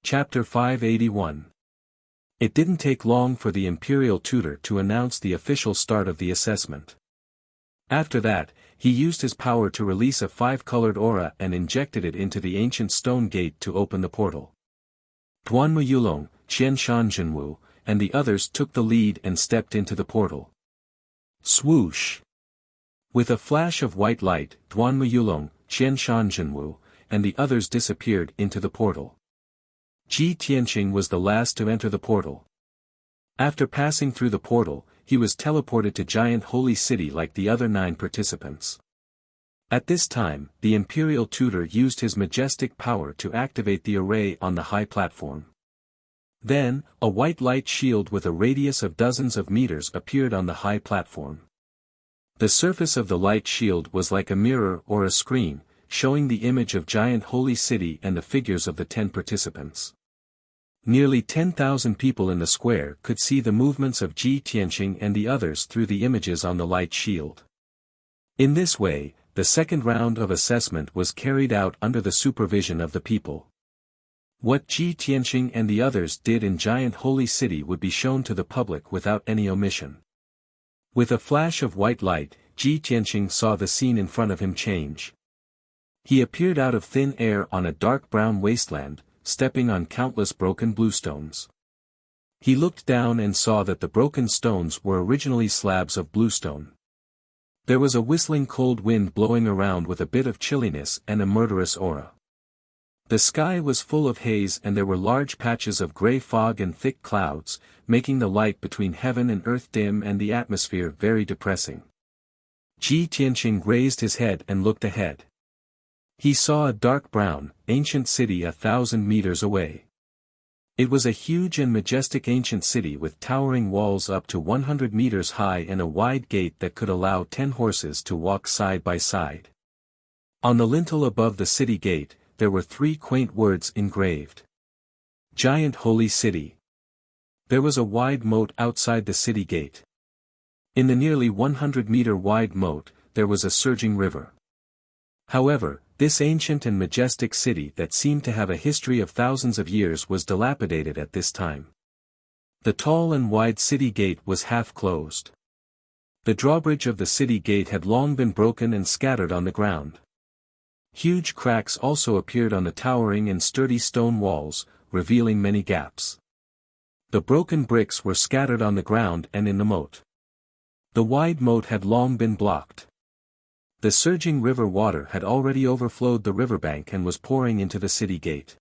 Chapter 581. It didn't take long for the imperial tutor to announce the official start of the assessment. After that, he used his power to release a five-colored aura and injected it into the ancient stone gate to open the portal. Duanmu Yulong, Qian Shanzhenwu, and the others took the lead and stepped into the portal. Swoosh! With a flash of white light, Duanmu Yulong, Qian Shanzhenwu, and the others disappeared into the portal. Ji Tianqing was the last to enter the portal. After passing through the portal, he was teleported to Giant Holy City like the other 9 participants. At this time, the imperial tutor used his majestic power to activate the array on the high platform. Then, a white light shield with a radius of dozens of meters appeared on the high platform. The surface of the light shield was like a mirror or a screen, showing the image of Giant Holy City and the figures of the 10 participants. Nearly 10,000 people in the square could see the movements of Ji Tianqing and the others through the images on the light shield. In this way, the second round of assessment was carried out under the supervision of the people. What Ji Tianqing and the others did in Giant Holy City would be shown to the public without any omission. With a flash of white light, Ji Tianqing saw the scene in front of him change. He appeared out of thin air on a dark brown wasteland, stepping on countless broken bluestones. He looked down and saw that the broken stones were originally slabs of bluestone. There was a whistling cold wind blowing around with a bit of chilliness and a murderous aura. The sky was full of haze and there were large patches of gray fog and thick clouds, making the light between heaven and earth dim and the atmosphere very depressing. Ji Tianqing raised his head and looked ahead. He saw a dark brown, ancient city 1,000 meters away. It was a huge and majestic ancient city with towering walls up to 100 meters high and a wide gate that could allow 10 horses to walk side by side. On the lintel above the city gate, there were 3 quaint words engraved. Giant Holy City. There was a wide moat outside the city gate. In the nearly 100-meter wide moat, there was a surging river. However, this ancient and majestic city that seemed to have a history of thousands of years was dilapidated at this time. The tall and wide city gate was half closed. The drawbridge of the city gate had long been broken and scattered on the ground. Huge cracks also appeared on the towering and sturdy stone walls, revealing many gaps. The broken bricks were scattered on the ground and in the moat. The wide moat had long been blocked. The surging river water had already overflowed the riverbank and was pouring into the city gate.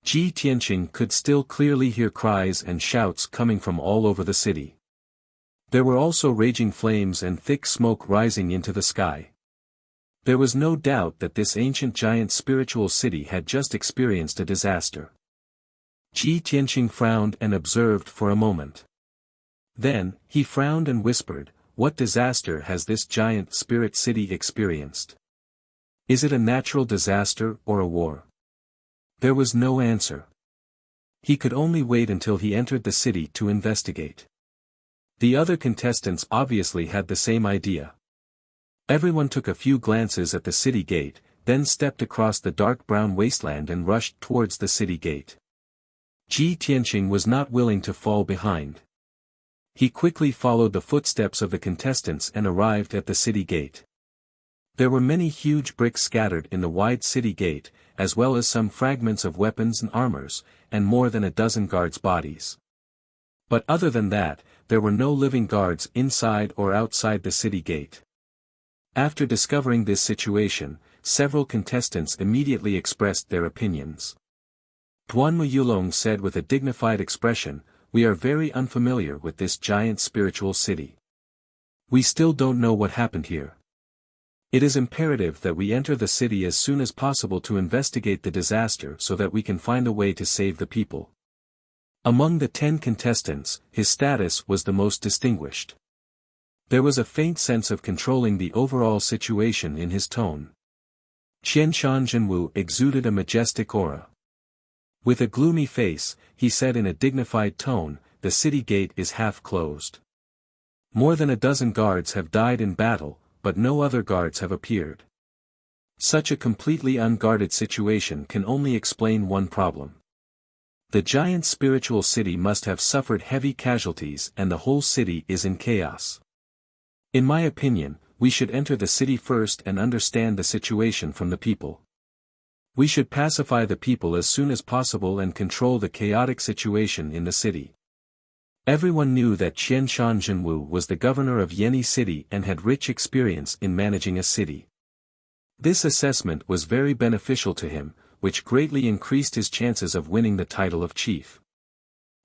Ji Tianqing could still clearly hear cries and shouts coming from all over the city. There were also raging flames and thick smoke rising into the sky. There was no doubt that this ancient giant spiritual city had just experienced a disaster. Ji Tianqing frowned and observed for a moment. Then, he frowned and whispered, "What disaster has this giant spirit city experienced? Is it a natural disaster or a war?" There was no answer. He could only wait until he entered the city to investigate. The other contestants obviously had the same idea. Everyone took a few glances at the city gate, then stepped across the dark brown wasteland and rushed towards the city gate. Ji Tianqing was not willing to fall behind. He quickly followed the footsteps of the contestants and arrived at the city gate. There were many huge bricks scattered in the wide city gate, as well as some fragments of weapons and armors, and more than a dozen guards' bodies. But other than that, there were no living guards inside or outside the city gate. After discovering this situation, several contestants immediately expressed their opinions. Duanmu Yulong said with a dignified expression, "We are very unfamiliar with this giant spiritual city. We still don't know what happened here. It is imperative that we enter the city as soon as possible to investigate the disaster so that we can find a way to save the people." Among the 10 contestants, his status was the most distinguished. There was a faint sense of controlling the overall situation in his tone. Qian Shanzhenwu exuded a majestic aura. With a gloomy face, he said in a dignified tone, "The city gate is half closed. More than a dozen guards have died in battle, but no other guards have appeared. Such a completely unguarded situation can only explain one problem. The giant spiritual city must have suffered heavy casualties and the whole city is in chaos. In my opinion, we should enter the city first and understand the situation from the people. We should pacify the people as soon as possible and control the chaotic situation in the city. Everyone knew that Qian Shanzhenwu was the governor of Yeni City and had rich experience in managing a city. This assessment was very beneficial to him, which greatly increased his chances of winning the title of chief.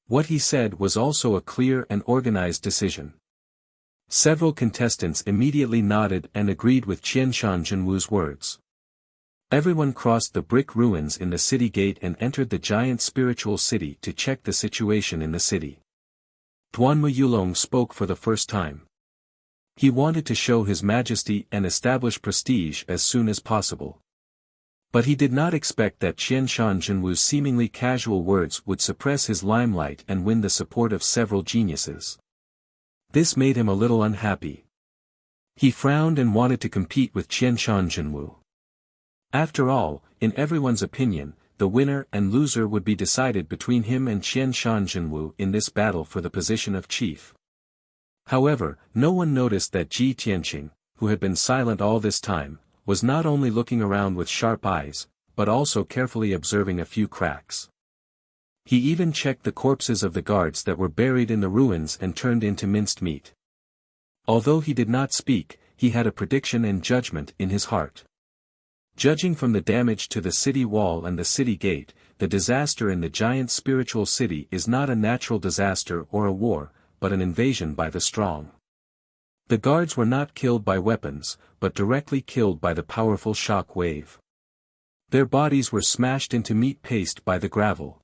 What he said was also a clear and organized decision. Several contestants immediately nodded and agreed with Qian Shanzhenwu's words. Everyone crossed the brick ruins in the city gate and entered the giant spiritual city to check the situation in the city. Duanmu Yulong spoke for the first time. He wanted to show his majesty and establish prestige as soon as possible. But he did not expect that Qian Shanzhenwu's seemingly casual words would suppress his limelight and win the support of several geniuses. This made him a little unhappy. He frowned and wanted to compete with Qian Shanzhenwu. After all, in everyone's opinion, the winner and loser would be decided between him and Qian Shanzhenwu in this battle for the position of chief. However, no one noticed that Ji Tianqing, who had been silent all this time, was not only looking around with sharp eyes, but also carefully observing a few cracks. He even checked the corpses of the guards that were buried in the ruins and turned into minced meat. Although he did not speak, he had a prediction and judgment in his heart. Judging from the damage to the city wall and the city gate, the disaster in the giant spiritual city is not a natural disaster or a war, but an invasion by the strong. The guards were not killed by weapons, but directly killed by the powerful shock wave. Their bodies were smashed into meat paste by the gravel.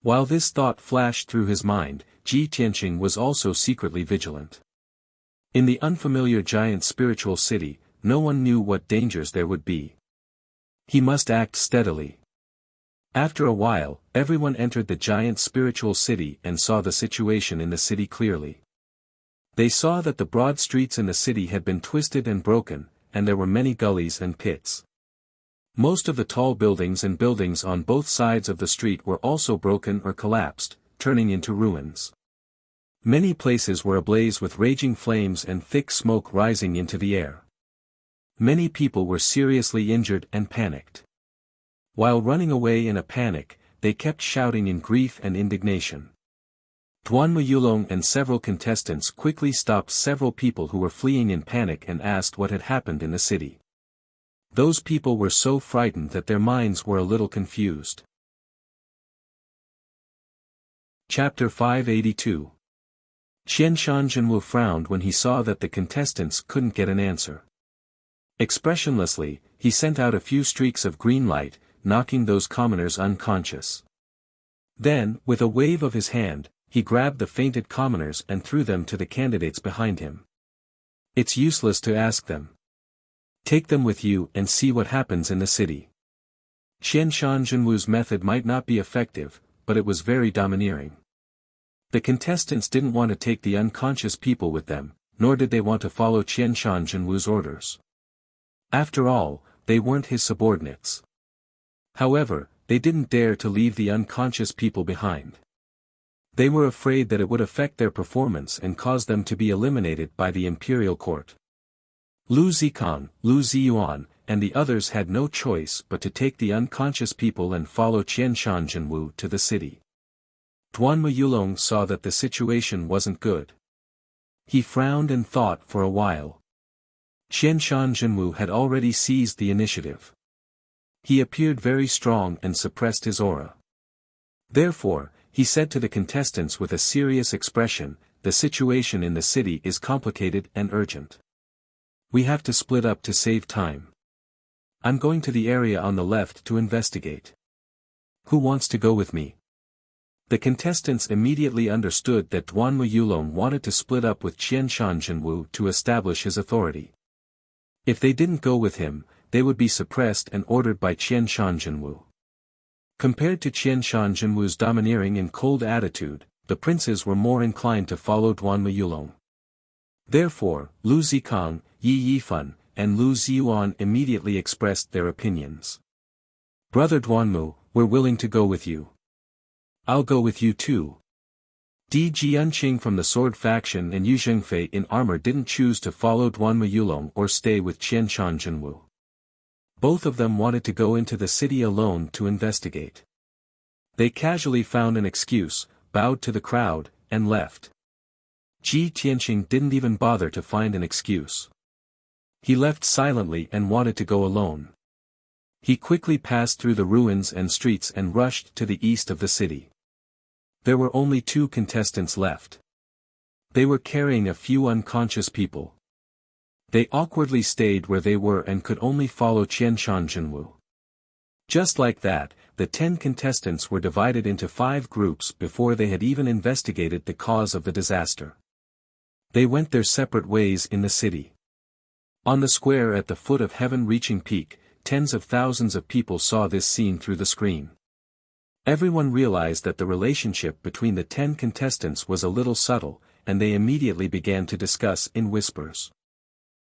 While this thought flashed through his mind, Ji Tianqing was also secretly vigilant. In the unfamiliar giant spiritual city, no one knew what dangers there would be. He must act steadily. After a while, everyone entered the giant spiritual city and saw the situation in the city clearly. They saw that the broad streets in the city had been twisted and broken, and there were many gullies and pits. Most of the tall buildings and buildings on both sides of the street were also broken or collapsed, turning into ruins. Many places were ablaze with raging flames and thick smoke rising into the air. Many people were seriously injured and panicked. While running away in a panic, they kept shouting in grief and indignation. Duanmu Yulong and several contestants quickly stopped several people who were fleeing in panic and asked what had happened in the city. Those people were so frightened that their minds were a little confused. Chapter 582. Qian Shanzhenwu frowned when he saw that the contestants couldn't get an answer. Expressionlessly, he sent out a few streaks of green light, knocking those commoners unconscious. Then, with a wave of his hand, he grabbed the fainted commoners and threw them to the candidates behind him. It's useless to ask them. Take them with you and see what happens in the city. Qian Shanzhenwu's method might not be effective, but it was very domineering. The contestants didn't want to take the unconscious people with them, nor did they want to follow Qian Shanzhenwu's orders. After all, they weren't his subordinates. However, they didn't dare to leave the unconscious people behind. They were afraid that it would affect their performance and cause them to be eliminated by the imperial court. Lu Zikang, Lu Ziyuan, and the others had no choice but to take the unconscious people and follow Qian Shanzhenwu to the city. Duanmu Yulong saw that the situation wasn't good. He frowned and thought for a while. Qian Shanzhenwu had already seized the initiative. He appeared very strong and suppressed his aura. Therefore, he said to the contestants with a serious expression, "The situation in the city is complicated and urgent. We have to split up to save time. I'm going to the area on the left to investigate. Who wants to go with me?" The contestants immediately understood that Duanmu Yulong wanted to split up with Qian Shanzhenwu to establish his authority. If they didn't go with him, they would be suppressed and ordered by Qian Shanzhenwu. Compared to Qian Shanzhenwu's domineering and cold attitude, the princes were more inclined to follow Duanmu Yulong. Therefore, Lu Zikang, Yi Yifan, and Lu Ziyuan immediately expressed their opinions. "Brother Duanmu, we're willing to go with you. I'll go with you too. Di Jianqing from the sword faction and Yu Zhengfei in armor didn't choose to follow Duanmu Yulong or stay with Qianshan Jinwu. Both of them wanted to go into the city alone to investigate. They casually found an excuse, bowed to the crowd, and left. Ji Tianqing didn't even bother to find an excuse. He left silently and wanted to go alone. He quickly passed through the ruins and streets and rushed to the east of the city. There were only 2 contestants left. They were carrying a few unconscious people. They awkwardly stayed where they were and could only follow Qianshan Jinwu. Just like that, the 10 contestants were divided into 5 groups before they had even investigated the cause of the disaster. They went their separate ways in the city. On the square at the foot of heaven-reaching peak, tens of thousands of people saw this scene through the screen. Everyone realized that the relationship between the 10 contestants was a little subtle, and they immediately began to discuss in whispers.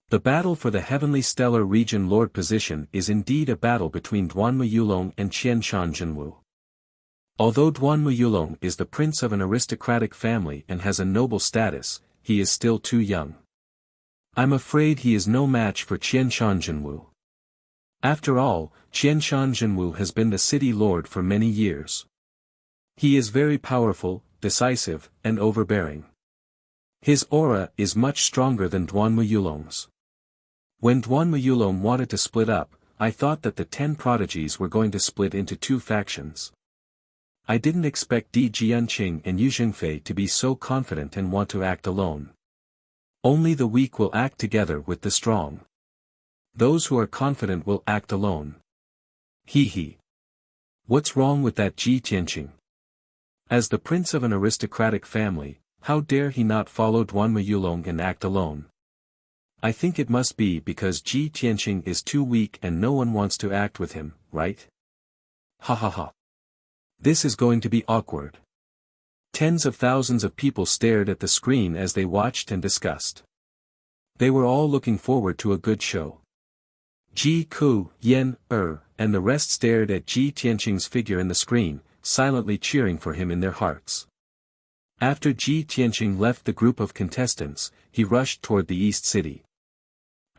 The battle for the Heavenly Stellar Region Lord position is indeed a battle between Duanmu Yulong and Qianshan Jinwu. Although Duanmu Yulong is the prince of an aristocratic family and has a noble status, he is still too young. I'm afraid he is no match for Qianshan Jinwu. After all, Qianshan Jinwu has been the city lord for many years. He is very powerful, decisive, and overbearing. His aura is much stronger than Duanmu Yulong's. When Duanmu Yulong wanted to split up, I thought that the 10 prodigies were going to split into 2 factions. I didn't expect Di Jianqing and Yu Zhengfei to be so confident and want to act alone. Only the weak will act together with the strong. Those who are confident will act alone. He. What's wrong with that Ji Tianqing? As the prince of an aristocratic family, how dare he not follow Duanmu Yulong and act alone? I think it must be because Ji Tianqing is too weak and no one wants to act with him, right? Ha ha ha. This is going to be awkward. Tens of thousands of people stared at the screen as they watched and discussed. They were all looking forward to a good show. Ji Ku, Yen, and the rest stared at Ji Tianqing's figure in the screen, silently cheering for him in their hearts. After Ji Tianqing left the group of contestants, he rushed toward the East City.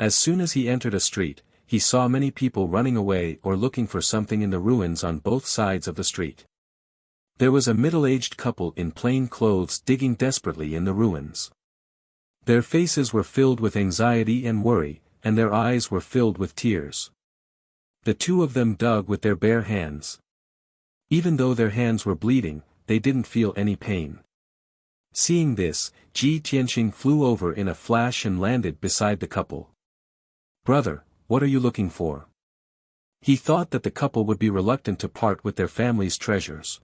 As soon as he entered a street, he saw many people running away or looking for something in the ruins on both sides of the street. There was a middle-aged couple in plain clothes digging desperately in the ruins. Their faces were filled with anxiety and worry, and their eyes were filled with tears. The 2 of them dug with their bare hands. Even though their hands were bleeding, they didn't feel any pain. Seeing this, Ji Tianqing flew over in a flash and landed beside the couple. "Brother, what are you looking for?" He thought that the couple would be reluctant to part with their family's treasures.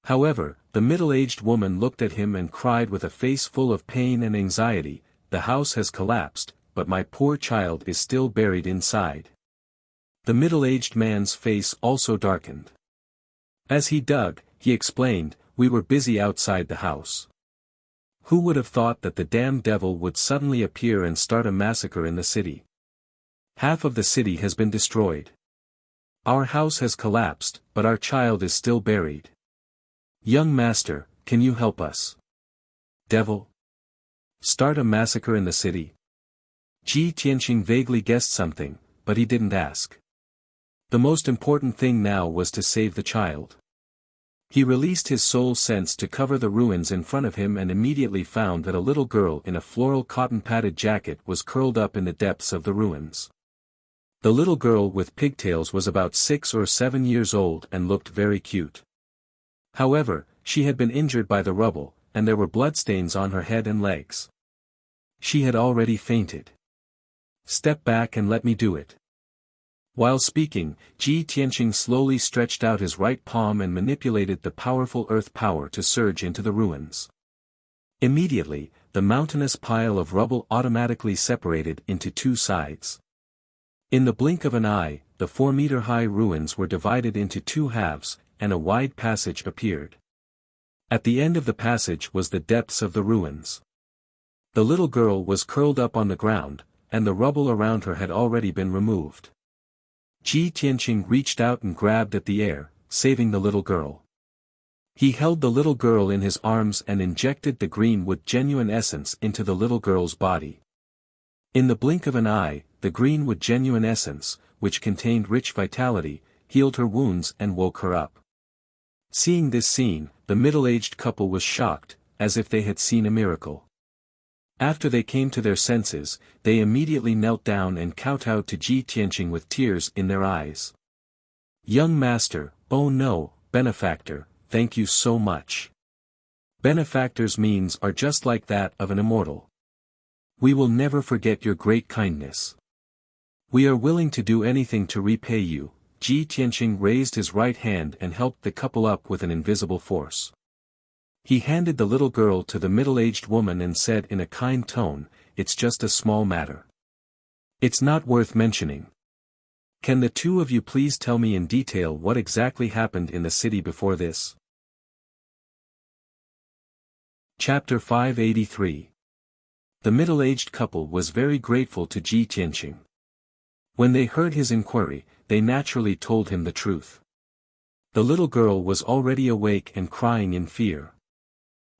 However, the middle-aged woman looked at him and cried with a face full of pain and anxiety, "The house has collapsed, but my poor child is still buried inside." The middle-aged man's face also darkened. As he dug, he explained, "We were busy outside the house. Who would have thought that the damned devil would suddenly appear and start a massacre in the city? Half of the city has been destroyed. Our house has collapsed, but our child is still buried. Young master, can you help us?" Devil? Start a massacre in the city? Ji Tianqing vaguely guessed something, but he didn't ask. The most important thing now was to save the child. He released his soul sense to cover the ruins in front of him and immediately found that a little girl in a floral cotton-padded jacket was curled up in the depths of the ruins. The little girl with pigtails was about 6 or 7 years old and looked very cute. However, she had been injured by the rubble, and there were bloodstains on her head and legs. She had already fainted. "Step back and let me do it." While speaking, Ji Tianqing slowly stretched out his right palm and manipulated the powerful earth power to surge into the ruins. Immediately, the mountainous pile of rubble automatically separated into 2 sides. In the blink of an eye, the 4-meter-high ruins were divided into 2 halves, and a wide passage appeared. At the end of the passage was the depths of the ruins. The little girl was curled up on the ground, and the rubble around her had already been removed. Ji Tianqing reached out and grabbed at the air, saving the little girl. He held the little girl in his arms and injected the green wood genuine essence into the little girl's body. In the blink of an eye, the green wood genuine essence, which contained rich vitality, healed her wounds and woke her up. Seeing this scene, the middle-aged couple was shocked, as if they had seen a miracle. After they came to their senses, they immediately knelt down and kowtowed to Ji Tianqing with tears in their eyes. "Young master, oh no, benefactor, thank you so much. Benefactors' means are just like that of an immortal. We will never forget your great kindness. We are willing to do anything to repay you." Ji Tianqing raised his right hand and helped the couple up with an invisible force. He handed the little girl to the middle-aged woman and said in a kind tone, "It's just a small matter. It's not worth mentioning. Can the two of you please tell me in detail what exactly happened in the city before this?" Chapter 583. The middle-aged couple was very grateful to Ji Tianqing. When they heard his inquiry, they naturally told him the truth. The little girl was already awake and crying in fear.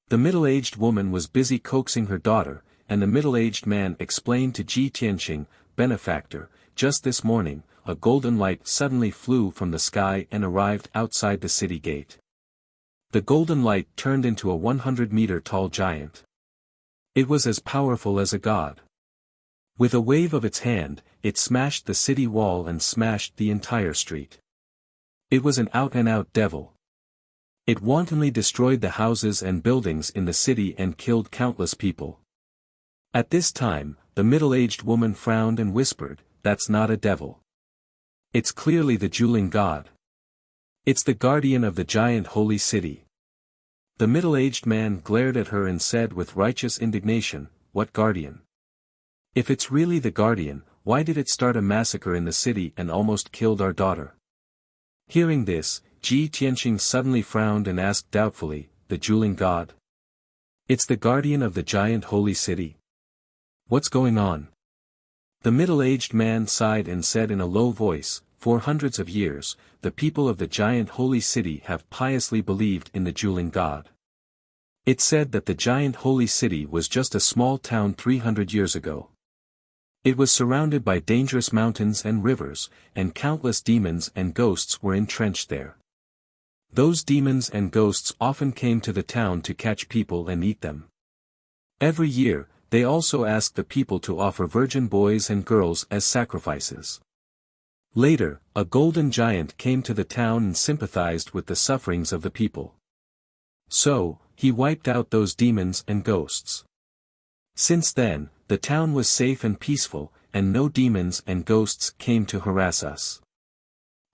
The middle-aged woman was busy coaxing her daughter, and the middle-aged man explained to Ji Tianqing, "Benefactor, just this morning, a golden light suddenly flew from the sky and arrived outside the city gate. The golden light turned into a 100-meter tall giant. It was as powerful as a god. With a wave of its hand, it smashed the city wall and smashed the entire street. It was an out-and-out devil. It wantonly destroyed the houses and buildings in the city and killed countless people." At this time, the middle-aged woman frowned and whispered, "That's not a devil. It's clearly the dueling god. It's the guardian of the giant holy city." The middle-aged man glared at her and said with righteous indignation, "What guardian? If it's really the guardian, why did it start a massacre in the city and almost killed our daughter?" Hearing this, Ji Tianqing suddenly frowned and asked doubtfully, "The dueling god? It's the guardian of the giant holy city? What's going on?" The middle-aged man sighed and said in a low voice, "For hundreds of years, the people of the giant holy city have piously believed in the dueling god. It said that the giant holy city was just a small town 300 years ago. It was surrounded by dangerous mountains and rivers, and countless demons and ghosts were entrenched there. Those demons and ghosts often came to the town to catch people and eat them. Every year, they also asked the people to offer virgin boys and girls as sacrifices. Later, a golden giant came to the town and sympathized with the sufferings of the people. So, he wiped out those demons and ghosts. Since then, the town was safe and peaceful, and no demons and ghosts came to harass us.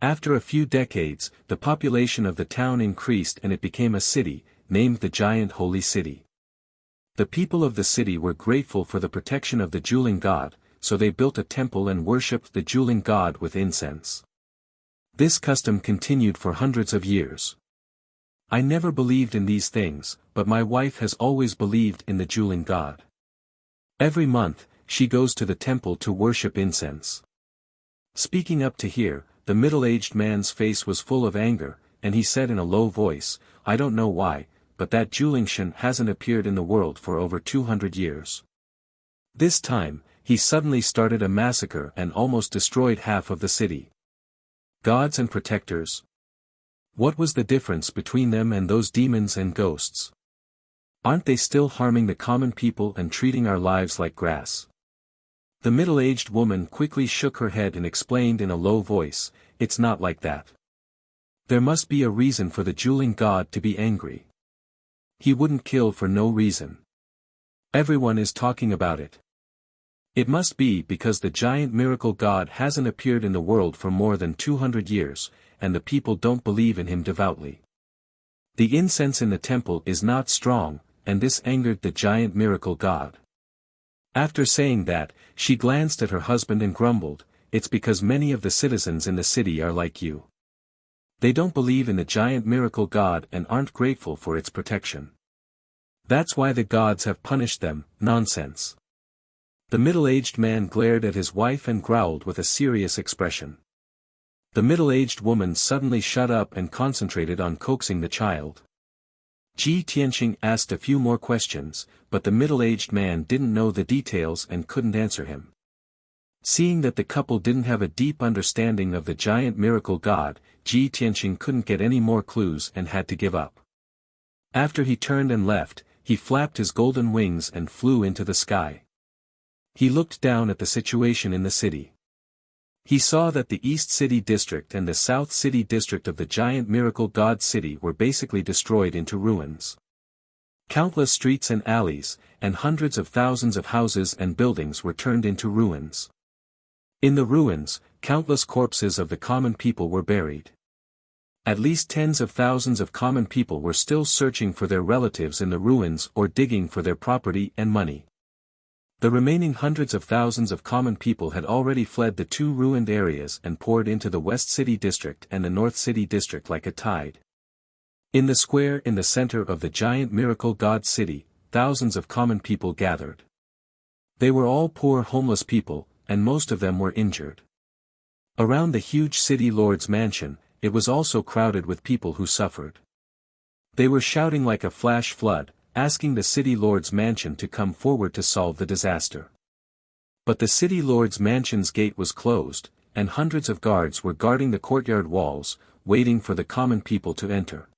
After a few decades, the population of the town increased and it became a city, named the Giant Holy City. The people of the city were grateful for the protection of the dueling god, so they built a temple and worshipped the dueling god with incense. This custom continued for hundreds of years. I never believed in these things, but my wife has always believed in the dueling god. Every month, she goes to the temple to worship incense." Speaking up to here, the middle-aged man's face was full of anger, and he said in a low voice, "I don't know why, but that dueling shen hasn't appeared in the world for over 200 years. This time, he suddenly started a massacre and almost destroyed half of the city. Gods and protectors. What was the difference between them and those demons and ghosts? Aren't they still harming the common people and treating our lives like grass?" The middle-aged woman quickly shook her head and explained in a low voice, "It's not like that. There must be a reason for the dueling god to be angry. He wouldn't kill for no reason. Everyone is talking about it. It must be because the giant miracle god hasn't appeared in the world for more than 200 years, and the people don't believe in him devoutly. The incense in the temple is not strong, and this angered the giant miracle god." After saying that, she glanced at her husband and grumbled, "It's because many of the citizens in the city are like you. They don't believe in the giant miracle god and aren't grateful for its protection. That's why the gods have punished them." Nonsense. The middle-aged man glared at his wife and growled with a serious expression. The middle-aged woman suddenly shut up and concentrated on coaxing the child. Ji Tianqing asked a few more questions, but the middle-aged man didn't know the details and couldn't answer him. Seeing that the couple didn't have a deep understanding of the giant miracle god, Ji Tianqing couldn't get any more clues and had to give up. After he turned and left, he flapped his golden wings and flew into the sky. He looked down at the situation in the city. He saw that the East City District and the South City District of the giant miracle god city were basically destroyed into ruins. Countless streets and alleys, and hundreds of thousands of houses and buildings were turned into ruins. In the ruins, countless corpses of the common people were buried. At least tens of thousands of common people were still searching for their relatives in the ruins or digging for their property and money. The remaining hundreds of thousands of common people had already fled the two ruined areas and poured into the West City District and the North City District like a tide. In the square in the center of the giant miracle god city, thousands of common people gathered. They were all poor homeless people, and most of them were injured. Around the huge city lord's mansion, it was also crowded with people who suffered. They were shouting like a flash flood, asking the city lord's mansion to come forward to solve the disaster. But the city lord's mansion's gate was closed, and hundreds of guards were guarding the courtyard walls, waiting for the common people to enter.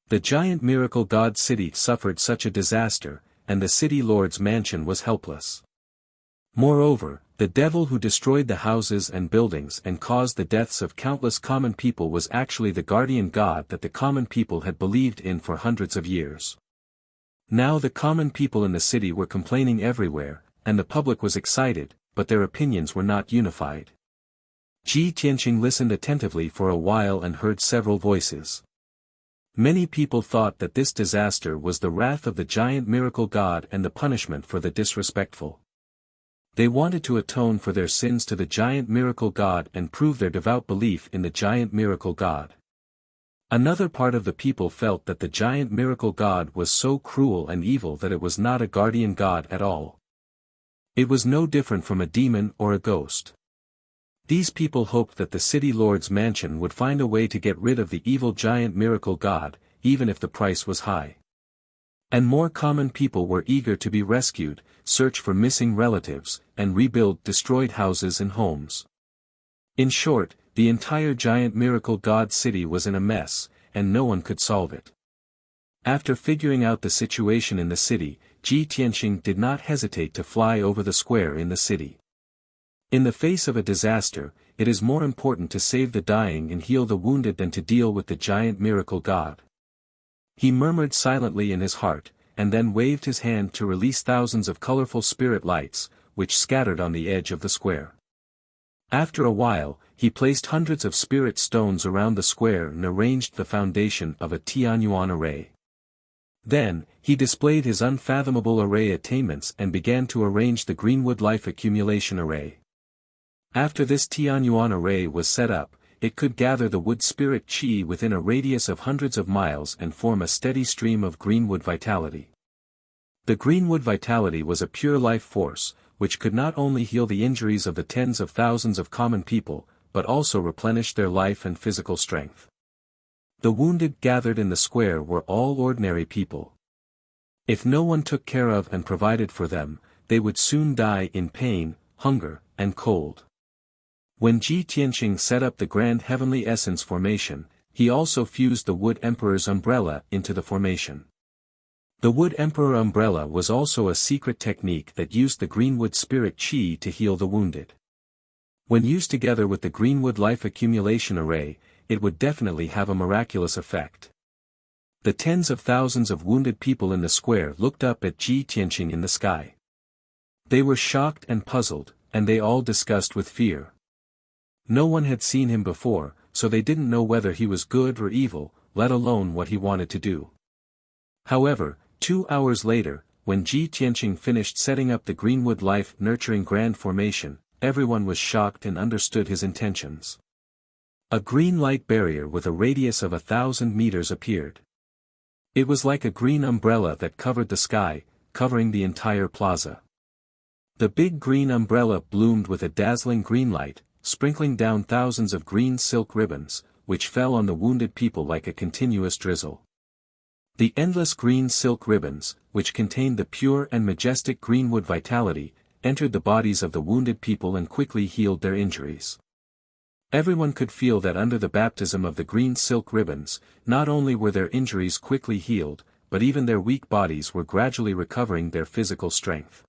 The giant miracle god city suffered such a disaster, and the city lord's mansion was helpless. Moreover, the devil who destroyed the houses and buildings and caused the deaths of countless common people was actually the guardian god that the common people had believed in for hundreds of years. Now the common people in the city were complaining everywhere, and the public was excited, but their opinions were not unified. Ji Tianqing listened attentively for a while and heard several voices. Many people thought that this disaster was the wrath of the giant miracle god and the punishment for the disrespectful. They wanted to atone for their sins to the giant miracle god and prove their devout belief in the giant miracle god. Another part of the people felt that the giant miracle god was so cruel and evil that it was not a guardian god at all. It was no different from a demon or a ghost. These people hoped that the city lord's mansion would find a way to get rid of the evil giant miracle god, even if the price was high. And more common people were eager to be rescued, search for missing relatives, and rebuild destroyed houses and homes. In short, the entire giant miracle god city was in a mess, and no one could solve it. After figuring out the situation in the city, Ji Tianqing did not hesitate to fly over the square in the city. In the face of a disaster, it is more important to save the dying and heal the wounded than to deal with the giant miracle god. He murmured silently in his heart, and then waved his hand to release thousands of colorful spirit lights, which scattered on the edge of the square. After a while, he placed hundreds of spirit stones around the square and arranged the foundation of a Tianyuan array. Then, he displayed his unfathomable array attainments and began to arrange the Greenwood Life Accumulation Array. After this Tianyuan array was set up, it could gather the wood spirit qi within a radius of hundreds of miles and form a steady stream of greenwood vitality. The greenwood vitality was a pure life force, which could not only heal the injuries of the tens of thousands of common people, but also replenish their life and physical strength. The wounded gathered in the square were all ordinary people. If no one took care of and provided for them, they would soon die in pain, hunger, and cold. When Ji Tianqing set up the Grand Heavenly Essence formation, he also fused the Wood Emperor's umbrella into the formation. The Wood Emperor umbrella was also a secret technique that used the Greenwood Spirit Qi to heal the wounded. When used together with the Greenwood Life Accumulation Array, it would definitely have a miraculous effect. The tens of thousands of wounded people in the square looked up at Ji Tianqing in the sky. They were shocked and puzzled, and they all discussed with fear. No one had seen him before, so they didn't know whether he was good or evil, let alone what he wanted to do. However, 2 hours later, when Ji Tianqing finished setting up the Greenwood Life Nurturing Grand Formation, everyone was shocked and understood his intentions. A green light barrier with a radius of 1,000 meters appeared. It was like a green umbrella that covered the sky, covering the entire plaza. The big green umbrella bloomed with a dazzling green light, sprinkling down thousands of green silk ribbons, which fell on the wounded people like a continuous drizzle. The endless green silk ribbons, which contained the pure and majestic greenwood vitality, entered the bodies of the wounded people and quickly healed their injuries. Everyone could feel that under the baptism of the green silk ribbons, not only were their injuries quickly healed, but even their weak bodies were gradually recovering their physical strength.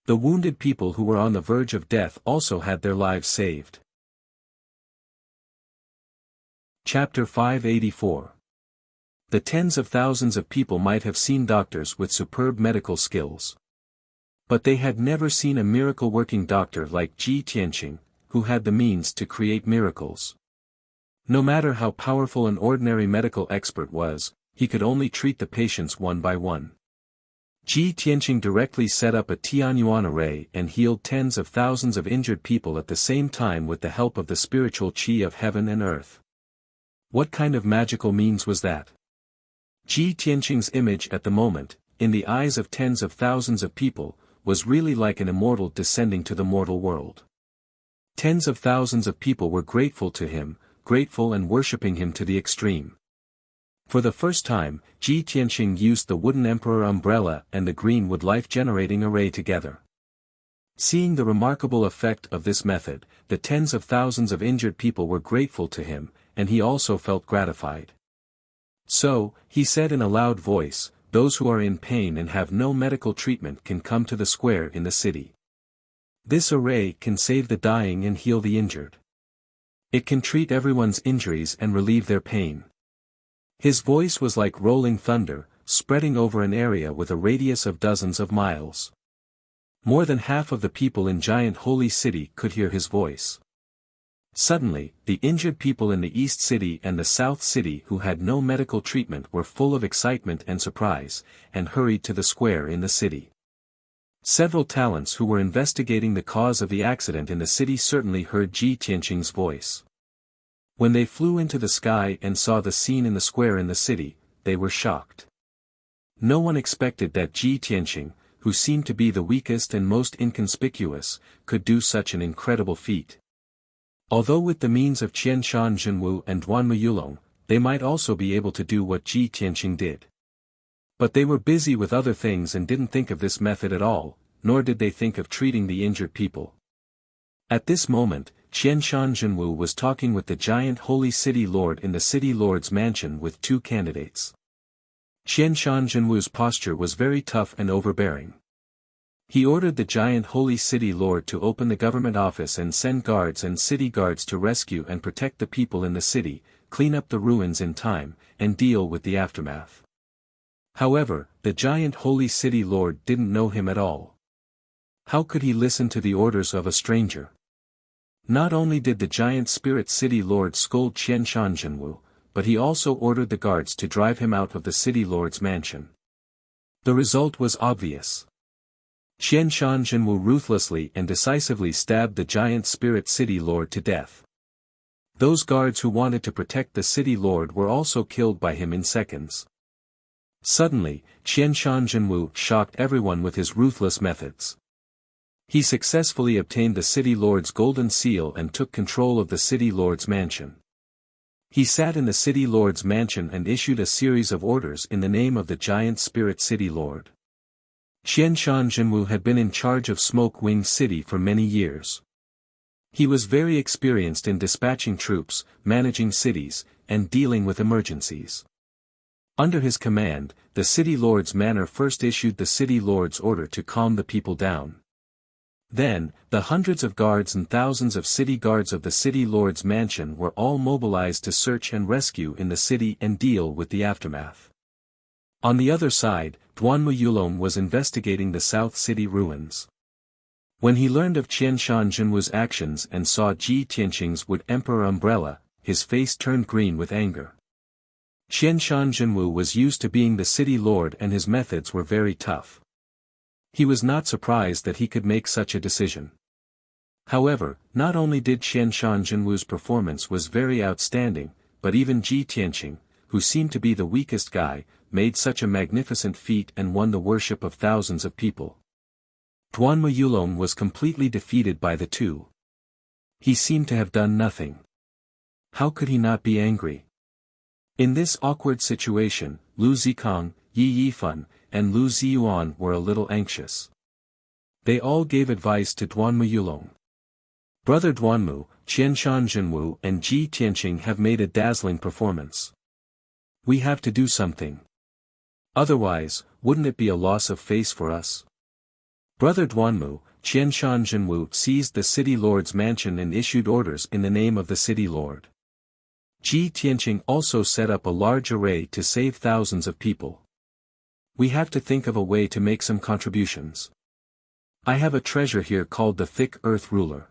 The wounded people who were on the verge of death also had their lives saved. Chapter 584. The tens of thousands of people might have seen doctors with superb medical skills. But they had never seen a miracle-working doctor like Ji Tianqing, who had the means to create miracles. No matter how powerful an ordinary medical expert was, he could only treat the patients one by one. Ji Tianqing directly set up a Tianyuan array and healed tens of thousands of injured people at the same time with the help of the spiritual qi of heaven and earth. What kind of magical means was that? Ji Tianqing's image at the moment, in the eyes of tens of thousands of people, was really like an immortal descending to the mortal world. Tens of thousands of people were grateful to him, grateful and worshipping him to the extreme. For the first time, Ji Tianqing used the wooden emperor umbrella and the greenwood life-generating array together. Seeing the remarkable effect of this method, the tens of thousands of injured people were grateful to him, and he also felt gratified. So, he said in a loud voice, "Those who are in pain and have no medical treatment can come to the square in the city. This array can save the dying and heal the injured. It can treat everyone's injuries and relieve their pain." His voice was like rolling thunder, spreading over an area with a radius of dozens of miles. More than half of the people in Giant Holy City could hear his voice. Suddenly, the injured people in the East City and the South City who had no medical treatment were full of excitement and surprise, and hurried to the square in the city. Several talents who were investigating the cause of the accident in the city certainly heard Ji Tianqing's voice. When they flew into the sky and saw the scene in the square in the city, they were shocked. No one expected that Ji Tianqing, who seemed to be the weakest and most inconspicuous, could do such an incredible feat. Although with the means of Qianshan Zhenwu and Duanmu Yulong, they might also be able to do what Ji Tianqing did. But they were busy with other things and didn't think of this method at all, nor did they think of treating the injured people. At this moment, Qianshan Zhenwu was talking with the giant Holy City Lord in the City Lord's mansion with two candidates. Qianshan Zhenwu's posture was very tough and overbearing. He ordered the giant Holy City Lord to open the government office and send guards and city guards to rescue and protect the people in the city, clean up the ruins in time, and deal with the aftermath. However, the giant Holy City Lord didn't know him at all. How could he listen to the orders of a stranger? Not only did the giant Spirit City Lord scold Qianshan Zhenwu, but he also ordered the guards to drive him out of the City Lord's mansion. The result was obvious. Qianshan Zhenwu ruthlessly and decisively stabbed the giant Spirit City Lord to death. Those guards who wanted to protect the City Lord were also killed by him in seconds. Suddenly, Qianshan Zhenwu shocked everyone with his ruthless methods. He successfully obtained the City Lord's golden seal and took control of the City Lord's mansion. He sat in the City Lord's mansion and issued a series of orders in the name of the giant Spirit City Lord. Qianshan Zhenwu had been in charge of Smoke Wing City for many years. He was very experienced in dispatching troops, managing cities, and dealing with emergencies. Under his command, the City Lord's manor first issued the City Lord's order to calm the people down. Then, the hundreds of guards and thousands of city guards of the City Lord's mansion were all mobilized to search and rescue in the city and deal with the aftermath. On the other side, Duanmu Yulong was investigating the South City ruins. When he learned of Qianshan Zhenwu's actions and saw Ji Tianqing's wood emperor umbrella, his face turned green with anger. Qianshan Zhenwu was used to being the City Lord and his methods were very tough. He was not surprised that he could make such a decision. However, not only did Qianshan Zhenwu's performance was very outstanding, but even Ji Tianqing, who seemed to be the weakest guy, made such a magnificent feat and won the worship of thousands of people. Duanmu Yulong was completely defeated by the two. He seemed to have done nothing. How could he not be angry? In this awkward situation, Lu Zikong, Yi Yifan, and Lu Ziyuan were a little anxious. They all gave advice to Duanmu Yulong. Brother Duanmu, Qianshan Jinwu and Ji Tianqing have made a dazzling performance. We have to do something. Otherwise, wouldn't it be a loss of face for us? Brother Duanmu, Qianshan Jinwu seized the city lord's mansion and issued orders in the name of the city lord. Ji Tianqing also set up a large array to save thousands of people. We have to think of a way to make some contributions. I have a treasure here called the thick earth ruler.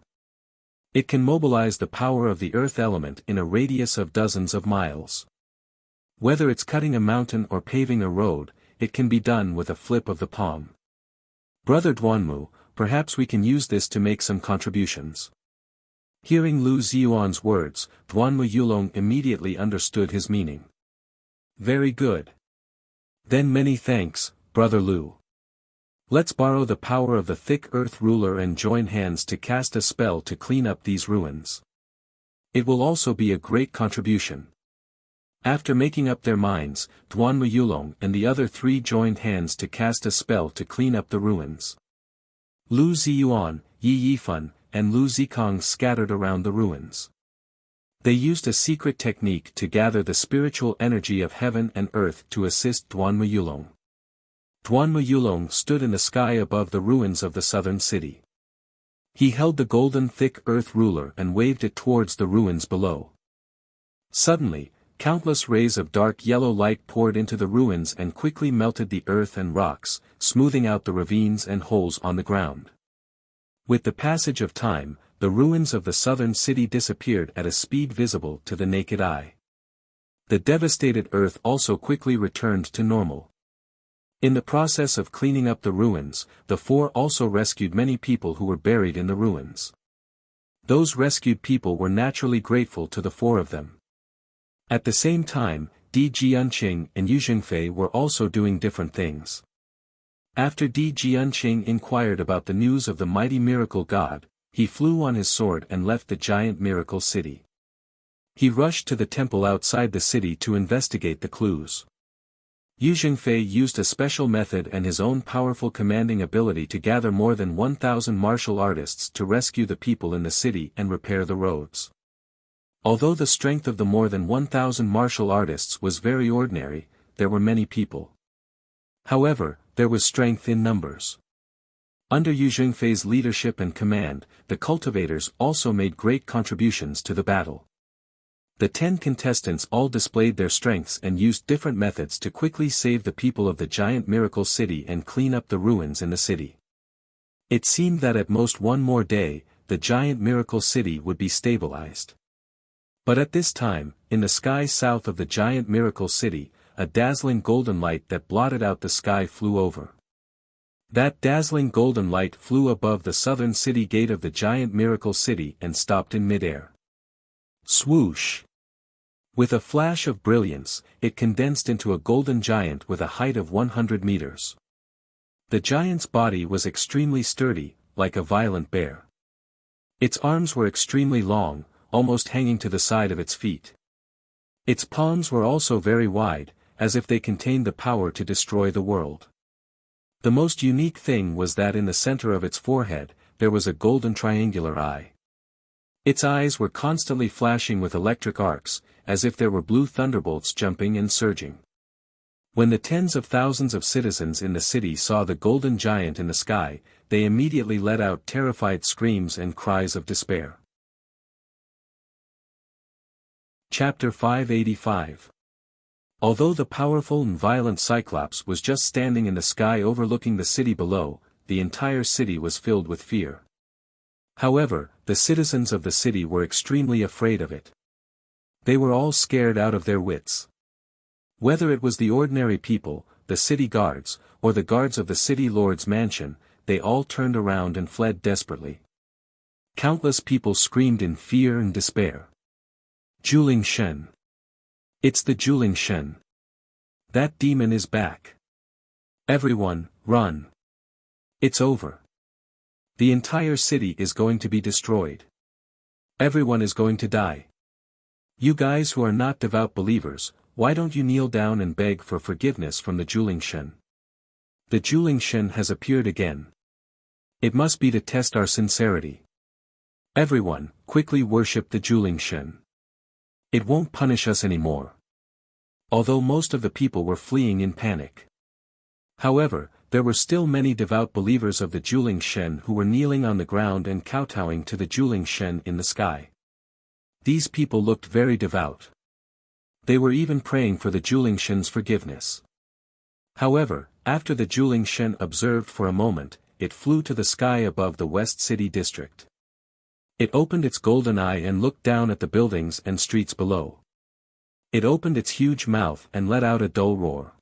It can mobilize the power of the earth element in a radius of dozens of miles. Whether it's cutting a mountain or paving a road, it can be done with a flip of the palm. Brother Duanmu, perhaps we can use this to make some contributions. Hearing Lu Ziyuan's words, Duanmu Yulong immediately understood his meaning. Very good. Then many thanks, Brother Lu. Let's borrow the power of the thick earth ruler and join hands to cast a spell to clean up these ruins. It will also be a great contribution. After making up their minds, Duanmu Yulong and the other three joined hands to cast a spell to clean up the ruins. Lu Ziyuan, Yi Yifan, and Lu Zikong scattered around the ruins. They used a secret technique to gather the spiritual energy of heaven and earth to assist Duanmu Yulong. Duanmu Yulong stood in the sky above the ruins of the southern city. He held the golden thick earth ruler and waved it towards the ruins below. Suddenly, countless rays of dark yellow light poured into the ruins and quickly melted the earth and rocks, smoothing out the ravines and holes on the ground. With the passage of time, the ruins of the southern city disappeared at a speed visible to the naked eye. The devastated earth also quickly returned to normal. In the process of cleaning up the ruins, the four also rescued many people who were buried in the ruins. Those rescued people were naturally grateful to the four of them. At the same time, Di Jianqing and Yu Jingfei were also doing different things. After Di Jianqing inquired about the news of the mighty miracle god, he flew on his sword and left the giant miracle city. He rushed to the temple outside the city to investigate the clues. Yu Jingfei used a special method and his own powerful commanding ability to gather more than 1,000 martial artists to rescue the people in the city and repair the roads. Although the strength of the more than 1,000 martial artists was very ordinary, there were many people. However, there was strength in numbers. Under Yu Jingfei's leadership and command, the cultivators also made great contributions to the battle. The 10 contestants all displayed their strengths and used different methods to quickly save the people of the giant miracle city and clean up the ruins in the city. It seemed that at most one more day, the giant miracle city would be stabilized. But at this time, in the sky south of the giant miracle city, a dazzling golden light that blotted out the sky flew over. That dazzling golden light flew above the southern city gate of the giant miracle city and stopped in midair. Swoosh! With a flash of brilliance, it condensed into a golden giant with a height of 100 meters. The giant's body was extremely sturdy, like a violent bear. Its arms were extremely long, almost hanging to the side of its feet. Its palms were also very wide, as if they contained the power to destroy the world. The most unique thing was that in the center of its forehead, there was a golden triangular eye. Its eyes were constantly flashing with electric arcs, as if there were blue thunderbolts jumping and surging. When the tens of thousands of citizens in the city saw the golden giant in the sky, they immediately let out terrified screams and cries of despair. Chapter 585. Although the powerful and violent Cyclops was just standing in the sky overlooking the city below, the entire city was filled with fear. However, the citizens of the city were extremely afraid of it. They were all scared out of their wits. Whether it was the ordinary people, the city guards, or the guards of the city lord's mansion, they all turned around and fled desperately. Countless people screamed in fear and despair. Juling Shen. It's the Juling Shen. That demon is back. Everyone, run. It's over. The entire city is going to be destroyed. Everyone is going to die. You guys who are not devout believers, why don't you kneel down and beg for forgiveness from the Julingshen? The Julingshen has appeared again. It must be to test our sincerity. Everyone, quickly worship the Julingshen. It won't punish us anymore. Although most of the people were fleeing in panic. However, there were still many devout believers of the Julingshen who were kneeling on the ground and kowtowing to the Julingshen in the sky. These people looked very devout. They were even praying for the Julingshen's forgiveness. However, after the Julingshen observed for a moment, it flew to the sky above the West City district. It opened its golden eye and looked down at the buildings and streets below. It opened its huge mouth and let out a dull roar.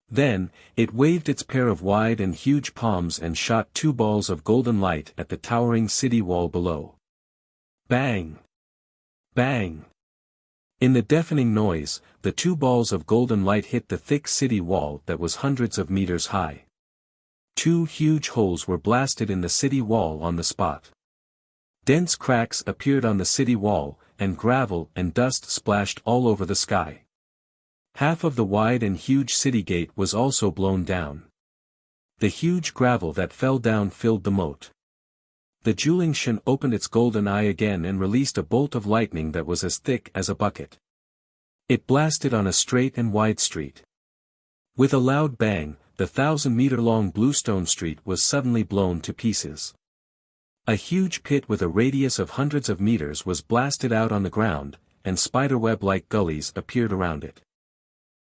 Then, it waved its pair of wide and huge palms and shot 2 balls of golden light at the towering city wall below. Bang! Bang! In the deafening noise, the 2 balls of golden light hit the thick city wall that was hundreds of meters high. 2 huge holes were blasted in the city wall on the spot. Dense cracks appeared on the city wall, and gravel and dust splashed all over the sky. Half of the wide and huge city gate was also blown down. The huge gravel that fell down filled the moat. The Julingshen opened its golden eye again and released a bolt of lightning that was as thick as a bucket. It blasted on a straight and wide street. With a loud bang, the 1,000-meter-long bluestone street was suddenly blown to pieces. A huge pit with a radius of hundreds of meters was blasted out on the ground, and spiderweb-like gullies appeared around it.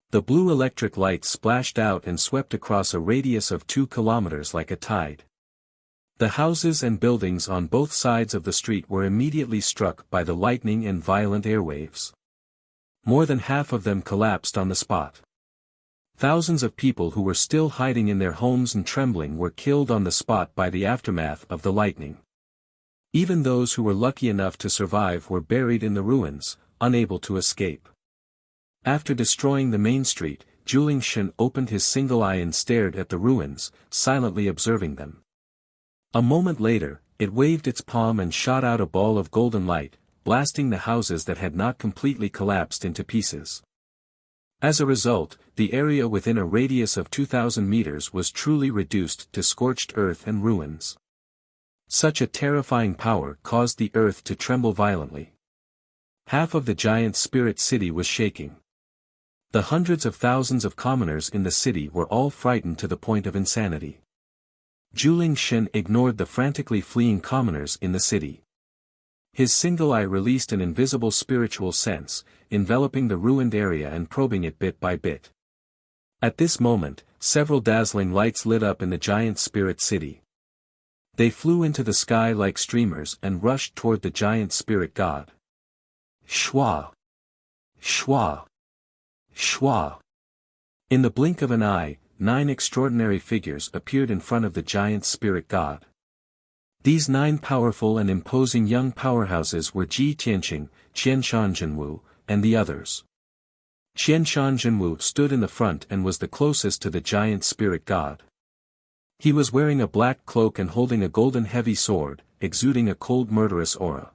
The blue electric light splashed out and swept across a radius of 2 kilometers like a tide. The houses and buildings on both sides of the street were immediately struck by the lightning and violent airwaves. More than half of them collapsed on the spot. Thousands of people who were still hiding in their homes and trembling were killed on the spot by the aftermath of the lightning. Even those who were lucky enough to survive were buried in the ruins, unable to escape. After destroying the main street, Julingshen opened his single eye and stared at the ruins, silently observing them. A moment later, it waved its palm and shot out a ball of golden light, blasting the houses that had not completely collapsed into pieces. As a result, the area within a radius of 2,000 meters was truly reduced to scorched earth and ruins. Such a terrifying power caused the earth to tremble violently. Half of the giant spirit city was shaking. The hundreds of thousands of commoners in the city were all frightened to the point of insanity. Julingshen ignored the frantically fleeing commoners in the city. His single eye released an invisible spiritual sense, enveloping the ruined area and probing it bit by bit. At this moment, several dazzling lights lit up in the giant spirit city. They flew into the sky like streamers and rushed toward the giant spirit god. Shwa! Shwa! Shwa! In the blink of an eye, 9 extraordinary figures appeared in front of the giant spirit god. These 9 powerful and imposing young powerhouses were Ji Tianqing, Qian Shanzhenwu, and the others. Qian Shanzhenwu stood in the front and was the closest to the giant spirit god. He was wearing a black cloak and holding a golden heavy sword, exuding a cold murderous aura.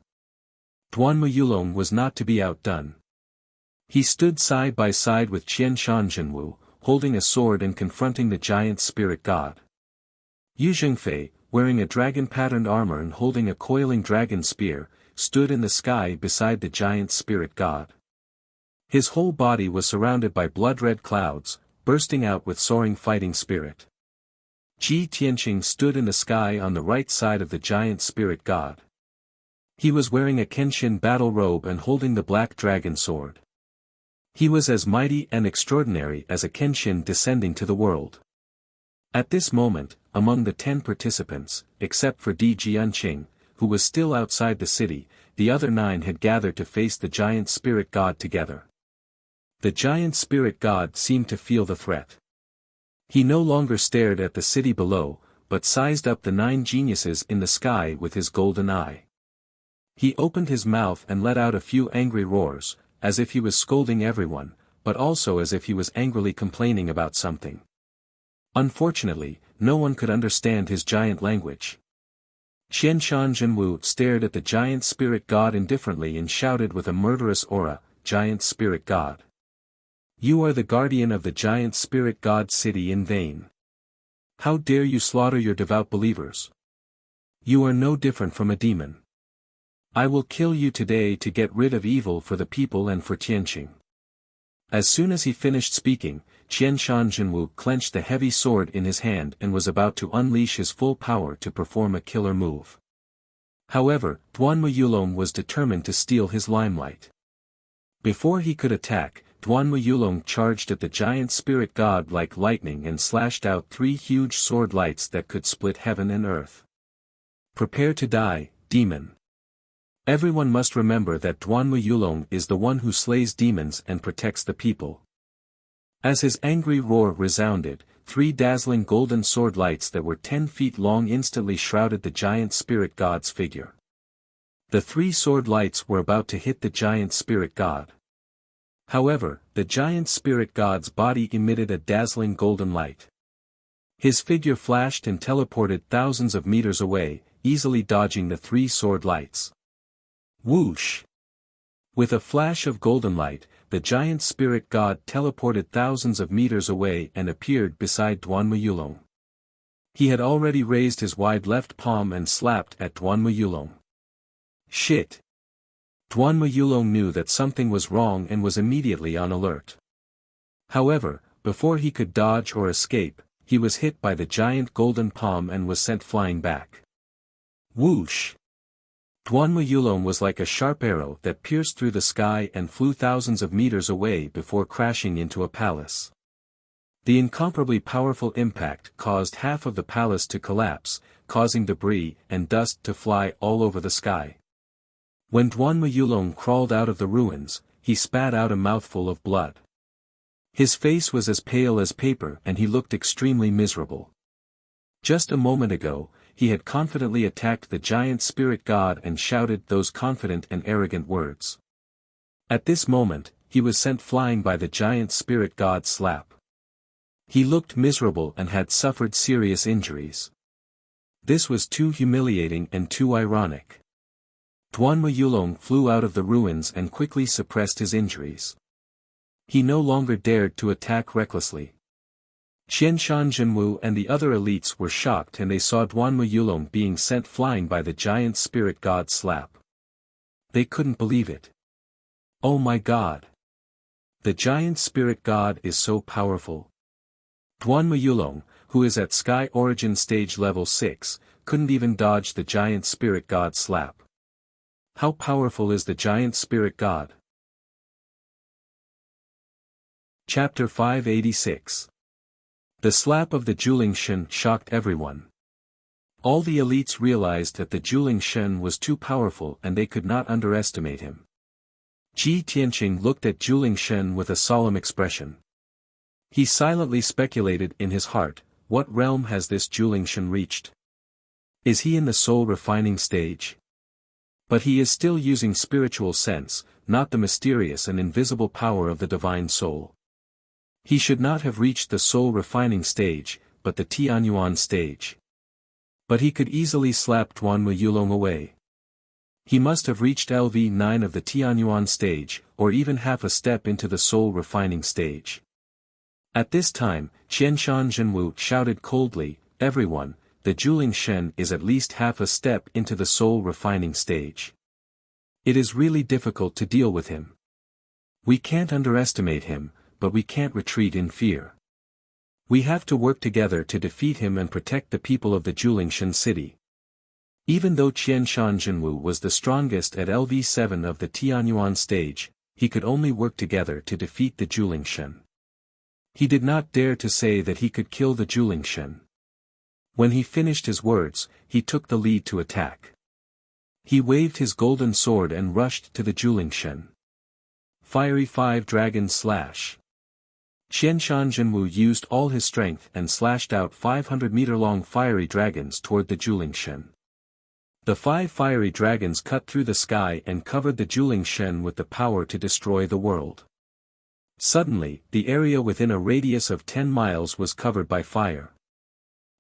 Duanmu Yulong was not to be outdone. He stood side by side with Qian Shanzhenwu, holding a sword and confronting the giant spirit god. Yu Zhengfei, wearing a dragon-patterned armor and holding a coiling dragon spear, stood in the sky beside the giant spirit god. His whole body was surrounded by blood-red clouds, bursting out with soaring fighting spirit. Ji Tianqing stood in the sky on the right side of the giant spirit god. He was wearing a Kenshin battle robe and holding the black dragon sword. He was as mighty and extraordinary as a Kenshin descending to the world. At this moment, among the 10 participants, except for Di Jianqing, who was still outside the city, the other 9 had gathered to face the giant spirit god together. The giant spirit god seemed to feel the threat. He no longer stared at the city below, but sized up the 9 geniuses in the sky with his golden eye. He opened his mouth and let out a few angry roars, as if he was scolding everyone, but also as if he was angrily complaining about something. Unfortunately, no one could understand his giant language. Qian Shanzhenwu stared at the giant spirit god indifferently and shouted with a murderous aura, "Giant spirit god! You are the guardian of the giant spirit god city in vain. How dare you slaughter your devout believers? You are no different from a demon. I will kill you today to get rid of evil for the people and for Tianqing. As soon as he finished speaking, Qianshan Jinwu clenched the heavy sword in his hand and was about to unleash his full power to perform a killer move. However, Duanmu Yulong was determined to steal his limelight. Before he could attack, Duanmu Yulong charged at the giant spirit god like lightning and slashed out 3 huge sword lights that could split heaven and earth. Prepare to die, demon. Everyone must remember that Duanmu Yulong is the one who slays demons and protects the people. As his angry roar resounded, 3 dazzling golden sword lights that were 10 feet long instantly shrouded the giant spirit god's figure. The 3 sword lights were about to hit the giant spirit god. However, the giant spirit god's body emitted a dazzling golden light. His figure flashed and teleported thousands of meters away, easily dodging the 3 sword lights. Whoosh! With a flash of golden light, the giant spirit god teleported thousands of meters away and appeared beside Duanmu Yulong. He had already raised his wide left palm and slapped at Duanmu Yulong. Shit! Duanmu Yulong knew that something was wrong and was immediately on alert. However, before he could dodge or escape, he was hit by the giant golden palm and was sent flying back. Whoosh! Duanmu Yulong was like a sharp arrow that pierced through the sky and flew thousands of meters away before crashing into a palace. The incomparably powerful impact caused half of the palace to collapse, causing debris and dust to fly all over the sky. When Duanmu Yulong crawled out of the ruins, he spat out a mouthful of blood. His face was as pale as paper and he looked extremely miserable. Just a moment ago, he had confidently attacked the giant spirit god and shouted those confident and arrogant words. At this moment, he was sent flying by the giant spirit god's slap. He looked miserable and had suffered serious injuries. This was too humiliating and too ironic. Duanmu Yulong flew out of the ruins and quickly suppressed his injuries. He no longer dared to attack recklessly. Qianshan Jinwu and the other elites were shocked and they saw Duanmu Yulong being sent flying by the giant spirit god's slap. They couldn't believe it. Oh my god! The giant spirit god is so powerful. Duanmu Yulong, who is at Sky Origin Stage Level 6, couldn't even dodge the giant spirit god's slap. How powerful is the giant spirit god? Chapter 586. The slap of the Juling Shen shocked everyone. All the elites realized that the Juling Shen was too powerful and they could not underestimate him. Ji Tianqing looked at Juling Shen with a solemn expression. He silently speculated in his heart, what realm has this Juling Shen reached? Is he in the soul refining stage? But he is still using spiritual sense, not the mysterious and invisible power of the divine soul. He should not have reached the soul refining stage, but the Tianyuan stage. But he could easily slap Duanmu Yulong away. He must have reached LV9 of the Tianyuan stage, or even half a step into the soul refining stage. At this time, Qianshan Jinwu shouted coldly, everyone, the Juling Shen is at least half a step into the soul refining stage. It is really difficult to deal with him. We can't underestimate him, but we can't retreat in fear. We have to work together to defeat him and protect the people of the Juling Shen city. Even though Qianshan Jinwu was the strongest at LV7 of the Tianyuan stage, he could only work together to defeat the Juling Shen. He did not dare to say that he could kill the Juling Shen. When he finished his words, he took the lead to attack. He waved his golden sword and rushed to the Juling Shen. Fiery 5 Dragon Slash. Qianshan Jinwu used all his strength and slashed out 500-meter-long fiery dragons toward the Juling Shen. The 5 fiery dragons cut through the sky and covered the Juling Shen with the power to destroy the world. Suddenly, the area within a radius of 10 miles was covered by fire.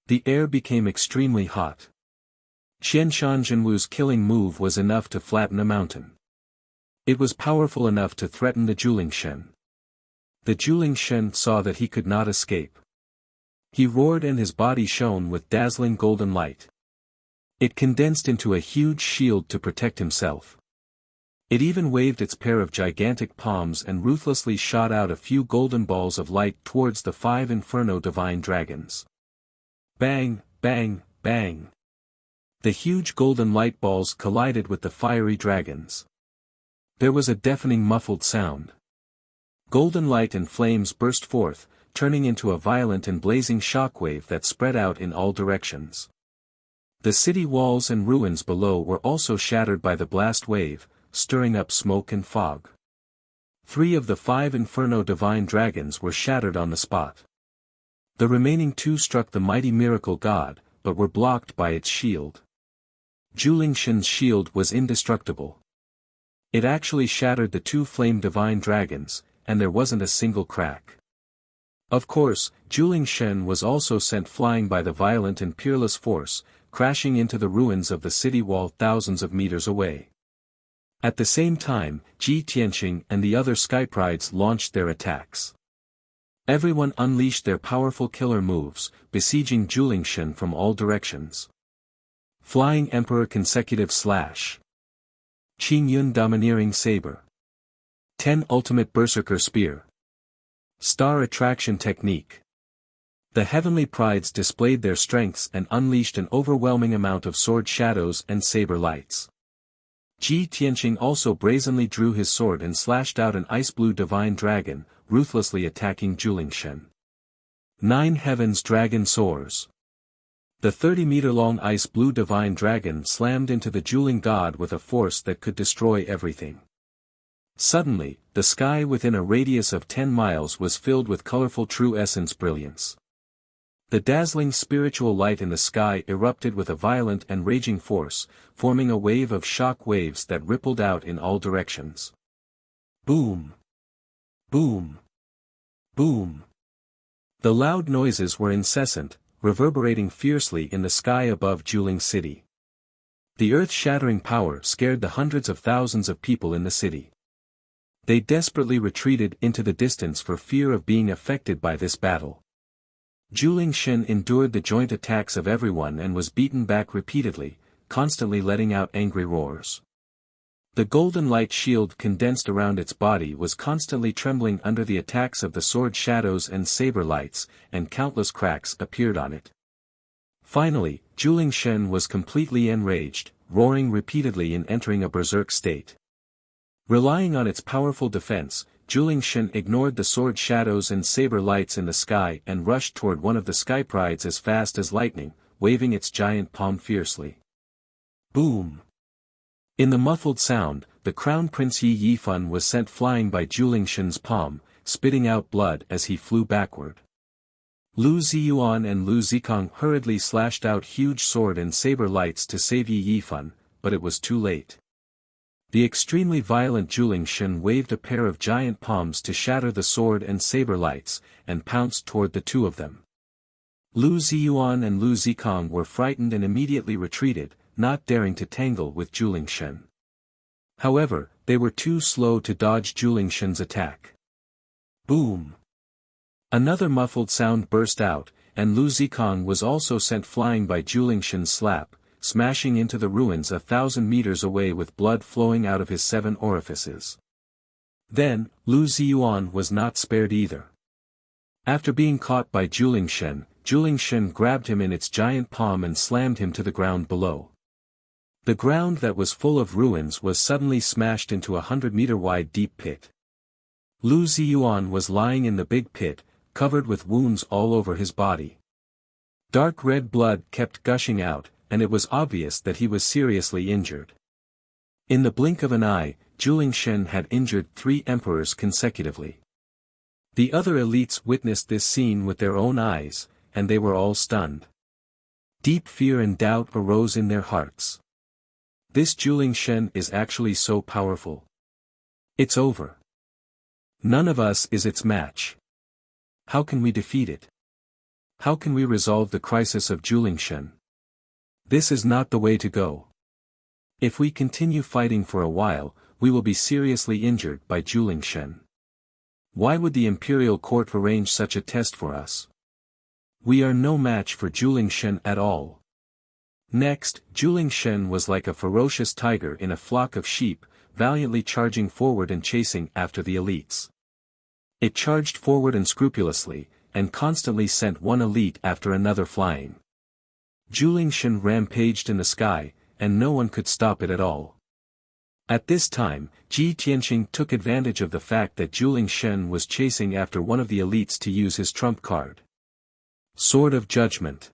The air became extremely hot. Qianshan Jinwu's killing move was enough to flatten a mountain. It was powerful enough to threaten the Juling Shen. The Julingshen saw that he could not escape. He roared and his body shone with dazzling golden light. It condensed into a huge shield to protect himself. It even waved its pair of gigantic palms and ruthlessly shot out a few golden balls of light towards the 5 inferno divine dragons. Bang, bang, bang. The huge golden light balls collided with the fiery dragons. There was a deafening muffled sound. Golden light and flames burst forth, turning into a violent and blazing shockwave that spread out in all directions. The city walls and ruins below were also shattered by the blast wave, stirring up smoke and fog. 3 of the 5 inferno divine dragons were shattered on the spot. The remaining 2 struck the mighty miracle god, but were blocked by its shield. Julingshen's shield was indestructible. It actually shattered the 2 flame divine dragons, and there wasn't a single crack. Of course, Julingshen was also sent flying by the violent and peerless force, crashing into the ruins of the city wall thousands of meters away. At the same time, Ji Tianqing and the other Skyprides launched their attacks. Everyone unleashed their powerful killer moves, besieging Julingshen from all directions. Flying Emperor Consecutive Slash. Qing Yun Domineering Saber. 10 Ultimate Berserker Spear. Star Attraction Technique. The Heavenly Prides displayed their strengths and unleashed an overwhelming amount of sword shadows and saber lights. Ji Tianqing also brazenly drew his sword and slashed out an ice-blue divine dragon, ruthlessly attacking Julingshen. 9 Heavens Dragon Soars. The 30-meter-long ice-blue divine dragon slammed into the Juling god with a force that could destroy everything. Suddenly, the sky within a radius of 10 miles was filled with colorful true essence brilliance. The dazzling spiritual light in the sky erupted with a violent and raging force, forming a wave of shock waves that rippled out in all directions. Boom! Boom! Boom! The loud noises were incessant, reverberating fiercely in the sky above Juling City. The earth-shattering power scared the hundreds of thousands of people in the city. They desperately retreated into the distance for fear of being affected by this battle. Julingshen endured the joint attacks of everyone and was beaten back repeatedly, constantly letting out angry roars. The golden light shield condensed around its body was constantly trembling under the attacks of the sword shadows and saber lights, and countless cracks appeared on it. Finally, Julingshen was completely enraged, roaring repeatedly and entering a berserk state. Relying on its powerful defense, Julingshen ignored the sword shadows and saber lights in the sky and rushed toward one of the Skyprides as fast as lightning, waving its giant palm fiercely. Boom! In the muffled sound, the Crown Prince Yi Yifan was sent flying by Julingshen's palm, spitting out blood as he flew backward. Lu Ziyuan and Lu Zikong hurriedly slashed out huge sword and saber lights to save Yi Yifan, but it was too late. The extremely violent Julingshen waved a pair of giant palms to shatter the sword and saber lights, and pounced toward the 2 of them. Lu Ziyuan and Lu Zikong were frightened and immediately retreated, not daring to tangle with Julingshen. However, they were too slow to dodge Julingshen's attack. Boom! Another muffled sound burst out, and Lu Zikong was also sent flying by Julingshen's slap, smashing into the ruins 1,000 meters away with blood flowing out of his 7 orifices. Then, Lu Ziyuan was not spared either. After being caught by Julingshen, Julingshen grabbed him in its giant palm and slammed him to the ground below. The ground that was full of ruins was suddenly smashed into a 100-meter-wide deep pit. Lu Ziyuan was lying in the big pit, covered with wounds all over his body. Dark red blood kept gushing out, and it was obvious that he was seriously injured. In the blink of an eye, Julingshen had injured 3 emperors consecutively. The other elites witnessed this scene with their own eyes, and they were all stunned. Deep fear and doubt arose in their hearts. This Julingshen is actually so powerful. It's over. None of us is its match. How can we defeat it? How can we resolve the crisis of Julingshen? This is not the way to go. If we continue fighting for a while, we will be seriously injured by Julingshen. Why would the imperial court arrange such a test for us? We are no match for Julingshen at all. Next, Julingshen was like a ferocious tiger in a flock of sheep, valiantly charging forward and chasing after the elites. It charged forward unscrupulously, and constantly sent one elite after another flying. Julingshen rampaged in the sky, and no one could stop it at all. At this time, Ji Tianqing took advantage of the fact that Julingshen was chasing after one of the elites to use his trump card. Sword of Judgment.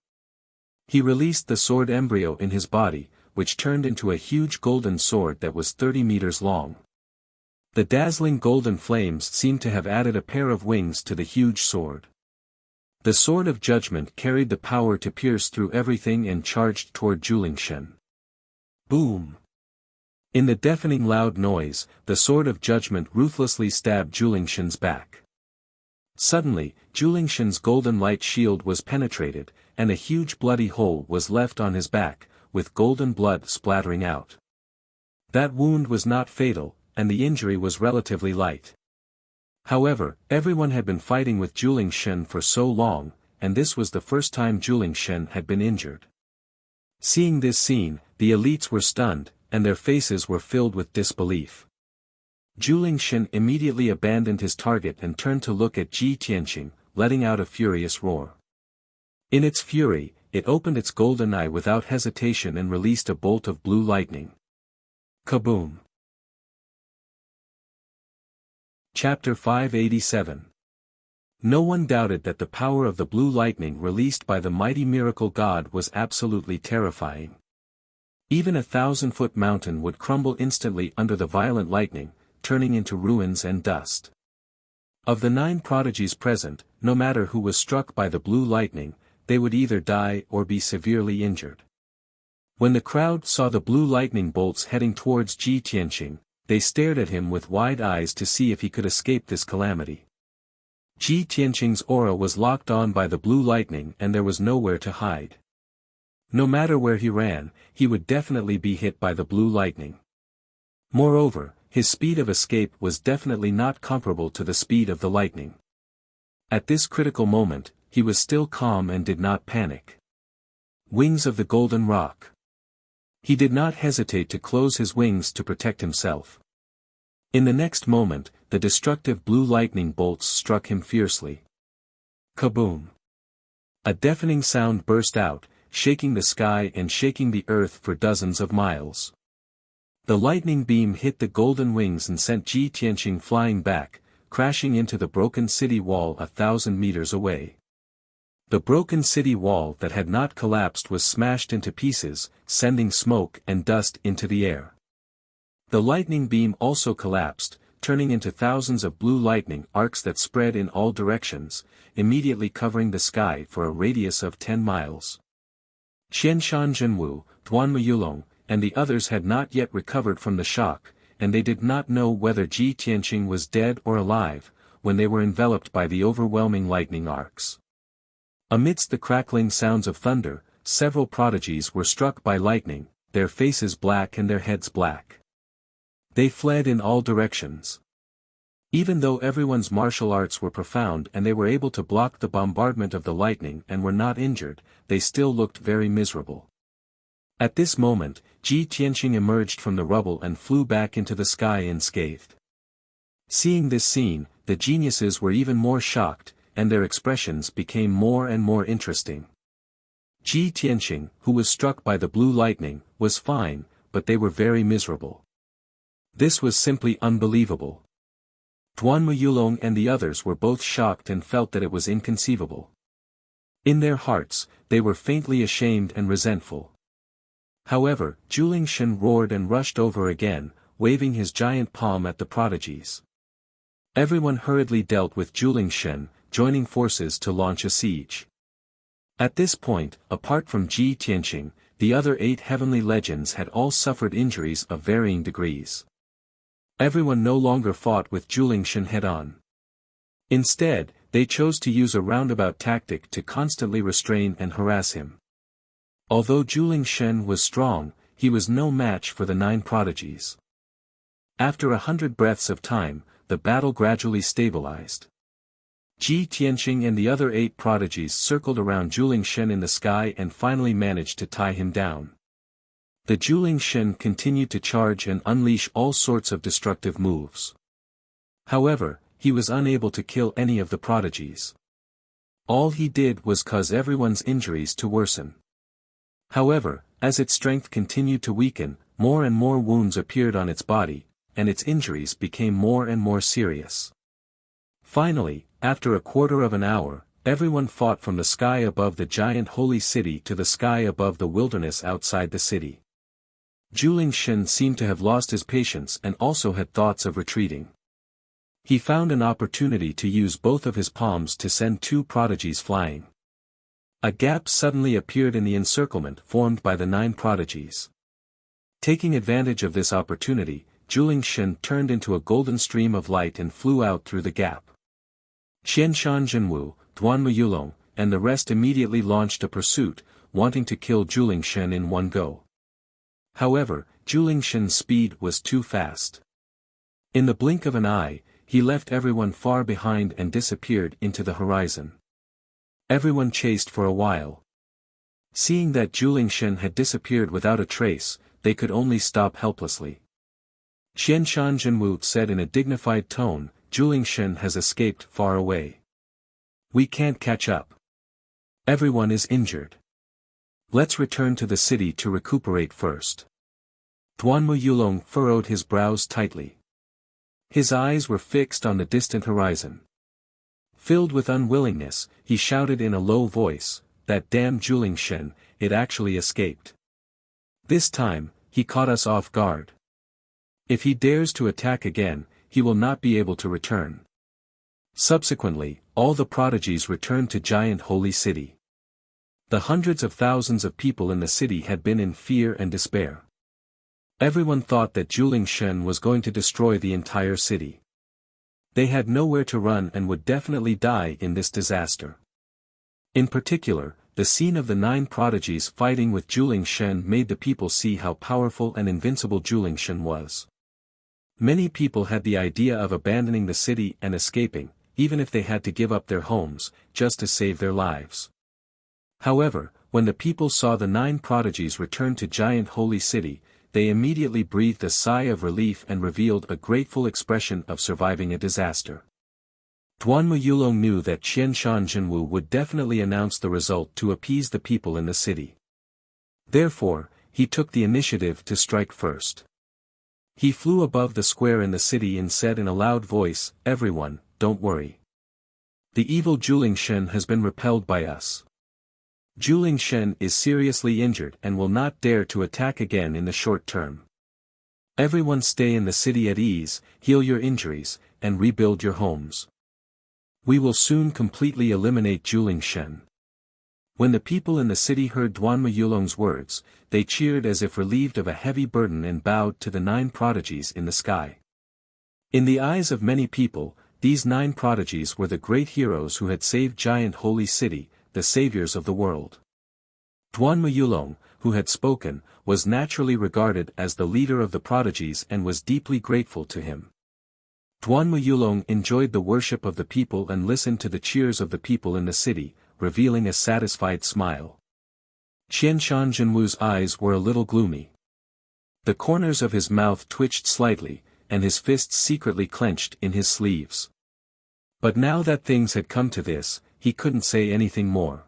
He released the sword embryo in his body, which turned into a huge golden sword that was 30 meters long. The dazzling golden flames seemed to have added a pair of wings to the huge sword. The Sword of Judgment carried the power to pierce through everything and charged toward Julingshen. Boom! In the deafening loud noise, the Sword of Judgment ruthlessly stabbed Julingshen's back. Suddenly, Julingshen's golden light shield was penetrated, and a huge bloody hole was left on his back, with golden blood splattering out. That wound was not fatal, and the injury was relatively light. However, everyone had been fighting with Julingshen for so long, and this was the first time Julingshen had been injured. Seeing this scene, the elites were stunned, and their faces were filled with disbelief. Julingshen immediately abandoned his target and turned to look at Ji Tianqing, letting out a furious roar. In its fury, it opened its golden eye without hesitation and released a bolt of blue lightning. Kaboom! Chapter 587. No one doubted that the power of the blue lightning released by the mighty miracle god was absolutely terrifying. Even a 1,000-foot mountain would crumble instantly under the violent lightning, turning into ruins and dust. Of the 9 prodigies present, no matter who was struck by the blue lightning, they would either die or be severely injured. When the crowd saw the blue lightning bolts heading towards Ji Tianqing, they stared at him with wide eyes to see if he could escape this calamity. Ji Tianqing's aura was locked on by the blue lightning and there was nowhere to hide. No matter where he ran, he would definitely be hit by the blue lightning. Moreover, his speed of escape was definitely not comparable to the speed of the lightning. At this critical moment, he was still calm and did not panic. Wings of the Golden Rock. He did not hesitate to close his wings to protect himself. In the next moment, the destructive blue lightning bolts struck him fiercely. Kaboom! A deafening sound burst out, shaking the sky and shaking the earth for dozens of miles. The lightning beam hit the golden wings and sent Ji Tianqing flying back, crashing into the broken city wall 1,000 meters away. The broken city wall that had not collapsed was smashed into pieces, sending smoke and dust into the air. The lightning beam also collapsed, turning into thousands of blue lightning arcs that spread in all directions, immediately covering the sky for a radius of 10 miles. Qianshan Zhenwu, Duanmu Yulong, and the others had not yet recovered from the shock, and they did not know whether Ji Tianqing was dead or alive, when they were enveloped by the overwhelming lightning arcs. Amidst the crackling sounds of thunder, several prodigies were struck by lightning, their faces black and their heads black. They fled in all directions. Even though everyone's martial arts were profound and they were able to block the bombardment of the lightning and were not injured, they still looked very miserable. At this moment, Ji Tianqing emerged from the rubble and flew back into the sky unscathed. Seeing this scene, the geniuses were even more shocked, and their expressions became more and more interesting. Ji Tianqing, who was struck by the blue lightning, was fine, but they were very miserable. This was simply unbelievable. Duanmu Yulong and the others were both shocked and felt that it was inconceivable. In their hearts, they were faintly ashamed and resentful. However, Julingshen roared and rushed over again, waving his giant palm at the prodigies. Everyone hurriedly dealt with Julingshen, joining forces to launch a siege. At this point, apart from Ji Tianqing, the other 8 heavenly legends had all suffered injuries of varying degrees. Everyone no longer fought with Julingshen head-on. Instead, they chose to use a roundabout tactic to constantly restrain and harass him. Although Julingshen was strong, he was no match for the 9 prodigies. After 100 breaths of time, the battle gradually stabilized. Ji Tianqing and the other 8 prodigies circled around Juling Shen in the sky and finally managed to tie him down. The Juling Shen continued to charge and unleash all sorts of destructive moves. However, he was unable to kill any of the prodigies. All he did was cause everyone's injuries to worsen. However, as its strength continued to weaken, more and more wounds appeared on its body, and its injuries became more and more serious. Finally, after a quarter of an hour, everyone fought from the sky above the giant holy city to the sky above the wilderness outside the city. Juling Shen seemed to have lost his patience and also had thoughts of retreating. He found an opportunity to use both of his palms to send 2 prodigies flying. A gap suddenly appeared in the encirclement formed by the 9 prodigies. Taking advantage of this opportunity, Juling Shen turned into a golden stream of light and flew out through the gap. Qianshan Jinwu, Duanmu Yulong, and the rest immediately launched a pursuit, wanting to kill Juling Shen in one go. However, Juling Shen's speed was too fast. In the blink of an eye, he left everyone far behind and disappeared into the horizon. Everyone chased for a while. Seeing that Juling Shen had disappeared without a trace, they could only stop helplessly. Qianshan Jinwu said in a dignified tone, "Juling Shen has escaped far away. We can't catch up. Everyone is injured. Let's return to the city to recuperate first." Duanmu Yulong furrowed his brows tightly. His eyes were fixed on the distant horizon. Filled with unwillingness, he shouted in a low voice, "That damn Juling Shen, it actually escaped. This time, he caught us off guard. If he dares to attack again, he will not be able to return." Subsequently, all the prodigies returned to Giant Holy City. The hundreds of thousands of people in the city had been in fear and despair. Everyone thought that Juling Shen was going to destroy the entire city. They had nowhere to run and would definitely die in this disaster. In particular, the scene of the 9 prodigies fighting with Juling Shen made the people see how powerful and invincible Juling Shen was. Many people had the idea of abandoning the city and escaping, even if they had to give up their homes, just to save their lives. However, when the people saw the 9 prodigies return to Giant Holy City, they immediately breathed a sigh of relief and revealed a grateful expression of surviving a disaster. Duanmu Yulong knew that Qianshan Jinwu would definitely announce the result to appease the people in the city. Therefore, he took the initiative to strike first. He flew above the square in the city and said in a loud voice, "Everyone, don't worry. The evil Juling Shen has been repelled by us. Juling Shen is seriously injured and will not dare to attack again in the short term. Everyone stay in the city at ease, heal your injuries, and rebuild your homes. We will soon completely eliminate Juling Shen." When the people in the city heard Duanmu Yulong's words, they cheered as if relieved of a heavy burden and bowed to the 9 prodigies in the sky. In the eyes of many people, these 9 prodigies were the great heroes who had saved Giant Holy City, the saviors of the world. Duanmu Yulong, who had spoken, was naturally regarded as the leader of the prodigies and was deeply grateful to him. Duanmu Yulong enjoyed the worship of the people and listened to the cheers of the people in the city, revealing a satisfied smile. Qianshan Jinwu's eyes were a little gloomy. The corners of his mouth twitched slightly, and his fists secretly clenched in his sleeves. But now that things had come to this, he couldn't say anything more.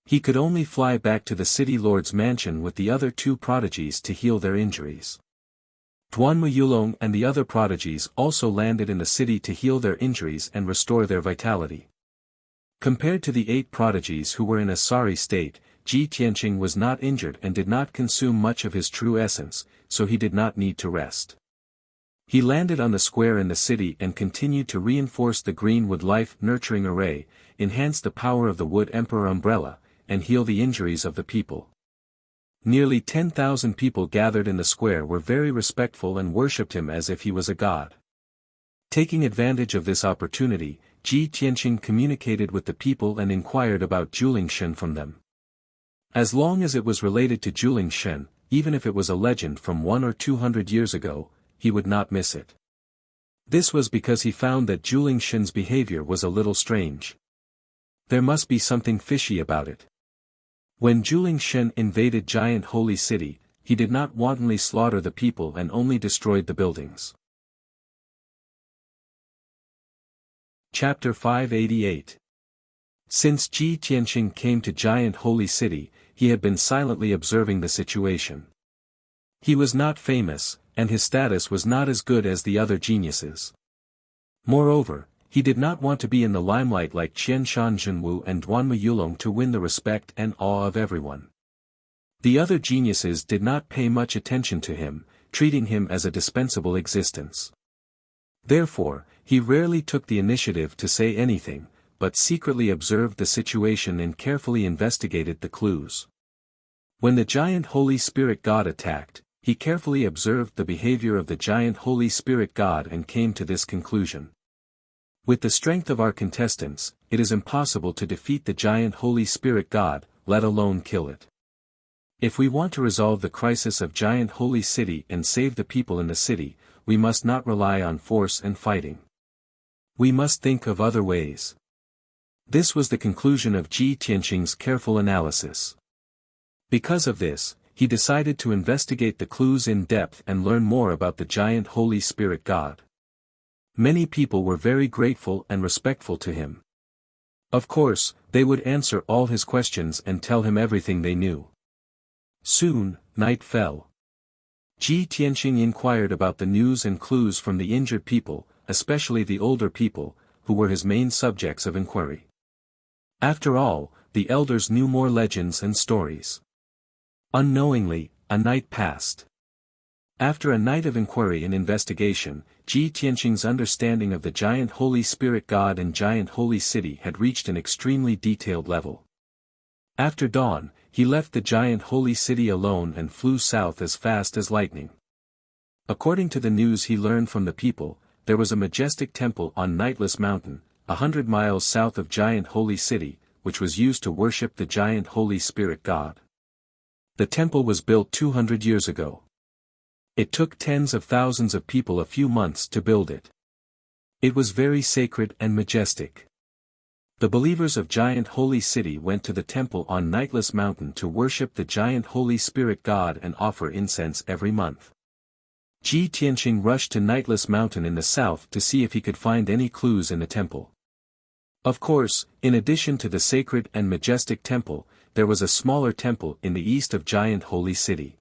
He could only fly back to the city lord's mansion with the other 2 prodigies to heal their injuries. Duanmu Yulong and the other prodigies also landed in the city to heal their injuries and restore their vitality. Compared to the 8 prodigies who were in a sorry state, Ji Tianqing was not injured and did not consume much of his true essence, so he did not need to rest. He landed on the square in the city and continued to reinforce the greenwood life-nurturing array, enhance the power of the Wood Emperor umbrella, and heal the injuries of the people. Nearly 10,000 people gathered in the square were very respectful and worshipped him as if he was a god. Taking advantage of this opportunity, Ji Tianqing communicated with the people and inquired about Juling Shen from them. As long as it was related to Juling Shen, even if it was a legend from 100 or 200 years ago, he would not miss it. This was because he found that Juling Shen's behavior was a little strange. There must be something fishy about it. When Juling Shen invaded Giant Holy City, he did not wantonly slaughter the people and only destroyed the buildings. Chapter 588. Since Ji Tianqing came to Giant Holy City, he had been silently observing the situation. He was not famous, and his status was not as good as the other geniuses. Moreover, he did not want to be in the limelight like Qian Shan Zhenwu and Duanma Yulong to win the respect and awe of everyone. The other geniuses did not pay much attention to him, treating him as a dispensable existence. Therefore, he rarely took the initiative to say anything, but secretly observed the situation and carefully investigated the clues. When the Giant Holy Spirit God attacked, he carefully observed the behavior of the Giant Holy Spirit God and came to this conclusion. With the strength of our contestants, it is impossible to defeat the Giant Holy Spirit God, let alone kill it. If we want to resolve the crisis of Giant Holy City and save the people in the city, we must not rely on force and fighting. We must think of other ways. This was the conclusion of Ji Tianqing's careful analysis. Because of this, he decided to investigate the clues in depth and learn more about the Giant Holy Spirit God. Many people were very grateful and respectful to him. Of course, they would answer all his questions and tell him everything they knew. Soon, night fell. Ji Tianqing inquired about the news and clues from the injured people, especially the older people, who were his main subjects of inquiry. After all, the elders knew more legends and stories. Unknowingly, a night passed. After a night of inquiry and investigation, Ji Tianqing's understanding of the Giant Holy Spirit God and Giant Holy City had reached an extremely detailed level. After dawn, he left the Giant Holy City alone and flew south as fast as lightning. According to the news he learned from the people, there was a majestic temple on Nightless Mountain, 100 miles south of Giant Holy City, which was used to worship the Giant Holy Spirit God. The temple was built 200 years ago. It took tens of thousands of people a few months to build it. It was very sacred and majestic. The believers of Giant Holy City went to the temple on Nightless Mountain to worship the Giant Holy Spirit God and offer incense every month. Ji Tianqing rushed to Nightless Mountain in the south to see if he could find any clues in the temple. Of course, in addition to the sacred and majestic temple, there was a smaller temple in the east of Giant Holy City.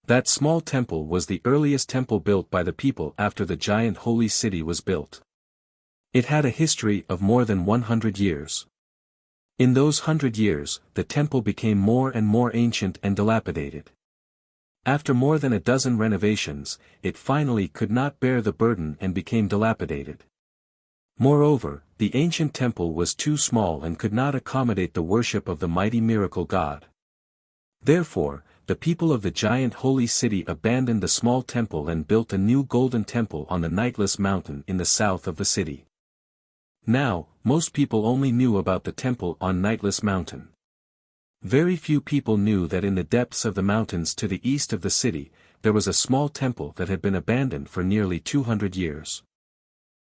That small temple was the earliest temple built by the people after the Giant Holy City was built. It had a history of more than 100 years. In those 100 years, the temple became more and more ancient and dilapidated. After more than a dozen renovations, it finally could not bear the burden and became dilapidated. Moreover, the ancient temple was too small and could not accommodate the worship of the mighty miracle God. Therefore, the people of the Giant Holy City abandoned the small temple and built a new golden temple on the Nightless Mountain in the south of the city. Now, most people only knew about the temple on Nightless Mountain. Very few people knew that in the depths of the mountains to the east of the city, there was a small temple that had been abandoned for nearly 200 years.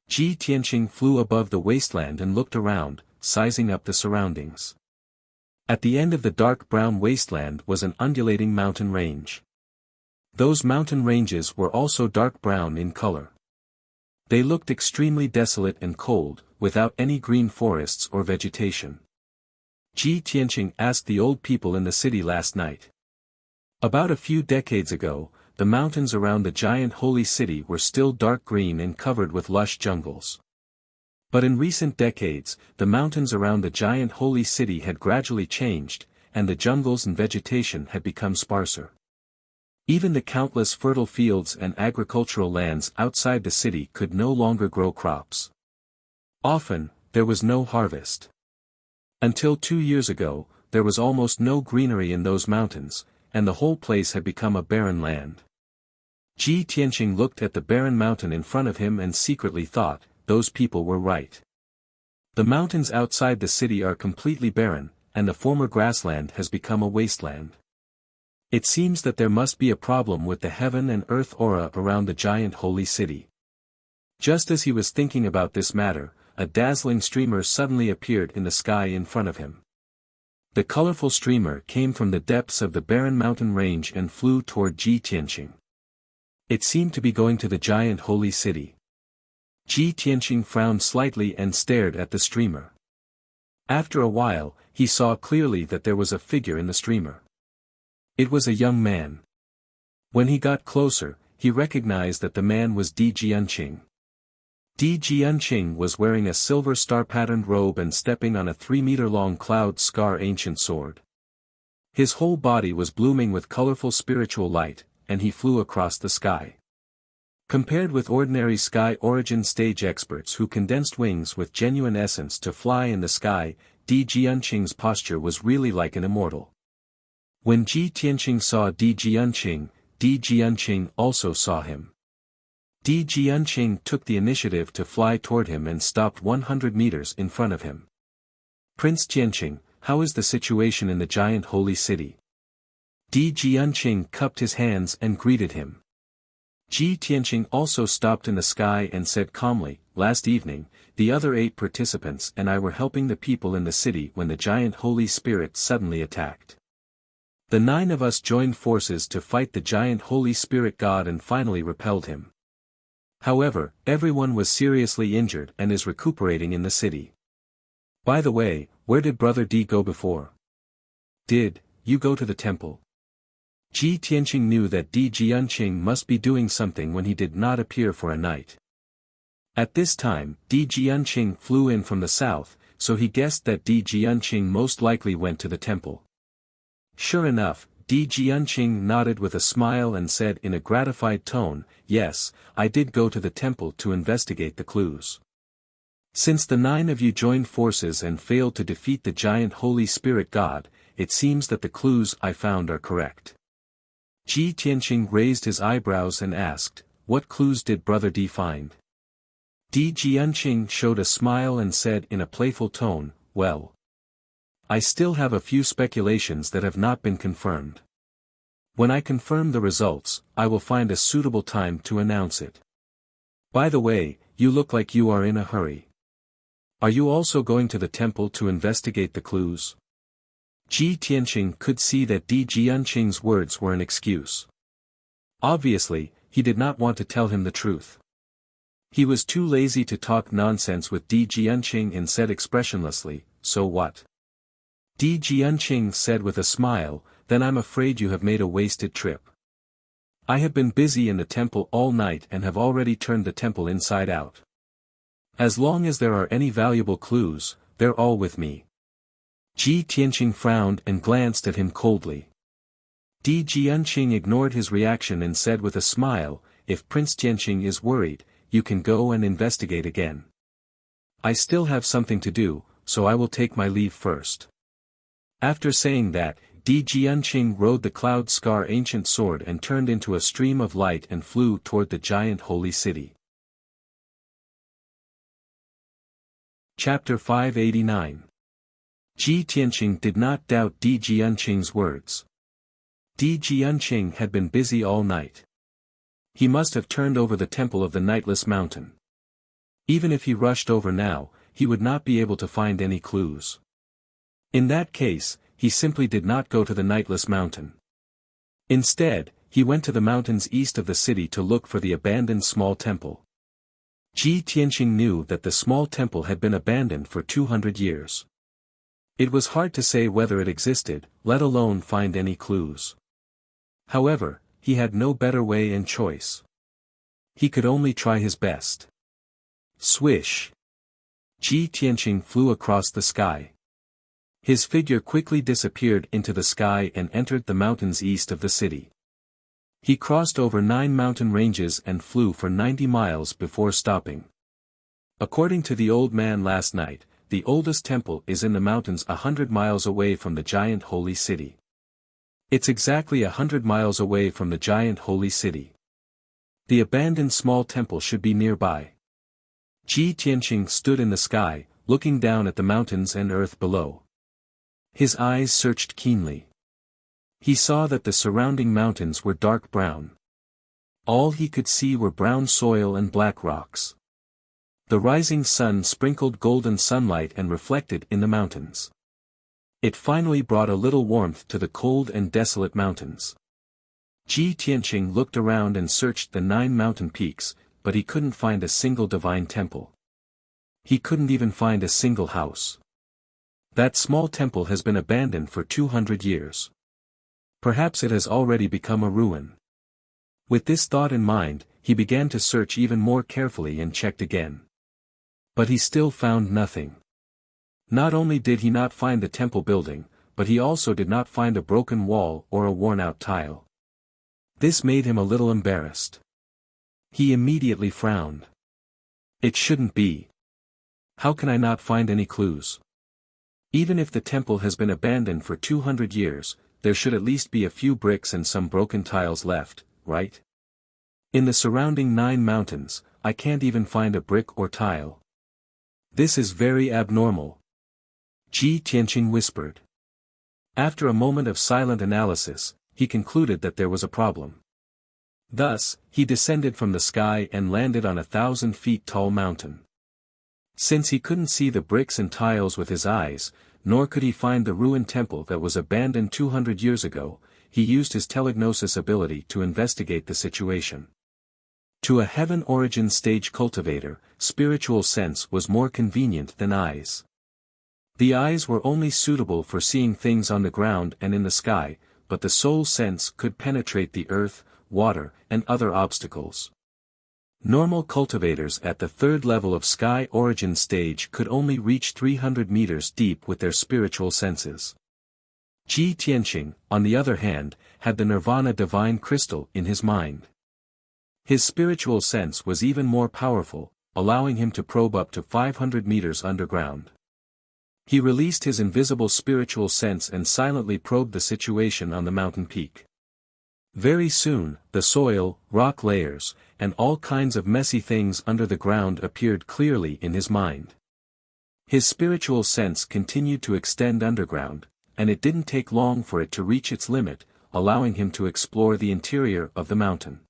Ji Tianqing flew above the wasteland and looked around, sizing up the surroundings. At the end of the dark brown wasteland was an undulating mountain range. Those mountain ranges were also dark brown in color. They looked extremely desolate and cold, without any green forests or vegetation. Ji Tianqing asked the old people in the city last night. About a few decades ago, the mountains around the Giant Holy City were still dark green and covered with lush jungles. But in recent decades, the mountains around the Giant Holy City had gradually changed, and the jungles and vegetation had become sparser. Even the countless fertile fields and agricultural lands outside the city could no longer grow crops. Often, there was no harvest. Until 2 years ago, there was almost no greenery in those mountains, and the whole place had become a barren land. Ji Tianqing looked at the barren mountain in front of him and secretly thought, those people were right. The mountains outside the city are completely barren, and the former grassland has become a wasteland. It seems that there must be a problem with the heaven and earth aura around the Giant Holy City. Just as he was thinking about this matter, a dazzling streamer suddenly appeared in the sky in front of him. The colorful streamer came from the depths of the barren mountain range and flew toward Ji Tianqing. It seemed to be going to the giant holy city. Ji Tianqing frowned slightly and stared at the streamer. After a while, he saw clearly that there was a figure in the streamer. It was a young man. When he got closer, he recognized that the man was Di Jianqing. Di Jianqing was wearing a silver star-patterned robe and stepping on a 3-meter-long cloud scar ancient sword. His whole body was blooming with colorful spiritual light, and he flew across the sky. Compared with ordinary sky origin stage experts who condensed wings with genuine essence to fly in the sky, Di Jianqing's posture was really like an immortal. When Ji Tianqing saw Di Jianqing also saw him. Di Jianqing took the initiative to fly toward him and stopped 100 meters in front of him. Prince Tianqing, how is the situation in the giant holy city? Di Jianqing cupped his hands and greeted him. Ji Tianqing also stopped in the sky and said calmly, "Last evening, the other 8 participants and I were helping the people in the city when the giant Holy Spirit suddenly attacked. The 9 of us joined forces to fight the giant Holy Spirit God and finally repelled him. However, everyone was seriously injured and is recuperating in the city. By the way, where did Brother Di go before? Did you go to the temple?" Ji Tianqing knew that Di Jianqing must be doing something when he did not appear for a night. At this time, Di Jianqing flew in from the south, so he guessed that Di Jianqing most likely went to the temple. Sure enough, Di Jianqing nodded with a smile and said in a gratified tone, "Yes, I did go to the temple to investigate the clues. Since the 9 of you joined forces and failed to defeat the giant Holy Spirit God, it seems that the clues I found are correct." Ji Tianqing raised his eyebrows and asked, "What clues did Brother Di find?" Di Jianqing showed a smile and said in a playful tone, "Well, I still have a few speculations that have not been confirmed. When I confirm the results, I will find a suitable time to announce it. By the way, you look like you are in a hurry. Are you also going to the temple to investigate the clues?" Ji Tianqing could see that Di Jianqing's words were an excuse. Obviously, he did not want to tell him the truth. He was too lazy to talk nonsense with Di Jianqing and said expressionlessly, "So what?" Di Jianqing said with a smile, "Then I'm afraid you have made a wasted trip. I have been busy in the temple all night and have already turned the temple inside out. As long as there are any valuable clues, they're all with me." Ji Tianqing frowned and glanced at him coldly. Di Jianqing ignored his reaction and said with a smile, "If Prince Tianqing is worried, you can go and investigate again. I still have something to do, so I will take my leave first." After saying that, Di Jianqing rode the cloud scar ancient sword and turned into a stream of light and flew toward the giant holy city. Chapter 589. Ji Tianqing did not doubt Di Jianqing's words. Di Jianqing had been busy all night. He must have turned over the temple of the Nightless Mountain. Even if he rushed over now, he would not be able to find any clues. In that case, he simply did not go to the Nightless Mountain. Instead, he went to the mountains east of the city to look for the abandoned small temple. Ji Tianqing knew that the small temple had been abandoned for 200 years. It was hard to say whether it existed, let alone find any clues. However, he had no better way and choice. He could only try his best. Swish! Ji Tianqing flew across the sky. His figure quickly disappeared into the sky and entered the mountains east of the city. He crossed over 9 mountain ranges and flew for 90 miles before stopping. According to the old man last night, the oldest temple is in the mountains 100 miles away from the giant holy city. It's exactly 100 miles away from the giant holy city. The abandoned small temple should be nearby. Ji Tianqing stood in the sky, looking down at the mountains and earth below. His eyes searched keenly. He saw that the surrounding mountains were dark brown. All he could see were brown soil and black rocks. The rising sun sprinkled golden sunlight and reflected in the mountains. It finally brought a little warmth to the cold and desolate mountains. Ji Tianqing looked around and searched the 9 mountain peaks, but he couldn't find a single divine temple. He couldn't even find a single house. That small temple has been abandoned for 200 years. Perhaps it has already become a ruin. With this thought in mind, he began to search even more carefully and checked again. But he still found nothing. Not only did he not find the temple building, but he also did not find a broken wall or a worn-out tile. This made him a little embarrassed. He immediately frowned. It shouldn't be. How can I not find any clues? Even if the temple has been abandoned for 200 years, there should at least be a few bricks and some broken tiles left, right? In the surrounding 9 mountains, I can't even find a brick or tile. This is very abnormal. Ji Tianqing whispered. After a moment of silent analysis, he concluded that there was a problem. Thus, he descended from the sky and landed on a 1,000 feet tall mountain. Since he couldn't see the bricks and tiles with his eyes, nor could he find the ruined temple that was abandoned 200 years ago, he used his telegnosis ability to investigate the situation. To a heaven origin stage cultivator, spiritual sense was more convenient than eyes. The eyes were only suitable for seeing things on the ground and in the sky, but the soul sense could penetrate the earth, water, and other obstacles. Normal cultivators at the 3rd level of sky origin stage could only reach 300 meters deep with their spiritual senses. Ji Tianqing, on the other hand, had the Nirvana divine crystal in his mind. His spiritual sense was even more powerful, allowing him to probe up to 500 meters underground. He released his invisible spiritual sense and silently probed the situation on the mountain peak. Very soon, the soil, rock layers, and all kinds of messy things under the ground appeared clearly in his mind. His spiritual sense continued to extend underground, and it didn't take long for it to reach its limit, allowing him to explore the interior of the mountain.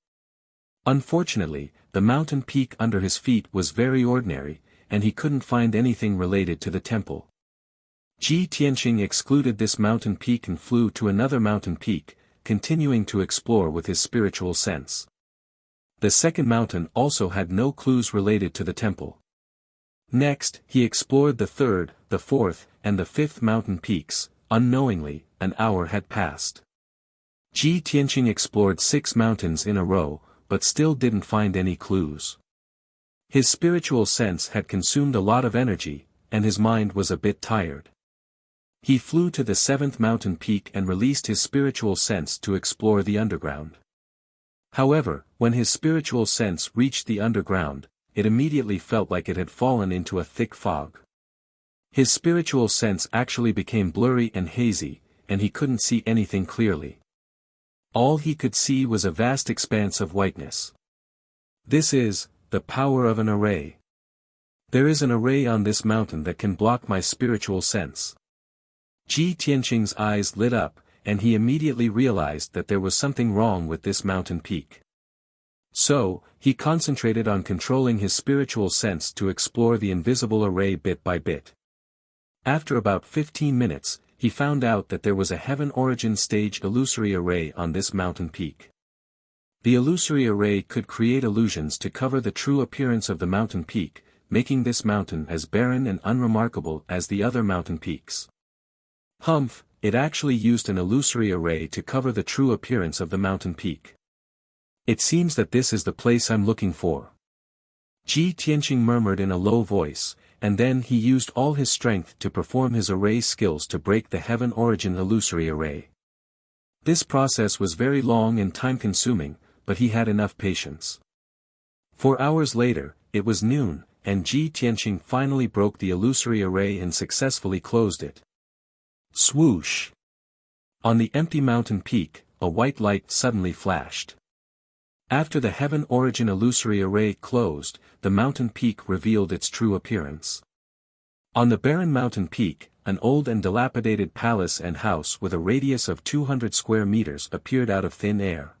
Unfortunately, the mountain peak under his feet was very ordinary, and he couldn't find anything related to the temple. Ji Tianqing excluded this mountain peak and flew to another mountain peak, continuing to explore with his spiritual sense. The second mountain also had no clues related to the temple. Next, he explored the 3rd, the 4th, and the 5th mountain peaks. Unknowingly, an hour had passed. Ji Tianqing explored 6 mountains in a row, but still didn't find any clues. His spiritual sense had consumed a lot of energy, and his mind was a bit tired. He flew to the 7th mountain peak and released his spiritual sense to explore the underground. However, when his spiritual sense reached the underground, it immediately felt like it had fallen into a thick fog. His spiritual sense actually became blurry and hazy, and he couldn't see anything clearly. All he could see was a vast expanse of whiteness. This is the power of an array. There is an array on this mountain that can block my spiritual sense. Ji Tianqing's eyes lit up, and he immediately realized that there was something wrong with this mountain peak. So, he concentrated on controlling his spiritual sense to explore the invisible array bit by bit. After about 15 minutes, he found out that there was a heaven origin stage illusory array on this mountain peak. The illusory array could create illusions to cover the true appearance of the mountain peak, making this mountain as barren and unremarkable as the other mountain peaks. Humph, it actually used an illusory array to cover the true appearance of the mountain peak. It seems that this is the place I'm looking for. Ji Tianqing murmured in a low voice, and then he used all his strength to perform his array skills to break the heaven origin illusory array. This process was very long and time-consuming, but he had enough patience. 4 hours later, it was noon, and Ji Tianqing finally broke the illusory array and successfully closed it. Swoosh! On the empty mountain peak, a white light suddenly flashed. After the heaven origin illusory array closed, the mountain peak revealed its true appearance. On the barren mountain peak, an old and dilapidated palace and house with a radius of 200 square meters appeared out of thin air.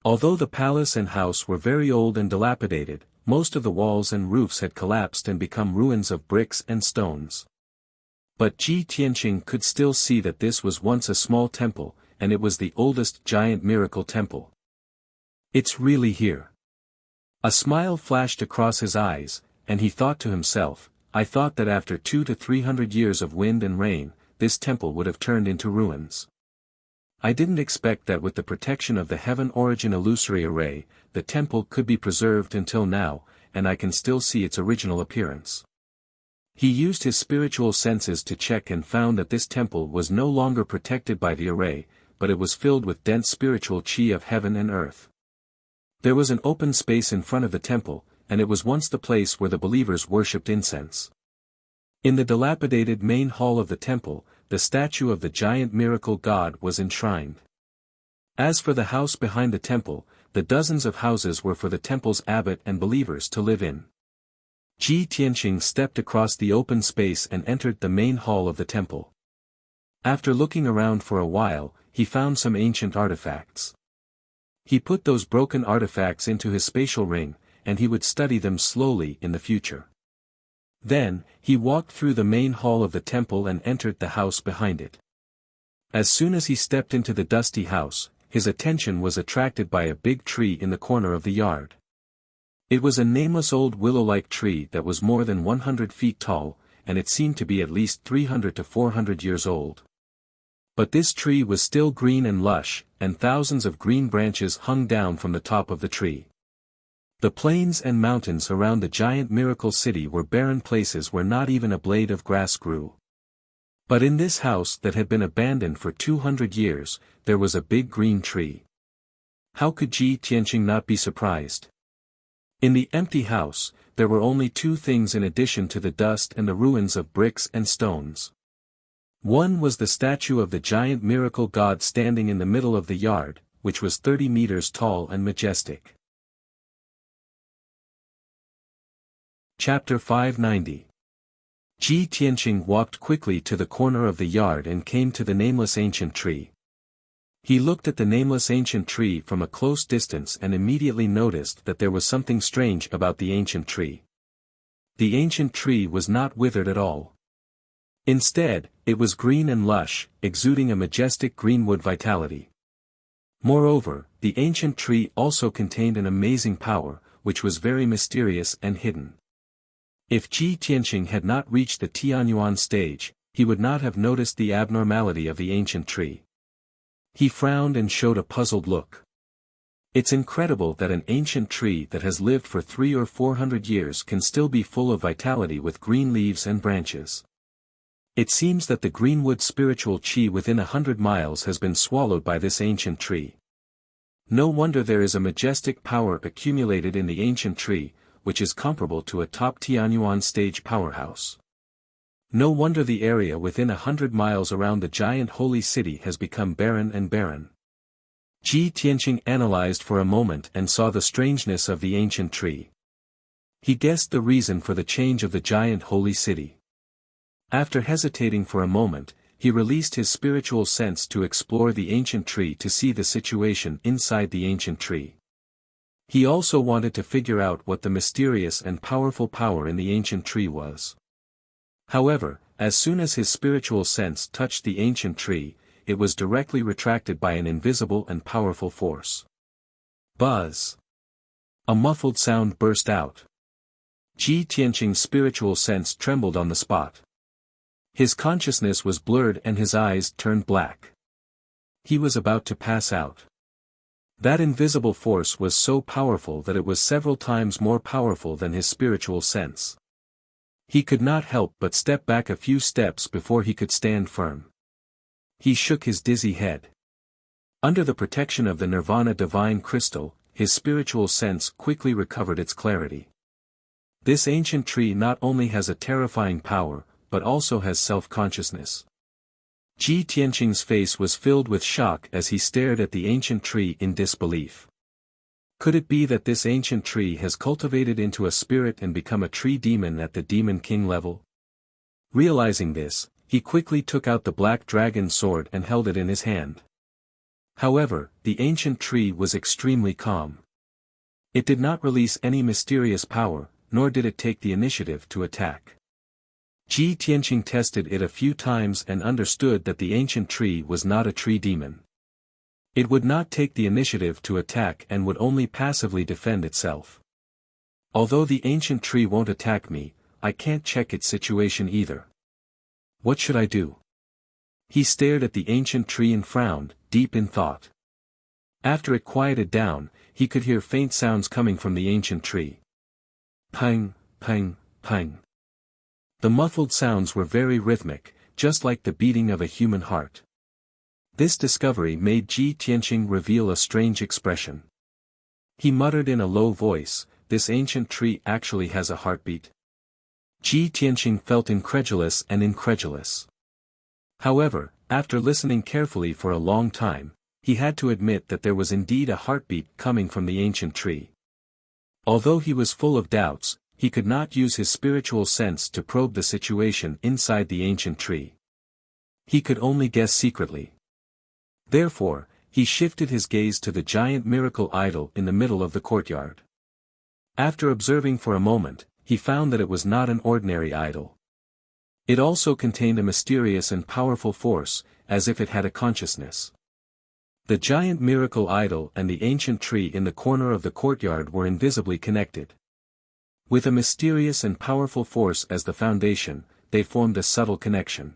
Although the palace and house were very old and dilapidated, most of the walls and roofs had collapsed and become ruins of bricks and stones. But Ji Tianqing could still see that this was once a small temple, and it was the oldest giant miracle temple. It's really here. A smile flashed across his eyes, and he thought to himself, I thought that after 200 to 300 years of wind and rain, this temple would have turned into ruins. I didn't expect that with the protection of the Heaven Origin Illusory Array, the temple could be preserved until now, and I can still see its original appearance. He used his spiritual senses to check and found that this temple was no longer protected by the array, but it was filled with dense spiritual chi of heaven and earth. There was an open space in front of the temple, and it was once the place where the believers worshipped incense. In the dilapidated main hall of the temple, the statue of the giant miracle god was enshrined. As for the house behind the temple, the dozens of houses were for the temple's abbot and believers to live in. Ji Tianqing stepped across the open space and entered the main hall of the temple. After looking around for a while, he found some ancient artifacts. He put those broken artifacts into his spatial ring, and he would study them slowly in the future. Then, he walked through the main hall of the temple and entered the house behind it. As soon as he stepped into the dusty house, his attention was attracted by a big tree in the corner of the yard. It was a nameless old willow-like tree that was more than 100 feet tall, and it seemed to be at least 300 to 400 years old. But this tree was still green and lush, and thousands of green branches hung down from the top of the tree. The plains and mountains around the giant miracle city were barren places where not even a blade of grass grew. But in this house that had been abandoned for 200 years, there was a big green tree. How could Ji Tianqing not be surprised? In the empty house, there were only two things in addition to the dust and the ruins of bricks and stones. One was the statue of the giant miracle god standing in the middle of the yard, which was 30 meters tall and majestic. Chapter 590. Ji Tianqing walked quickly to the corner of the yard and came to the nameless ancient tree. He looked at the nameless ancient tree from a close distance and immediately noticed that there was something strange about the ancient tree. The ancient tree was not withered at all. Instead, it was green and lush, exuding a majestic greenwood vitality. Moreover, the ancient tree also contained an amazing power, which was very mysterious and hidden. If Ji Tianqing had not reached the Tianyuan stage, he would not have noticed the abnormality of the ancient tree. He frowned and showed a puzzled look. It's incredible that an ancient tree that has lived for 300 or 400 years can still be full of vitality with green leaves and branches. It seems that the greenwood spiritual chi within 100 miles has been swallowed by this ancient tree. No wonder there is a majestic power accumulated in the ancient tree, which is comparable to a top Tianyuan stage powerhouse. No wonder the area within 100 miles around the giant holy city has become barren and barren. Ji Tianqing analyzed for a moment and saw the strangeness of the ancient tree. He guessed the reason for the change of the giant holy city. After hesitating for a moment, he released his spiritual sense to explore the ancient tree to see the situation inside the ancient tree. He also wanted to figure out what the mysterious and powerful power in the ancient tree was. However, as soon as his spiritual sense touched the ancient tree, it was directly retracted by an invisible and powerful force. Buzz! A muffled sound burst out. Ji Tianqing's spiritual sense trembled on the spot. His consciousness was blurred and his eyes turned black. He was about to pass out. That invisible force was so powerful that it was several times more powerful than his spiritual sense. He could not help but step back a few steps before he could stand firm. He shook his dizzy head. Under the protection of the Nirvana divine crystal, his spiritual sense quickly recovered its clarity. This ancient tree not only has a terrifying power, but also has self-consciousness. Ji Tianqing's face was filled with shock as he stared at the ancient tree in disbelief. Could it be that this ancient tree has cultivated into a spirit and become a tree demon at the Demon King level? Realizing this, he quickly took out the black dragon sword and held it in his hand. However, the ancient tree was extremely calm. It did not release any mysterious power, nor did it take the initiative to attack. Ji Tianqing tested it a few times and understood that the ancient tree was not a tree demon. It would not take the initiative to attack and would only passively defend itself. Although the ancient tree won't attack me, I can't check its situation either. What should I do? He stared at the ancient tree and frowned, deep in thought. After it quieted down, he could hear faint sounds coming from the ancient tree. Pang, pang, pang. The muffled sounds were very rhythmic, just like the beating of a human heart. This discovery made Ji Tianqing reveal a strange expression. He muttered in a low voice, "This ancient tree actually has a heartbeat?" Ji Tianqing felt incredulous. However, after listening carefully for a long time, he had to admit that there was indeed a heartbeat coming from the ancient tree. Although he was full of doubts, he could not use his spiritual sense to probe the situation inside the ancient tree. He could only guess secretly. Therefore, he shifted his gaze to the giant miracle idol in the middle of the courtyard. After observing for a moment, he found that it was not an ordinary idol. It also contained a mysterious and powerful force, as if it had a consciousness. The giant miracle idol and the ancient tree in the corner of the courtyard were invisibly connected. With a mysterious and powerful force as the foundation, they formed a subtle connection.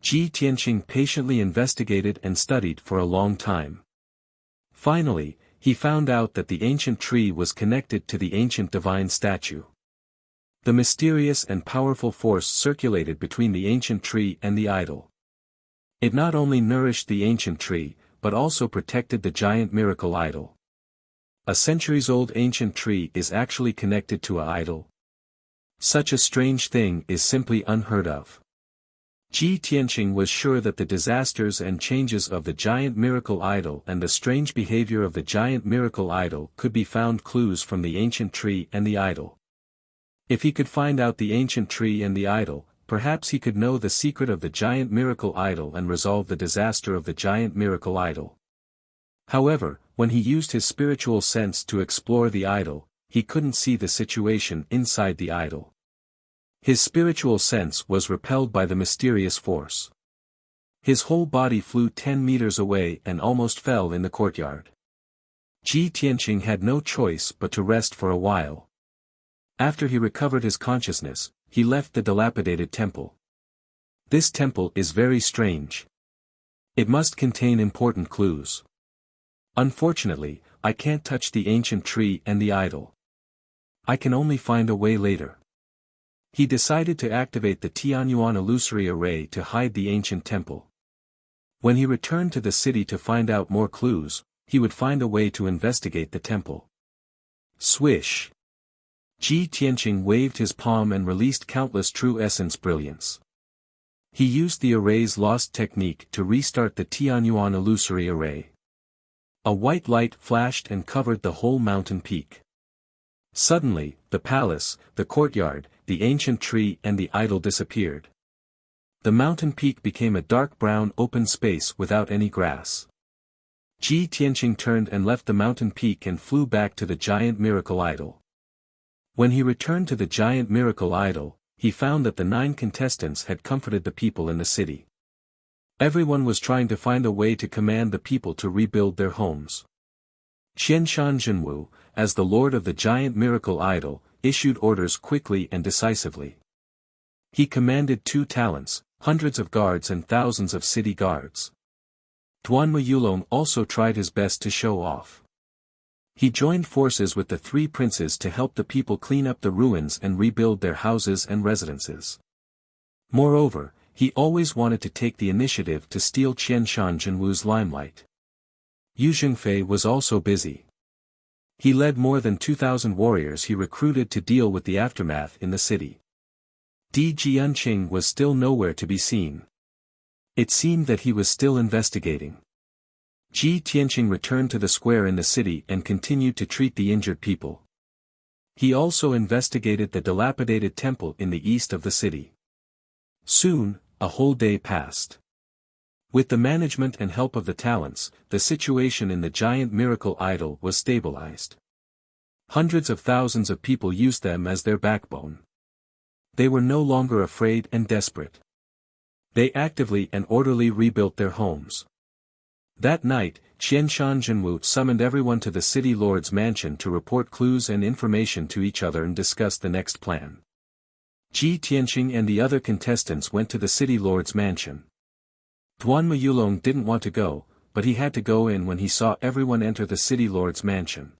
Ji Tianqing patiently investigated and studied for a long time. Finally, he found out that the ancient tree was connected to the ancient divine statue. The mysterious and powerful force circulated between the ancient tree and the idol. It not only nourished the ancient tree, but also protected the giant miracle idol. A centuries-old ancient tree is actually connected to an idol. Such a strange thing is simply unheard of. Ji Tianqing was sure that the disasters and changes of the giant miracle idol and the strange behavior of the giant miracle idol could be found clues from the ancient tree and the idol. If he could find out the ancient tree and the idol, perhaps he could know the secret of the giant miracle idol and resolve the disaster of the giant miracle idol. However, when he used his spiritual sense to explore the idol, he couldn't see the situation inside the idol. His spiritual sense was repelled by the mysterious force. His whole body flew 10 meters away and almost fell in the courtyard. Ji Tianqing had no choice but to rest for a while. After he recovered his consciousness, he left the dilapidated temple. This temple is very strange. It must contain important clues. Unfortunately, I can't touch the ancient tree and the idol. I can only find a way later. He decided to activate the Tianyuan illusory array to hide the ancient temple. When he returned to the city to find out more clues, he would find a way to investigate the temple. Swish! Ji Tianqing waved his palm and released countless true essence brilliance. He used the array's lost technique to restart the Tianyuan illusory array. A white light flashed and covered the whole mountain peak. Suddenly, the palace, the courtyard, the ancient tree and the idol disappeared. The mountain peak became a dark brown open space without any grass. Ji Tianqing turned and left the mountain peak and flew back to the giant miracle idol. When he returned to the giant miracle idol, he found that the 9 contestants had comforted the people in the city. Everyone was trying to find a way to command the people to rebuild their homes. Qianshan Zhenwu, as the lord of the giant miracle idol, issued orders quickly and decisively. He commanded 2 talents, hundreds of guards and thousands of city guards. Duanmu Yulong also tried his best to show off. He joined forces with the 3 princes to help the people clean up the ruins and rebuild their houses and residences. Moreover, he always wanted to take the initiative to steal Qianshan Zhenwu's limelight. Yu Zhengfei was also busy. He led more than 2,000 warriors he recruited to deal with the aftermath in the city. Di Jianqing was still nowhere to be seen. It seemed that he was still investigating. Ji Tianqing returned to the square in the city and continued to treat the injured people. He also investigated the dilapidated temple in the east of the city. Soon, a whole day passed. With the management and help of the talents, the situation in the giant miracle idol was stabilized. Hundreds of thousands of people used them as their backbone. They were no longer afraid and desperate. They actively and orderly rebuilt their homes. That night, Qianshan Jinwu summoned everyone to the city lord's mansion to report clues and information to each other and discuss the next plan. Ji Tianqing and the other contestants went to the city lord's mansion. Duan Muyulong didn't want to go, but he had to go in when he saw everyone enter the city lord's mansion.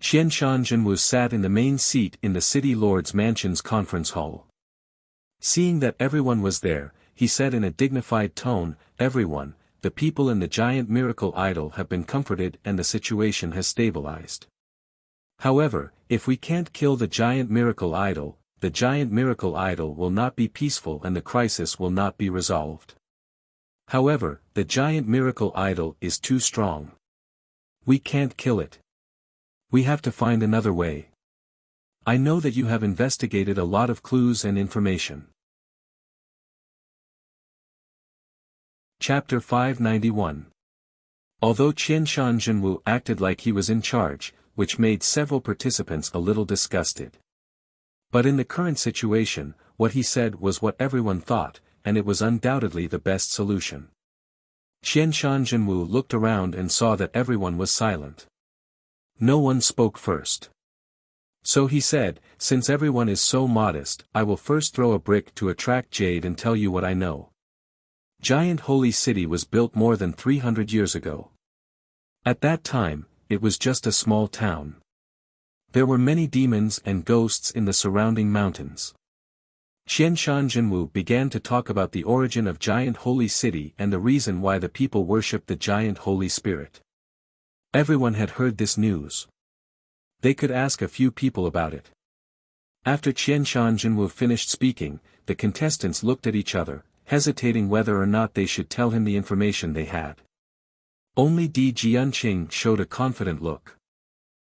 Qianshan Jinwu sat in the main seat in the city lord's mansion's conference hall. Seeing that everyone was there, he said in a dignified tone, "Everyone, the people in the giant miracle idol have been comforted and the situation has stabilized. However, if we can't kill the giant miracle idol will not be peaceful and the crisis will not be resolved. However, the giant miracle idol is too strong. We can't kill it. We have to find another way. I know that you have investigated a lot of clues and information." Chapter 591. Although Qianshan Jinwu acted like he was in charge, which made several participants a little disgusted. But in the current situation, what he said was what everyone thought, and it was undoubtedly the best solution. Qianshan Jinwu looked around and saw that everyone was silent. No one spoke first. So he said, "Since everyone is so modest, I will first throw a brick to attract jade and tell you what I know. Giant Holy City was built more than 300 years ago. At that time, it was just a small town. There were many demons and ghosts in the surrounding mountains." Qianshan Jinwu began to talk about the origin of Giant Holy City and the reason why the people worshipped the Giant Holy Spirit. Everyone had heard this news. They could ask a few people about it. After Qianshan Jinwu finished speaking, the contestants looked at each other, hesitating whether or not they should tell him the information they had. Only Di Jianqing showed a confident look.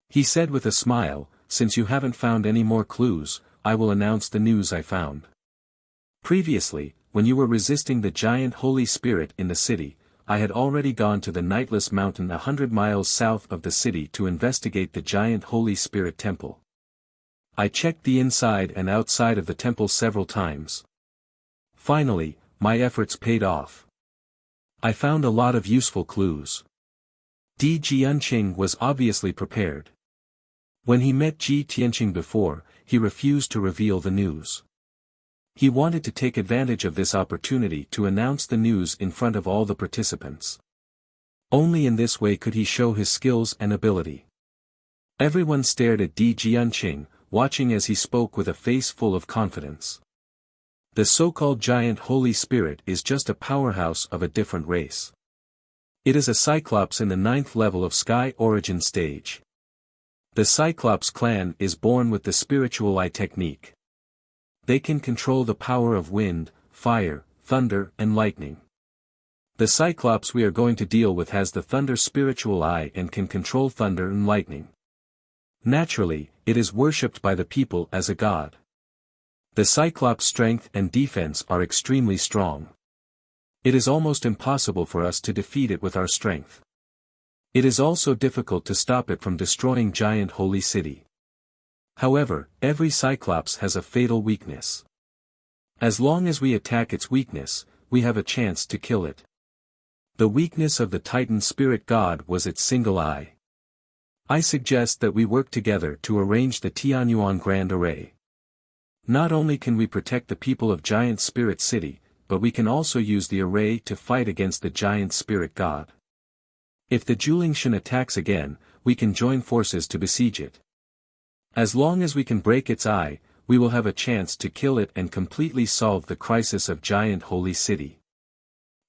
He said with a smile, "Since you haven't found any more clues, I will announce the news I found. Previously, when you were resisting the giant Holy Spirit in the city, I had already gone to the Nightless Mountain 100 miles south of the city to investigate the giant Holy Spirit temple. I checked the inside and outside of the temple several times. Finally, my efforts paid off. I found a lot of useful clues." Di Jianqing was obviously prepared. When he met Ji Tianqing before, he refused to reveal the news. He wanted to take advantage of this opportunity to announce the news in front of all the participants. Only in this way could he show his skills and ability. Everyone stared at Di Jianqing, watching as he spoke with a face full of confidence. The so-called giant Holy Spirit is just a powerhouse of a different race. It is a Cyclops in the 9th level of Sky Origin stage. The Cyclops clan is born with the spiritual eye technique. They can control the power of wind, fire, thunder and lightning. The Cyclops we are going to deal with has the thunder spiritual eye and can control thunder and lightning. Naturally, it is worshipped by the people as a god. The Cyclops' strength and defense are extremely strong. It is almost impossible for us to defeat it with our strength. It is also difficult to stop it from destroying Giant Holy City. However, every Cyclops has a fatal weakness. As long as we attack its weakness, we have a chance to kill it. The weakness of the Titan Spirit God was its single eye. I suggest that we work together to arrange the Tianyuan Grand Array. Not only can we protect the people of Giant Spirit City, but we can also use the array to fight against the Giant Spirit God. If the Julingshan attacks again, we can join forces to besiege it. As long as we can break its eye, we will have a chance to kill it and completely solve the crisis of Giant Holy City.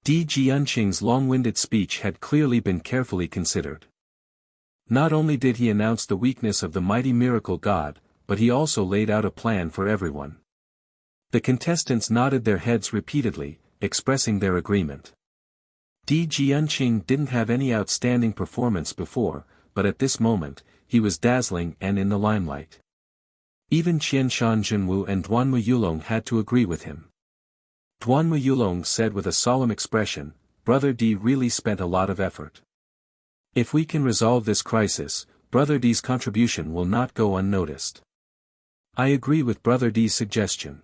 Di Jianqing's long-winded speech had clearly been carefully considered. Not only did he announce the weakness of the mighty miracle god, but he also laid out a plan for everyone. The contestants nodded their heads repeatedly, expressing their agreement. Di Jianqing didn't have any outstanding performance before, but at this moment, he was dazzling and in the limelight. Even Qianshan Jinwu and Duan Muyulong had to agree with him. Duan Muyulong said with a solemn expression, "Brother Di really spent a lot of effort. If we can resolve this crisis, Brother D's contribution will not go unnoticed. I agree with Brother D's suggestion.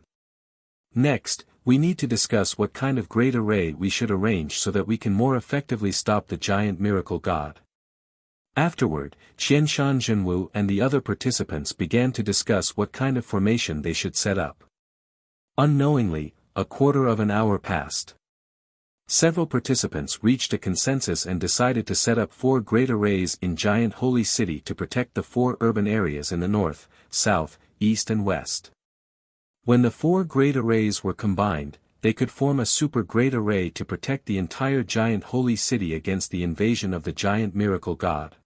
Next, we need to discuss what kind of great array we should arrange so that we can more effectively stop the giant miracle god. Afterward, Qianshan Zhenwu and the other participants began to discuss what kind of formation they should set up. Unknowingly, a quarter of an hour passed. Several participants reached a consensus and decided to set up 4 great arrays in Giant Holy City to protect the 4 urban areas in the north, south, east and west. When the 4 great arrays were combined, they could form a super great array to protect the entire Giant Holy City against the invasion of the giant miracle god.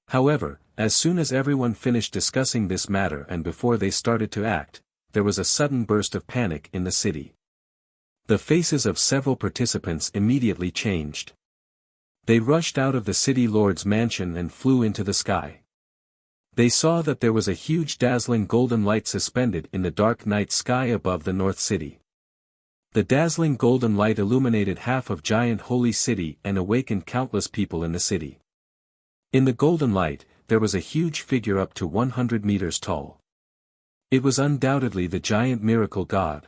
However, as soon as everyone finished discussing this matter and before they started to act, there was a sudden burst of panic in the city. The faces of several participants immediately changed. They rushed out of the city lord's mansion and flew into the sky. They saw that there was a huge dazzling golden light suspended in the dark night sky above the north city. The dazzling golden light illuminated half of Giant Holy City and awakened countless people in the city. In the golden light, there was a huge figure up to 100 meters tall. It was undoubtedly the giant miracle god.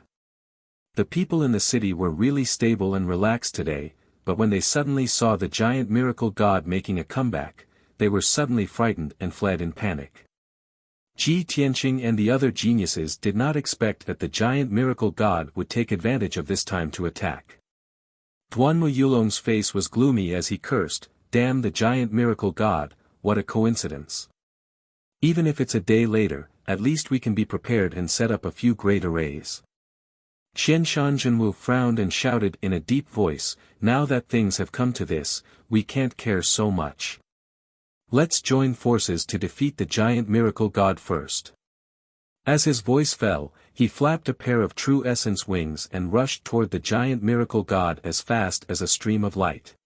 The people in the city were really stable and relaxed today, but when they suddenly saw the giant miracle god making a comeback, they were suddenly frightened and fled in panic. Ji Tianqing and the other geniuses did not expect that the giant miracle god would take advantage of this time to attack. Duanmu Yulong's face was gloomy as he cursed, "Damn the giant miracle god, what a coincidence. Even if it's a day later, at least we can be prepared and set up a few great arrays." Qianshan Zhenwu frowned and shouted in a deep voice, "Now that things have come to this, we can't care so much. Let's join forces to defeat the giant miracle god first." As his voice fell, he flapped a pair of true essence wings and rushed toward the giant miracle god as fast as a stream of light.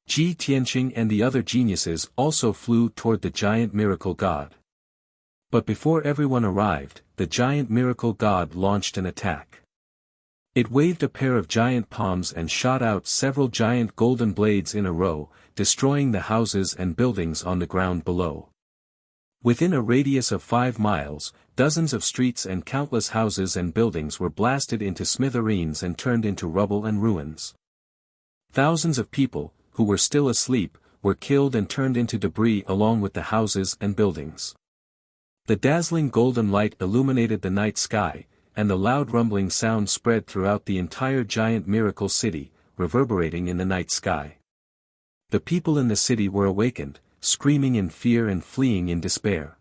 Ji Tianqing and the other geniuses also flew toward the giant miracle god. But before everyone arrived, the giant miracle god launched an attack. It waved a pair of giant palms and shot out several giant golden blades in a row, destroying the houses and buildings on the ground below. Within a radius of 5 miles, dozens of streets and countless houses and buildings were blasted into smithereens and turned into rubble and ruins. Thousands of people, who were still asleep, were killed and turned into debris along with the houses and buildings. The dazzling golden light illuminated the night sky, and the loud rumbling sound spread throughout the entire giant miracle city, reverberating in the night sky. The people in the city were awakened, screaming in fear and fleeing in despair.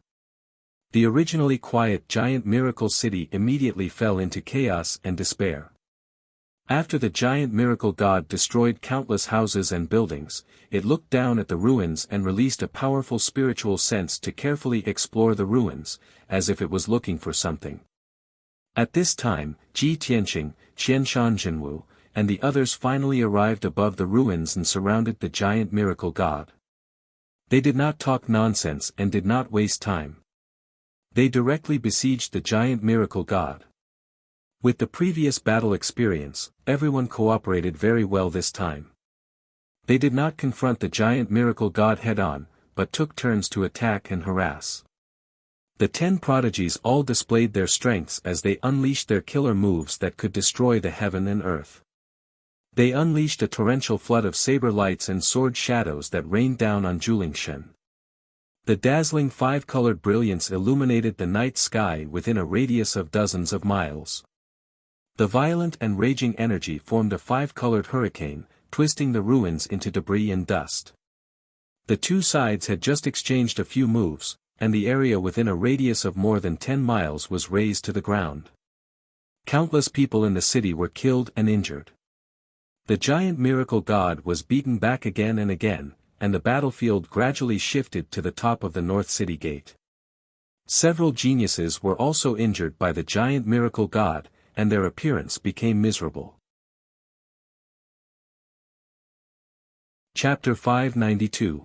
The originally quiet giant miracle city immediately fell into chaos and despair. After the giant miracle god destroyed countless houses and buildings, it looked down at the ruins and released a powerful spiritual sense to carefully explore the ruins, as if it was looking for something. At this time, Ji Tianqing, Qianshan Zhenwu, and the others finally arrived above the ruins and surrounded the giant miracle god. They did not talk nonsense and did not waste time. They directly besieged the giant miracle god. With the previous battle experience, everyone cooperated very well this time. They did not confront the giant miracle god head-on, but took turns to attack and harass. The 10 prodigies all displayed their strengths as they unleashed their killer moves that could destroy the heaven and earth. They unleashed a torrential flood of saber lights and sword shadows that rained down on Julingshan. The dazzling 5-colored brilliance illuminated the night sky within a radius of dozens of miles. The violent and raging energy formed a 5-colored hurricane, twisting the ruins into debris and dust. The two sides had just exchanged a few moves, and the area within a radius of more than 10 miles was razed to the ground. Countless people in the city were killed and injured. The giant miracle god was beaten back again and again, and the battlefield gradually shifted to the top of the North City Gate. Several geniuses were also injured by the giant miracle god, and their appearance became miserable. Chapter 592.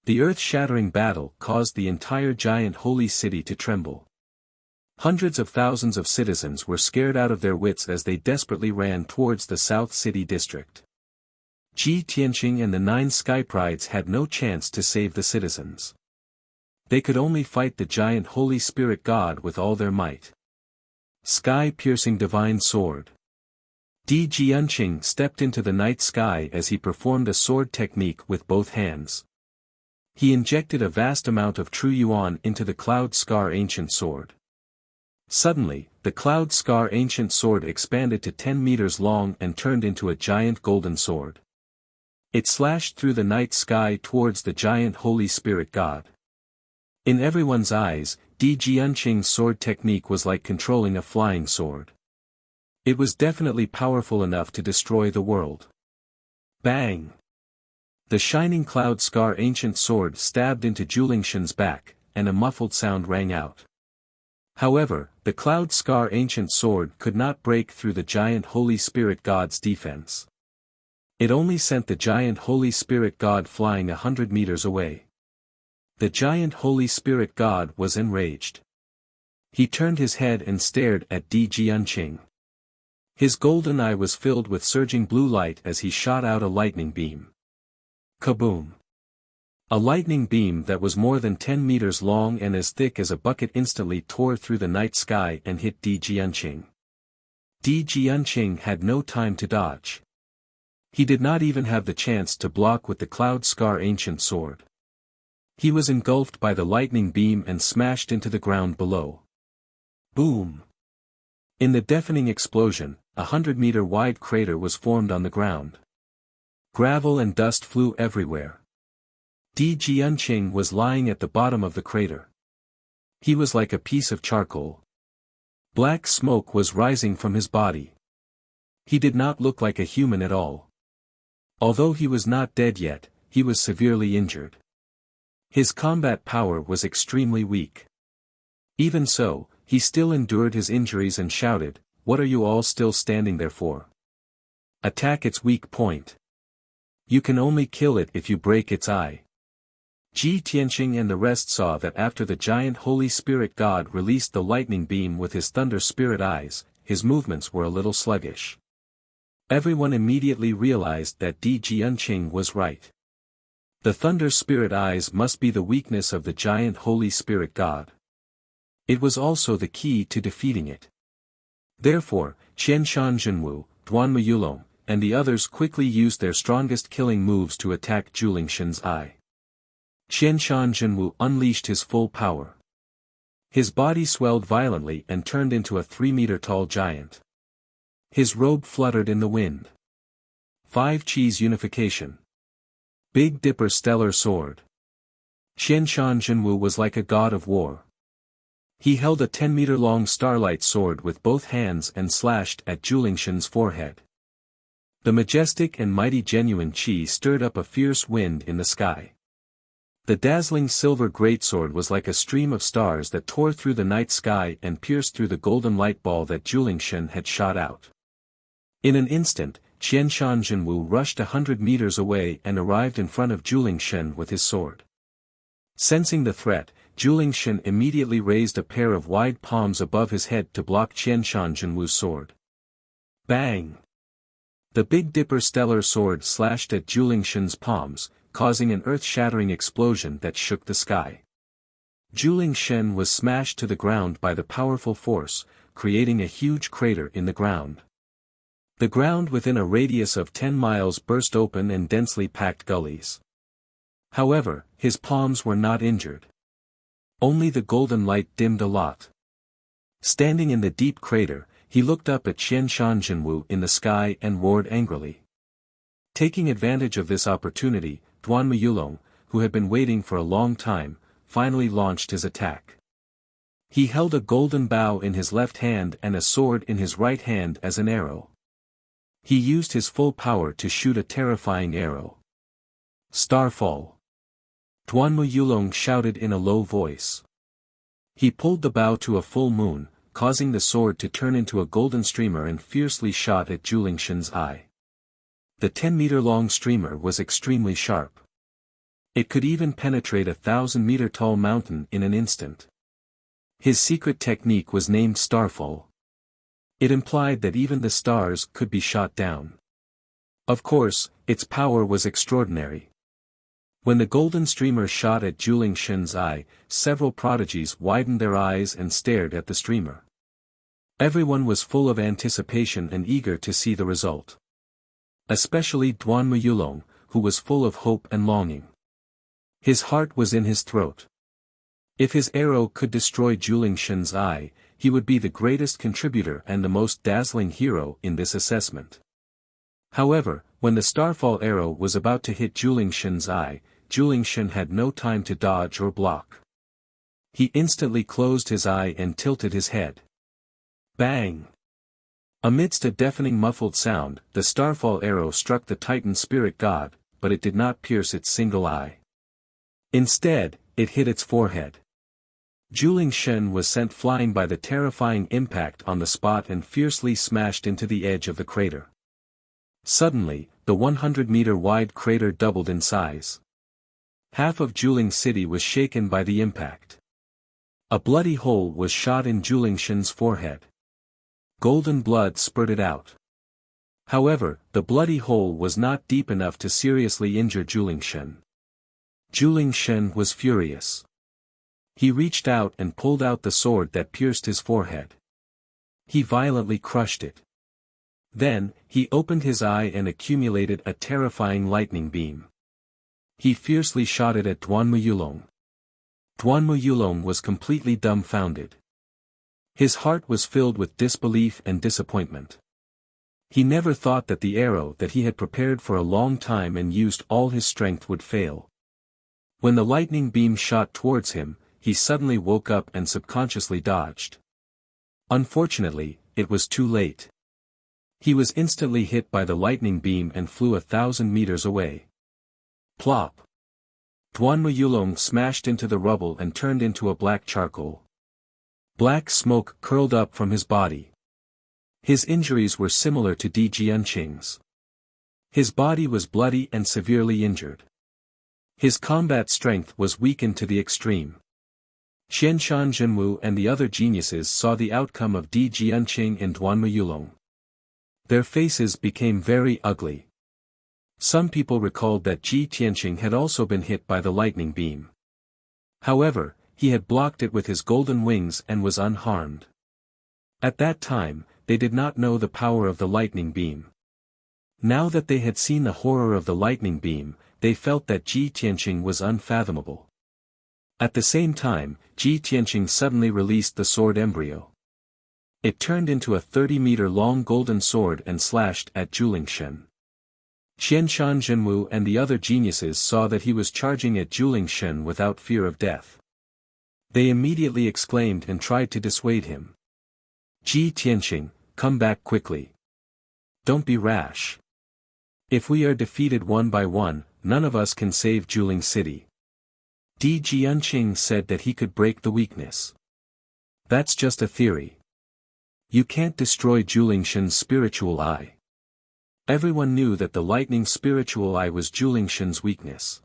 The earth-shattering battle caused the entire giant holy city to tremble. Hundreds of thousands of citizens were scared out of their wits as they desperately ran towards the South City District. Ji Tianqing and the 9 Sky Prides had no chance to save the citizens. They could only fight the giant Holy Spirit God with all their might. Sky-piercing divine sword. Di Jianqing stepped into the night sky as he performed a sword technique with both hands. He injected a vast amount of true yuan into the Cloud Scar ancient sword. Suddenly, the Cloud Scar ancient sword expanded to 10 meters long and turned into a giant golden sword. It slashed through the night sky towards the giant Holy Spirit God. In everyone's eyes, Di Jianqing's sword technique was like controlling a flying sword. It was definitely powerful enough to destroy the world. Bang! The shining Cloud Scar ancient sword stabbed into Julingshan's back, and a muffled sound rang out. However, the Cloud Scar ancient sword could not break through the giant Holy Spirit God's defense. It only sent the giant Holy Spirit God flying 100 meters away. The giant Holy Spirit God was enraged. He turned his head and stared at Di Jianqing. His golden eye was filled with surging blue light as he shot out a lightning beam. Kaboom! A lightning beam that was more than 10 meters long and as thick as a bucket instantly tore through the night sky and hit Di Jianqing. Di Jianqing had no time to dodge. He did not even have the chance to block with the Cloud Scar ancient sword. He was engulfed by the lightning beam and smashed into the ground below. Boom! In the deafening explosion, a 100-meter wide crater was formed on the ground. Gravel and dust flew everywhere. Di Jianqing was lying at the bottom of the crater. He was like a piece of charcoal. Black smoke was rising from his body. He did not look like a human at all. Although he was not dead yet, he was severely injured. His combat power was extremely weak. Even so, he still endured his injuries and shouted, "What are you all still standing there for? Attack its weak point. You can only kill it if you break its eye." Ji Tianqing and the rest saw that after the giant Holy Spirit God released the lightning beam with his thunder spirit eyes, his movements were a little sluggish. Everyone immediately realized that Di Jianqing was right. The thunder spirit eyes must be the weakness of the giant Holy Spirit God. It was also the key to defeating it. Therefore, Qianshan Jinwu, Duanmu Yulong, and the others quickly used their strongest killing moves to attack Julingshan's eye. Qianshan Jinwu unleashed his full power. His body swelled violently and turned into a 3-meter-tall giant. His robe fluttered in the wind. 5 Qis unification. Big Dipper stellar sword. Qianshan Jinwu was like a god of war. He held a 10-meter-long starlight sword with both hands and slashed at Julingshan's forehead. The majestic and mighty genuine Qi stirred up a fierce wind in the sky. The dazzling silver greatsword was like a stream of stars that tore through the night sky and pierced through the golden light ball that Julingshan had shot out. In an instant, Qianshan Jinwu rushed 100 meters away and arrived in front of Julingshan with his sword. Sensing the threat, Julingshan immediately raised a pair of wide palms above his head to block Qianshan Jinwu's sword. Bang! The Big Dipper stellar sword slashed at Julingshan's palms, causing an earth-shattering explosion that shook the sky. Julingshan was smashed to the ground by the powerful force, creating a huge crater in the ground. The ground within a radius of 10 miles burst open and densely packed gullies. However, his palms were not injured. Only the golden light dimmed a lot. Standing in the deep crater, he looked up at Qianshan Jinwu in the sky and roared angrily. Taking advantage of this opportunity, Duanmu Yulong, who had been waiting for a long time, finally launched his attack. He held a golden bow in his left hand and a sword in his right hand as an arrow. He used his full power to shoot a terrifying arrow. Starfall! Duanmu Yulong shouted in a low voice. He pulled the bow to a full moon, causing the sword to turn into a golden streamer and fiercely shot at Julingshan's eye. The 10-meter-long streamer was extremely sharp. It could even penetrate a 1,000-meter-tall mountain in an instant. His secret technique was named Starfall. It implied that even the stars could be shot down. Of course, its power was extraordinary. When the golden streamer shot at Juling Shen's eye, several prodigies widened their eyes and stared at the streamer. Everyone was full of anticipation and eager to see the result. Especially Duan Muyulong, who was full of hope and longing. His heart was in his throat. If his arrow could destroy Juling Shen's eye, he would be the greatest contributor and the most dazzling hero in this assessment. However, when the starfall arrow was about to hit Juling Shen's eye, Juling Shen had no time to dodge or block. He instantly closed his eye and tilted his head. Bang! Amidst a deafening muffled sound, the starfall arrow struck the Titan spirit god, but it did not pierce its single eye. Instead, it hit its forehead. Juling Shen was sent flying by the terrifying impact on the spot and fiercely smashed into the edge of the crater. Suddenly, the 100-meter-wide crater doubled in size. Half of Juling City was shaken by the impact. A bloody hole was shot in Juling Shen's forehead. Golden blood spurted out. However, the bloody hole was not deep enough to seriously injure Juling Shen. Juling Shen was furious. He reached out and pulled out the sword that pierced his forehead. He violently crushed it. Then, he opened his eye and accumulated a terrifying lightning beam. He fiercely shot it at Duan Muyulong. Duan Muyulong was completely dumbfounded. His heart was filled with disbelief and disappointment. He never thought that the arrow that he had prepared for a long time and used all his strength would fail. When the lightning beam shot towards him, he suddenly woke up and subconsciously dodged. Unfortunately, it was too late. He was instantly hit by the lightning beam and flew 1,000 meters away. Plop! Duan Muyulong smashed into the rubble and turned into a black charcoal. Black smoke curled up from his body. His injuries were similar to Di Jianqing's. His body was bloody and severely injured. His combat strength was weakened to the extreme. Qianshan Zhenwu and the other geniuses saw the outcome of Di Jianqing and Duan Muyulong. Their faces became very ugly. Some people recalled that Ji Tianqing had also been hit by the lightning beam. However, he had blocked it with his golden wings and was unharmed. At that time, they did not know the power of the lightning beam. Now that they had seen the horror of the lightning beam, they felt that Ji Tianqing was unfathomable. At the same time, Ji Tianqing suddenly released the sword embryo. It turned into a 30-meter-long golden sword and slashed at Juling Shen. Qianshan Zhenwu and the other geniuses saw that he was charging at Juling Shen without fear of death. They immediately exclaimed and tried to dissuade him. Ji Tianqing, come back quickly. Don't be rash. If we are defeated one by one, none of us can save Juling City. Di Jianqing said that he could break the weakness. That's just a theory. You can't destroy Juling Shen's spiritual eye. Everyone knew that the lightning spiritual eye was Juling Shen's weakness.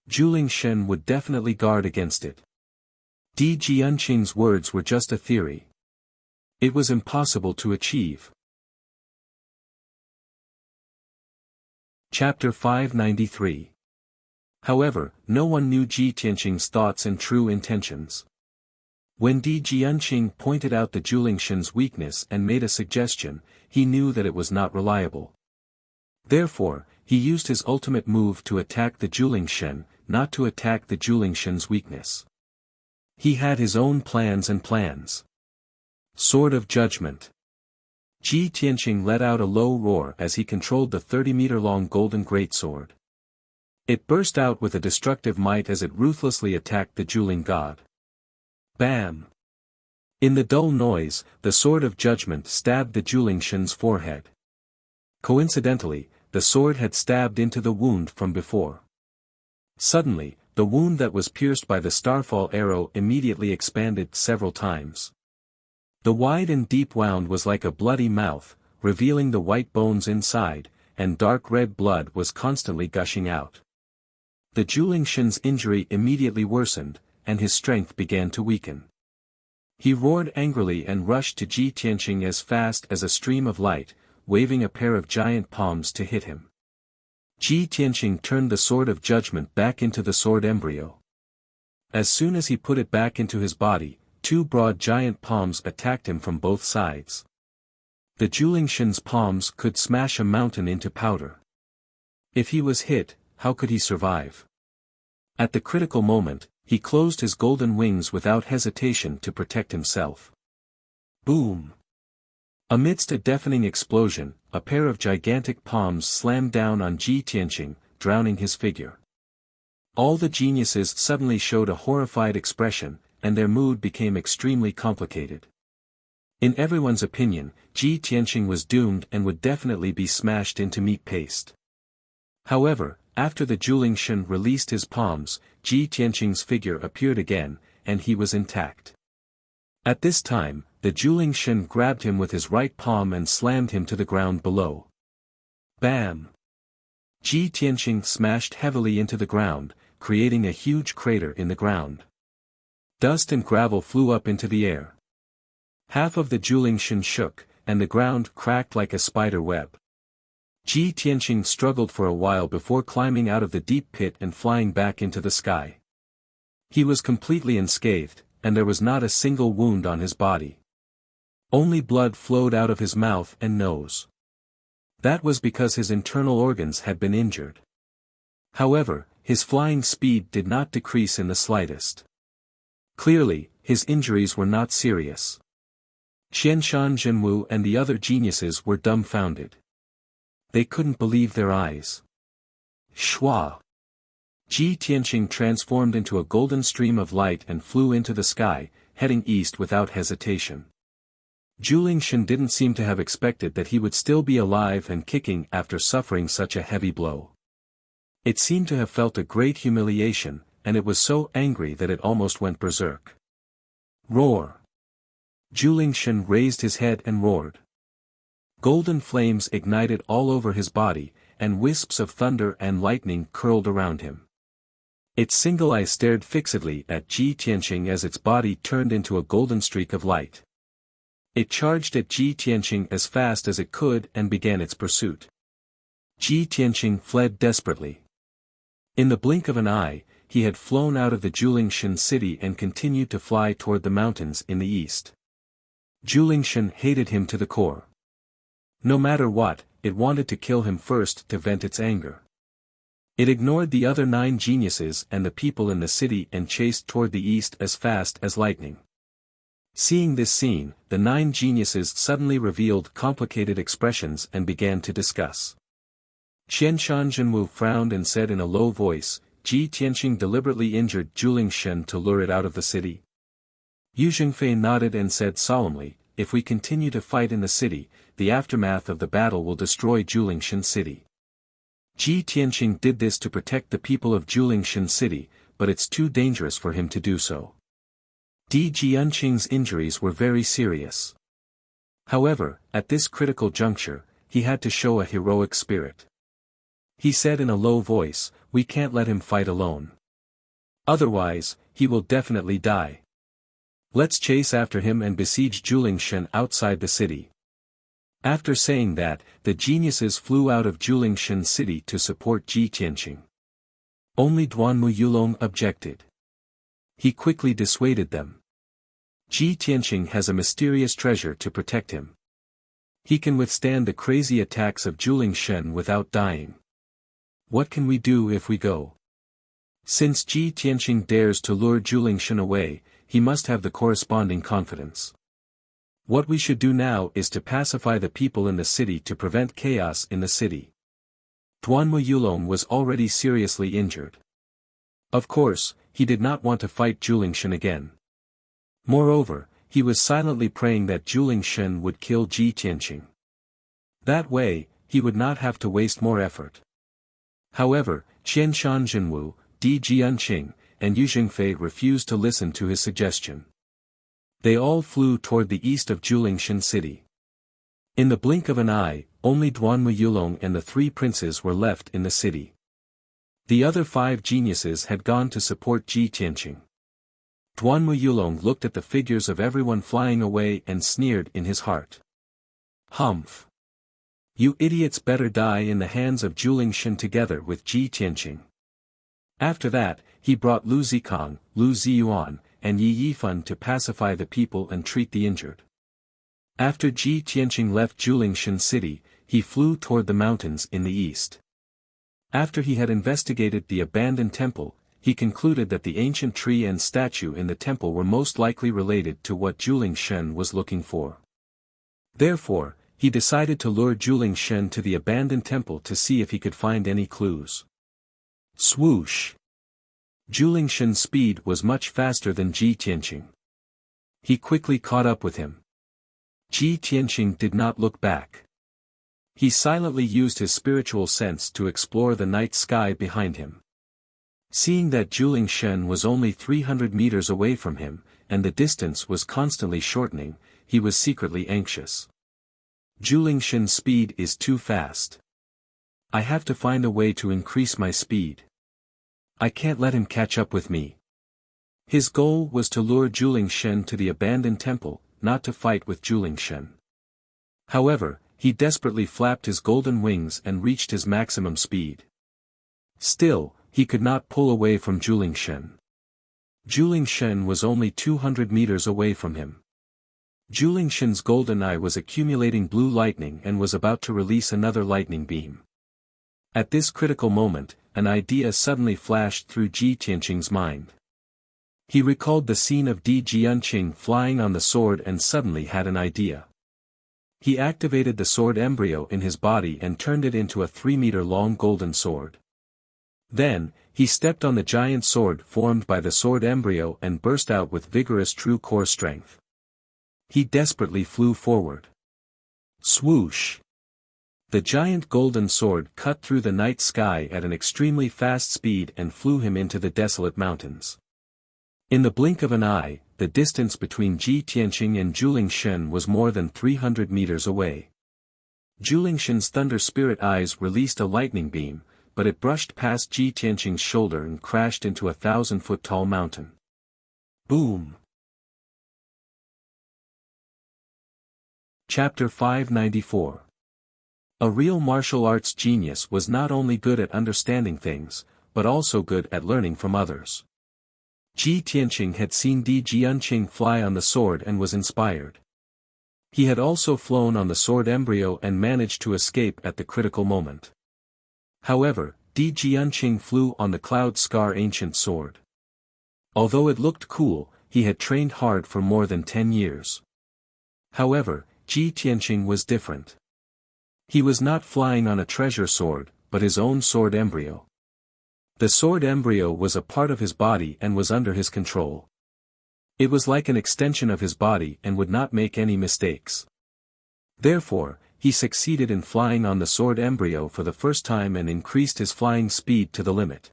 Juling Shen would definitely guard against it. Di Jianqing's words were just a theory. It was impossible to achieve. Chapter 593. However, no one knew Ji Tianqing's thoughts and true intentions. When Di Jianqing pointed out the Juling Shen's weakness and made a suggestion, he knew that it was not reliable. Therefore, he used his ultimate move to attack the Juling Shen, not to attack the Juling Shen's weakness. He had his own plans and plans. Sword of Judgment. Ji Tianqing let out a low roar as he controlled the 30-meter-long golden greatsword. It burst out with a destructive might as it ruthlessly attacked the Juling god. Bam! In the dull noise, the Sword of Judgment stabbed the Juling Shen's forehead. Coincidentally, the sword had stabbed into the wound from before. Suddenly, the wound that was pierced by the starfall arrow immediately expanded several times. The wide and deep wound was like a bloody mouth, revealing the white bones inside, and dark red blood was constantly gushing out. The Juling Shen's injury immediately worsened, and his strength began to weaken. He roared angrily and rushed to Ji Tianqing as fast as a stream of light, waving a pair of giant palms to hit him. Ji Tianqing turned the sword of judgment back into the sword embryo. As soon as he put it back into his body, two broad giant palms attacked him from both sides. The Julingshan's palms could smash a mountain into powder. If he was hit, how could he survive? At the critical moment, he closed his golden wings without hesitation to protect himself. Boom! Amidst a deafening explosion, a pair of gigantic palms slammed down on Ji Tianqing, drowning his figure. All the geniuses suddenly showed a horrified expression, and their mood became extremely complicated. In everyone's opinion, Ji Tianqing was doomed and would definitely be smashed into meat paste. However, after the Julingshan released his palms, Ji Tianqing's figure appeared again, and he was intact. At this time, the Julingshan grabbed him with his right palm and slammed him to the ground below. Bam! Ji Tianqing smashed heavily into the ground, creating a huge crater in the ground. Dust and gravel flew up into the air. Half of the Julingshan shook, and the ground cracked like a spider web. Ji Tianqing struggled for a while before climbing out of the deep pit and flying back into the sky. He was completely unscathed, and there was not a single wound on his body. Only blood flowed out of his mouth and nose. That was because his internal organs had been injured. However, his flying speed did not decrease in the slightest. Clearly, his injuries were not serious. Qianshan Zhenwu and the other geniuses were dumbfounded. They couldn't believe their eyes. Shwa! Ji Tianqing transformed into a golden stream of light and flew into the sky, heading east without hesitation. Julingshan didn't seem to have expected that he would still be alive and kicking after suffering such a heavy blow. It seemed to have felt a great humiliation, and it was so angry that it almost went berserk. Roar! Julingshan raised his head and roared. Golden flames ignited all over his body, and wisps of thunder and lightning curled around him. Its single eye stared fixedly at Ji Tianqing as its body turned into a golden streak of light. It charged at Ji Tianqing as fast as it could and began its pursuit. Ji Tianqing fled desperately. In the blink of an eye, he had flown out of the Julingshan city and continued to fly toward the mountains in the east. Julingshan hated him to the core. No matter what, it wanted to kill him first to vent its anger. It ignored the other 9 geniuses and the people in the city and chased toward the east as fast as lightning. Seeing this scene, the 9 geniuses suddenly revealed complicated expressions and began to discuss. Qianshan Zhenwu frowned and said in a low voice, Ji Tianqing deliberately injured Julingshan to lure it out of the city. Yu Zhengfei nodded and said solemnly, if we continue to fight in the city, the aftermath of the battle will destroy Julingshan city. Ji Tianqing did this to protect the people of Julingshan city, but it's too dangerous for him to do so. Di Jianqing's injuries were very serious. However, at this critical juncture, he had to show a heroic spirit. He said in a low voice, we can't let him fight alone. Otherwise, he will definitely die. Let's chase after him and besiege Julingshan outside the city. After saying that, the geniuses flew out of Julingshan city to support Ji Tianqing. Only Duanmu Yulong objected. He quickly dissuaded them. Ji Tianqing has a mysterious treasure to protect him. He can withstand the crazy attacks of Julingshan without dying. What can we do if we go? Since Ji Tianqing dares to lure Julingshan away, he must have the corresponding confidence. What we should do now is to pacify the people in the city to prevent chaos in the city. Duanmu Yulong was already seriously injured. Of course, he did not want to fight Julingshan again. Moreover, he was silently praying that Julingshan would kill Ji Tianqing. That way, he would not have to waste more effort. However, Qianshan Zhenwu, Di Jianqing, and Yu Zhengfei refused to listen to his suggestion. They all flew toward the east of Julingshan city. In the blink of an eye, only Duanmu Yulong and the 3 princes were left in the city. The other 5 geniuses had gone to support Ji Tianqing. Duanmu Yulong looked at the figures of everyone flying away and sneered in his heart. Humph! You idiots better die in the hands of Julingshan together with Ji Tianqing. After that, he brought Lu Zikang, Lu Ziyuan, and Yi Yifan to pacify the people and treat the injured. After Ji Tianqing left Julingshan city, he flew toward the mountains in the east. After he had investigated the abandoned temple, he concluded that the ancient tree and statue in the temple were most likely related to what Julingshan was looking for. Therefore, he decided to lure Julingshan to the abandoned temple to see if he could find any clues. Swoosh! Julingshan's speed was much faster than Ji Tianqing. He quickly caught up with him. Ji Tianqing did not look back. He silently used his spiritual sense to explore the night sky behind him. Seeing that Julingshan was only 300 meters away from him, and the distance was constantly shortening, he was secretly anxious. Julingshan's speed is too fast. I have to find a way to increase my speed. I can't let him catch up with me. His goal was to lure Julingshan to the abandoned temple, not to fight with Julingshan. However, he desperately flapped his golden wings and reached his maximum speed. Still, he could not pull away from Julingshan. Julingshan was only 200 meters away from him. Julingshan's golden eye was accumulating blue lightning and was about to release another lightning beam. At this critical moment, an idea suddenly flashed through Ji Tianqing's mind. He recalled the scene of Di Jianqing flying on the sword and suddenly had an idea. He activated the sword embryo in his body and turned it into a 3-meter-long golden sword. Then, he stepped on the giant sword formed by the sword embryo and burst out with vigorous true core strength. He desperately flew forward. Swoosh! The giant golden sword cut through the night sky at an extremely fast speed and flew him into the desolate mountains. In the blink of an eye, the distance between Ji Tianqing and Julingshan was more than 300 meters away. Julingshan's thunder spirit eyes released a lightning beam, but it brushed past Ji Tianqing's shoulder and crashed into a 1,000-foot-tall mountain. Boom! Chapter 594. A real martial arts genius was not only good at understanding things, but also good at learning from others. Ji Tianqing had seen Di Jianqing fly on the sword and was inspired. He had also flown on the sword embryo and managed to escape at the critical moment. However, Di Jianqing flew on the Cloud Scar ancient sword. Although it looked cool, he had trained hard for more than 10 years. However, Ji Tianqing was different. He was not flying on a treasure sword, but his own sword embryo. The sword embryo was a part of his body and was under his control. It was like an extension of his body and would not make any mistakes. Therefore, he succeeded in flying on the sword embryo for the first time and increased his flying speed to the limit.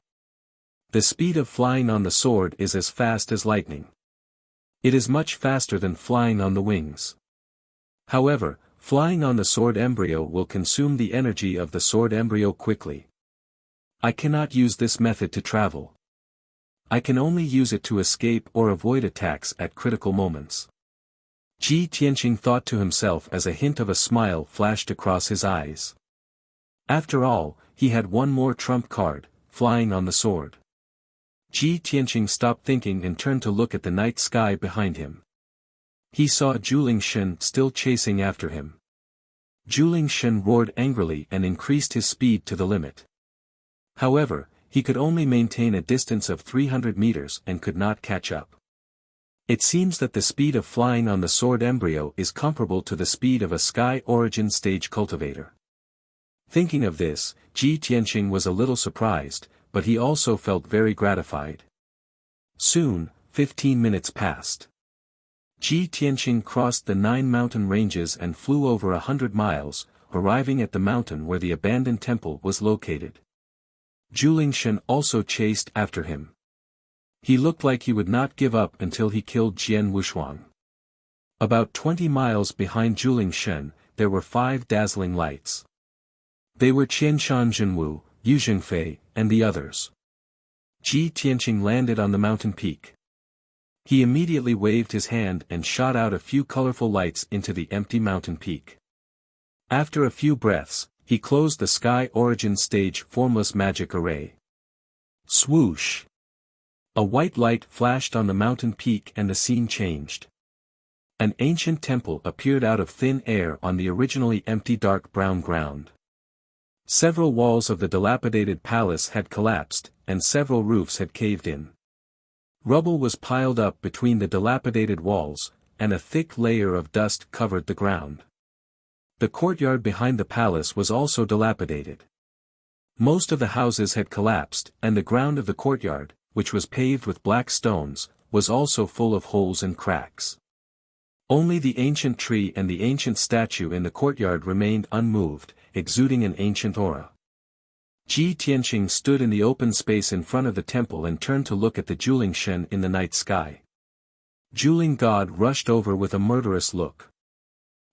The speed of flying on the sword is as fast as lightning. It is much faster than flying on the wings. However, flying on the sword embryo will consume the energy of the sword embryo quickly. I cannot use this method to travel. I can only use it to escape or avoid attacks at critical moments. Ji Tianqing thought to himself as a hint of a smile flashed across his eyes. After all, he had one more trump card, flying on the sword. Ji Tianqing stopped thinking and turned to look at the night sky behind him. He saw Julingshan still chasing after him. Julingshan roared angrily and increased his speed to the limit. However, he could only maintain a distance of 300 meters and could not catch up. It seems that the speed of flying on the sword embryo is comparable to the speed of a sky origin stage cultivator. Thinking of this, Ji Tianqing was a little surprised, but he also felt very gratified. Soon, 15 minutes passed. Ji Tianqing crossed the 9 mountain ranges and flew over 100 miles, arriving at the mountain where the abandoned temple was located. Julingshan also chased after him. He looked like he would not give up until he killed Jian Wushuang. About 20 miles behind Julingshan, there were 5 dazzling lights. They were Qianshan Jinwu, Yu Jingfei, and the others. Ji Tianqing landed on the mountain peak. He immediately waved his hand and shot out a few colorful lights into the empty mountain peak. After a few breaths, he closed the sky origin stage formless magic array. Swoosh! A white light flashed on the mountain peak and the scene changed. An ancient temple appeared out of thin air on the originally empty dark brown ground. Several walls of the dilapidated palace had collapsed, and several roofs had caved in. Rubble was piled up between the dilapidated walls, and a thick layer of dust covered the ground. The courtyard behind the palace was also dilapidated. Most of the houses had collapsed, and the ground of the courtyard, which was paved with black stones, was also full of holes and cracks. Only the ancient tree and the ancient statue in the courtyard remained unmoved, exuding an ancient aura. Ji Tianqing stood in the open space in front of the temple and turned to look at the Juling Shen in the night sky. Juling God rushed over with a murderous look.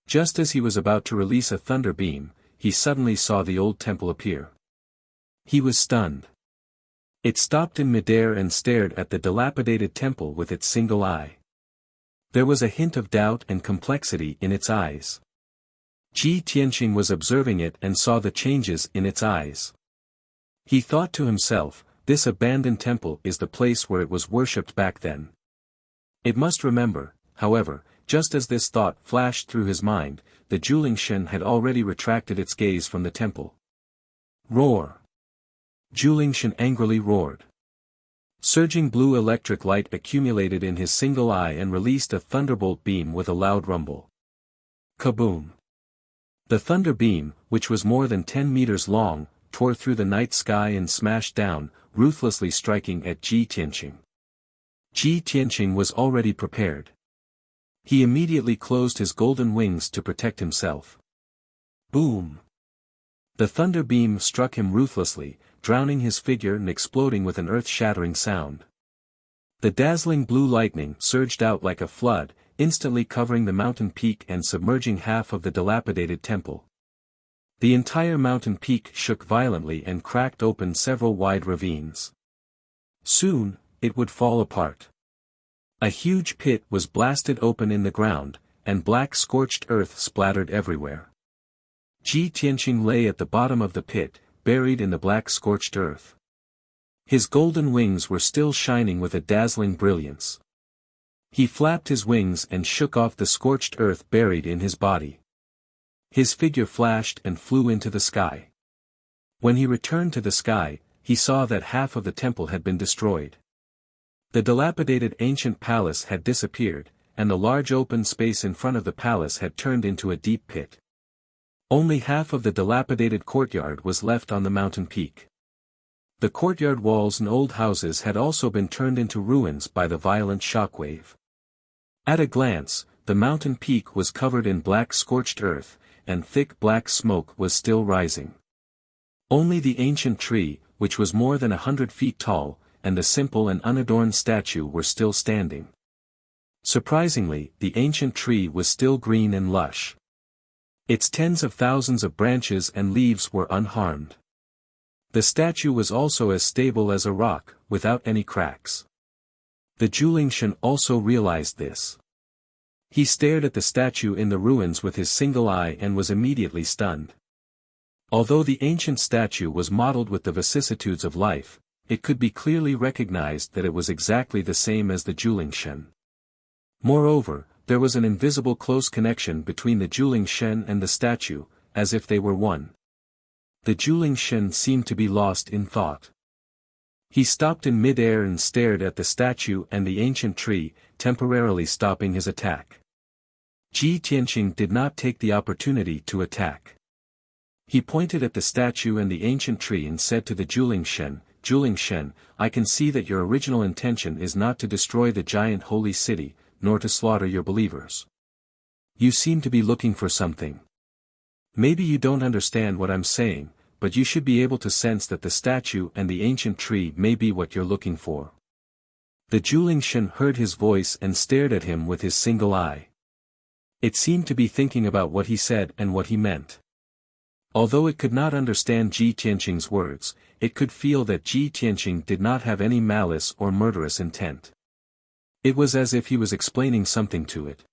Just as he was about to release a thunder beam, he suddenly saw the old temple appear. He was stunned. It stopped in midair and stared at the dilapidated temple with its single eye. There was a hint of doubt and complexity in its eyes. Ji Tianqing was observing it and saw the changes in its eyes. He thought to himself, this abandoned temple is the place where it was worshipped back then. It must remember, however, just as this thought flashed through his mind, the Juling Shen had already retracted its gaze from the temple. Roar! Juling Shen angrily roared. Surging blue electric light accumulated in his single eye and released a thunderbolt beam with a loud rumble. Kaboom! The thunder beam, which was more than 10 meters long, tore through the night sky and smashed down, ruthlessly striking at Ji Tianqing. Ji Tianqing was already prepared. He immediately closed his golden wings to protect himself. Boom! The thunder beam struck him ruthlessly, drowning his figure and exploding with an earth-shattering sound. The dazzling blue lightning surged out like a flood, instantly covering the mountain peak and submerging half of the dilapidated temple. The entire mountain peak shook violently and cracked open several wide ravines. Soon, it would fall apart. A huge pit was blasted open in the ground, and black scorched earth splattered everywhere. Ji Tianqing lay at the bottom of the pit, buried in the black scorched earth. His golden wings were still shining with a dazzling brilliance. He flapped his wings and shook off the scorched earth buried in his body. His figure flashed and flew into the sky. When he returned to the sky, he saw that half of the temple had been destroyed. The dilapidated ancient palace had disappeared, and the large open space in front of the palace had turned into a deep pit. Only half of the dilapidated courtyard was left on the mountain peak. The courtyard walls and old houses had also been turned into ruins by the violent shockwave. At a glance, the mountain peak was covered in black scorched earth, and thick black smoke was still rising. Only the ancient tree, which was more than 100 feet tall, and the simple and unadorned statue were still standing. Surprisingly, the ancient tree was still green and lush. Its tens of thousands of branches and leaves were unharmed. The statue was also as stable as a rock, without any cracks. The Juling Shen also realized this. He stared at the statue in the ruins with his single eye and was immediately stunned. Although the ancient statue was modeled with the vicissitudes of life, it could be clearly recognized that it was exactly the same as the Juling Shen. Moreover, there was an invisible close connection between the Juling Shen and the statue, as if they were one. The Juling Shen seemed to be lost in thought. He stopped in mid-air and stared at the statue and the ancient tree, temporarily stopping his attack. Ji Tianqing did not take the opportunity to attack. He pointed at the statue and the ancient tree and said to the Juling Shen, I can see that your original intention is not to destroy the giant holy city, nor to slaughter your believers. You seem to be looking for something. Maybe you don't understand what I'm saying, but you should be able to sense that the statue and the ancient tree may be what you're looking for. The Juling Shen heard his voice and stared at him with his single eye. It seemed to be thinking about what he said and what he meant. Although it could not understand Ji Tianqing's words, it could feel that Ji Tianqing did not have any malice or murderous intent. It was as if he was explaining something to it.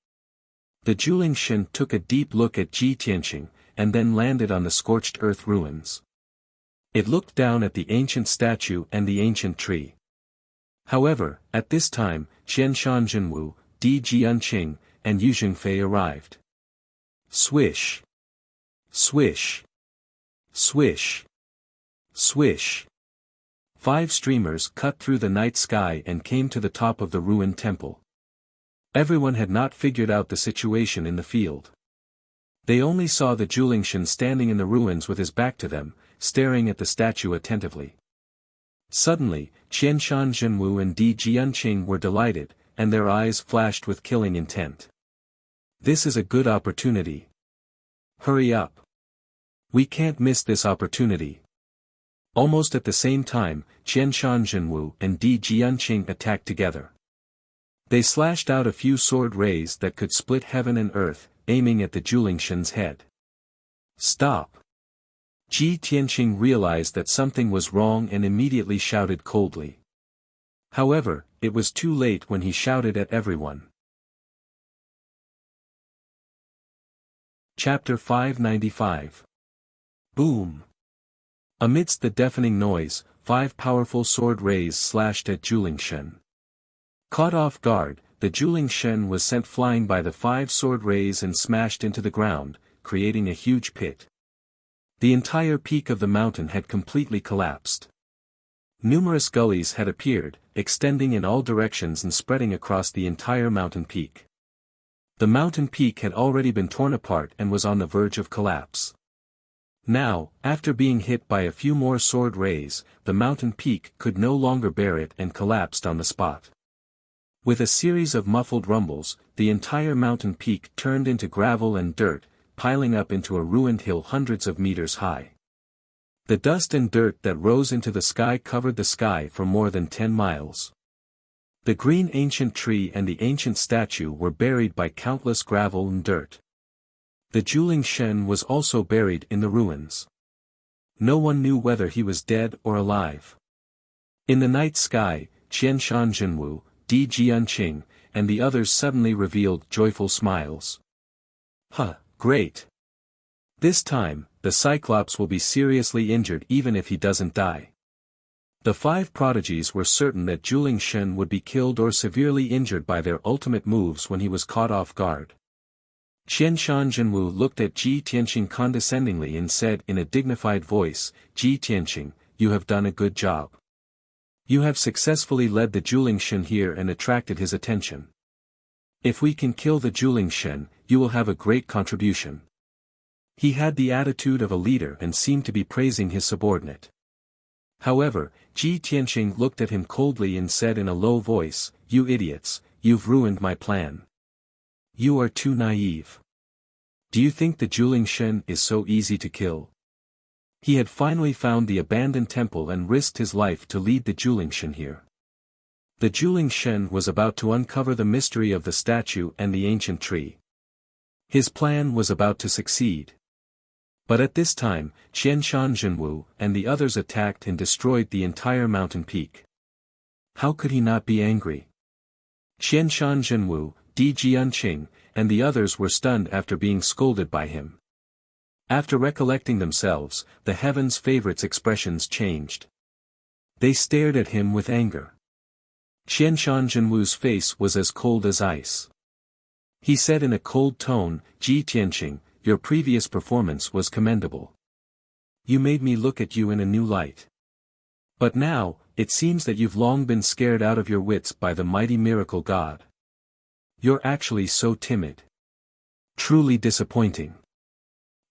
The Juling Shen took a deep look at Ji Tianqing, and then landed on the scorched earth ruins. It looked down at the ancient statue and the ancient tree. However, at this time, Qian Shanzhenwu, Di Jianqing, and Yu Zhengfei arrived. Swish! Swish! Swish! Swish! 5 streamers cut through the night sky and came to the top of the ruined temple. Everyone had not figured out the situation in the field. They only saw the Julingshan standing in the ruins with his back to them, staring at the statue attentively. Suddenly, Qian Shanzhenwu and Di Jianqing were delighted, and their eyes flashed with killing intent. This is a good opportunity. Hurry up. We can't miss this opportunity. Almost at the same time, Qian Shanzhenwu and Di Jianqing attacked together. They slashed out a few sword rays that could split heaven and earth, aiming at the Julingshan's head. Stop! Ji Tianqing realized that something was wrong and immediately shouted coldly. However, it was too late when he shouted at everyone. Chapter 595. Boom! Amidst the deafening noise, 5 powerful sword rays slashed at Julingshan. Caught off guard, the Julingshan was sent flying by the 5 sword rays and smashed into the ground, creating a huge pit. The entire peak of the mountain had completely collapsed. Numerous gullies had appeared, extending in all directions and spreading across the entire mountain peak. The mountain peak had already been torn apart and was on the verge of collapse. Now, after being hit by a few more sword rays, the mountain peak could no longer bear it and collapsed on the spot. With a series of muffled rumbles, the entire mountain peak turned into gravel and dirt, piling up into a ruined hill hundreds of meters high. The dust and dirt that rose into the sky covered the sky for more than 10 miles. The green ancient tree and the ancient statue were buried by countless gravel and dirt. The Julingshan was also buried in the ruins. No one knew whether he was dead or alive. In the night sky, Qian Shanzhenwu, Di Jianqing, and the others suddenly revealed joyful smiles. Huh, great! This time, the Cyclops will be seriously injured even if he doesn't die. The 5 prodigies were certain that Julingshan would be killed or severely injured by their ultimate moves when he was caught off guard. Qian Shanzhenwu looked at Ji Tianqing condescendingly and said in a dignified voice, Ji Tianqing, you have done a good job. You have successfully led the Julingshan here and attracted his attention. If we can kill the Julingshan, you will have a great contribution. He had the attitude of a leader and seemed to be praising his subordinate. However, Ji Tianqing looked at him coldly and said in a low voice, you idiots, you've ruined my plan. You are too naive. Do you think the Julingshan is so easy to kill? He had finally found the abandoned temple and risked his life to lead the Julingshan here. The Julingshan was about to uncover the mystery of the statue and the ancient tree. His plan was about to succeed. But at this time, Qian Shanzhenwu and the others attacked and destroyed the entire mountain peak. How could he not be angry? Qian Shanzhenwu, Di Jianqing, and the others were stunned after being scolded by him. After recollecting themselves, the heaven's favorites' expressions changed. They stared at him with anger. Qian Shanzhenwu's face was as cold as ice. He said in a cold tone, Ji Tianqing, your previous performance was commendable. You made me look at you in a new light. But now, it seems that you've long been scared out of your wits by the mighty miracle god. You're actually so timid. Truly disappointing.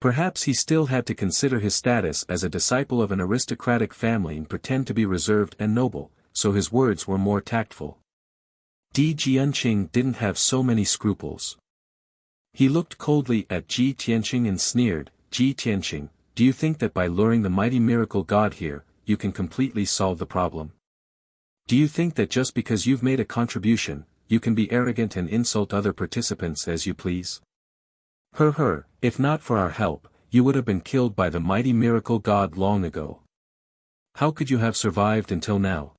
Perhaps he still had to consider his status as a disciple of an aristocratic family and pretend to be reserved and noble, so his words were more tactful. Di Jianqing didn't have so many scruples. He looked coldly at Ji Tianqing and sneered, Ji Tianqing, do you think that by luring the mighty miracle god here, you can completely solve the problem? Do you think that just because you've made a contribution, you can be arrogant and insult other participants as you please? If not for our help, you would have been killed by the mighty miracle god long ago. How could you have survived until now?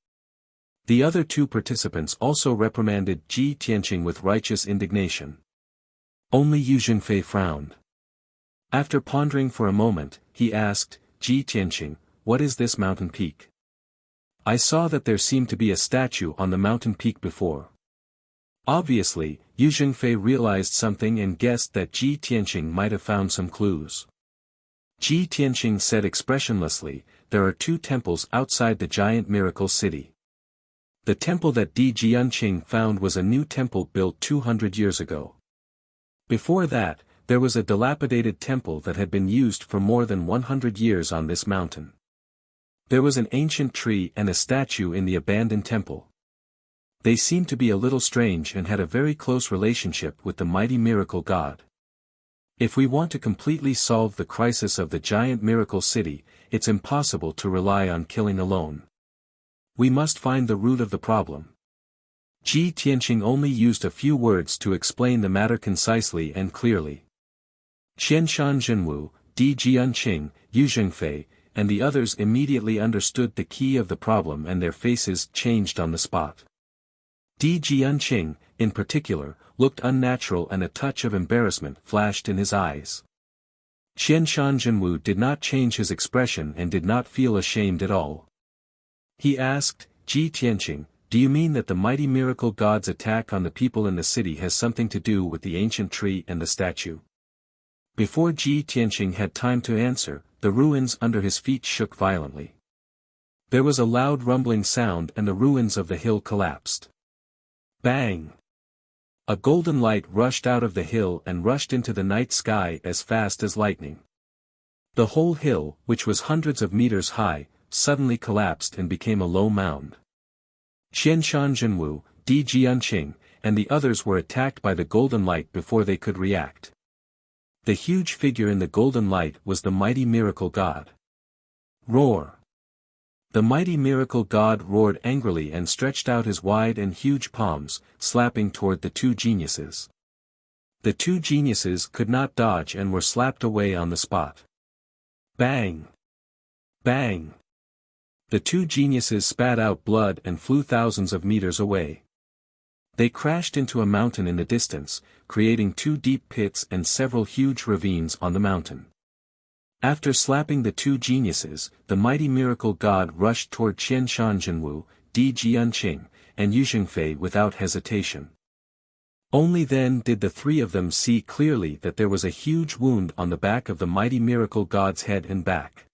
The other 2 participants also reprimanded Ji Tianqing with righteous indignation. Only Yu Zhengfei frowned. After pondering for a moment, he asked, Ji Tianqing, what is this mountain peak? I saw that there seemed to be a statue on the mountain peak before. Obviously, Yu Zhengfei realized something and guessed that Ji Tianqing might have found some clues. Ji Tianqing said expressionlessly, there are 2 temples outside the giant miracle city. The temple that Di Jianqing found was a new temple built 200 years ago. Before that, there was a dilapidated temple that had been used for more than 100 years on this mountain. There was an ancient tree and a statue in the abandoned temple. They seemed to be a little strange and had a very close relationship with the mighty miracle god. If we want to completely solve the crisis of the giant miracle city, it's impossible to rely on killing alone. We must find the root of the problem. Ji Tianqing only used a few words to explain the matter concisely and clearly. Qianshan Zhenwu, Di Jianqing, Yu Zhengfei, and the others immediately understood the key of the problem and their faces changed on the spot. Di Jianqing, in particular, looked unnatural and a touch of embarrassment flashed in his eyes. Qianshan Zhenwu did not change his expression and did not feel ashamed at all. He asked, Ji Tianqing, do you mean that the mighty miracle god's attack on the people in the city has something to do with the ancient tree and the statue? Before Ji Tianqing had time to answer, the ruins under his feet shook violently. There was a loud rumbling sound and the ruins of the hill collapsed. Bang! A golden light rushed out of the hill and rushed into the night sky as fast as lightning. The whole hill, which was hundreds of meters high, suddenly collapsed and became a low mound. Qianshan Zhenwu, Di Jianqing, and the others were attacked by the golden light before they could react. The huge figure in the golden light was the mighty miracle god. Roar! The mighty miracle god roared angrily and stretched out his wide and huge palms, slapping toward the 2 geniuses. The 2 geniuses could not dodge and were slapped away on the spot. Bang! Bang! The 2 geniuses spat out blood and flew thousands of meters away. They crashed into a mountain in the distance, creating 2 deep pits and several huge ravines on the mountain. After slapping the 2 geniuses, the mighty miracle god rushed toward Qianshan Zhenwu, Di Jianqing, and Yu Zhengfei without hesitation. Only then did the 3 of them see clearly that there was a huge wound on the back of the mighty miracle god's head and back.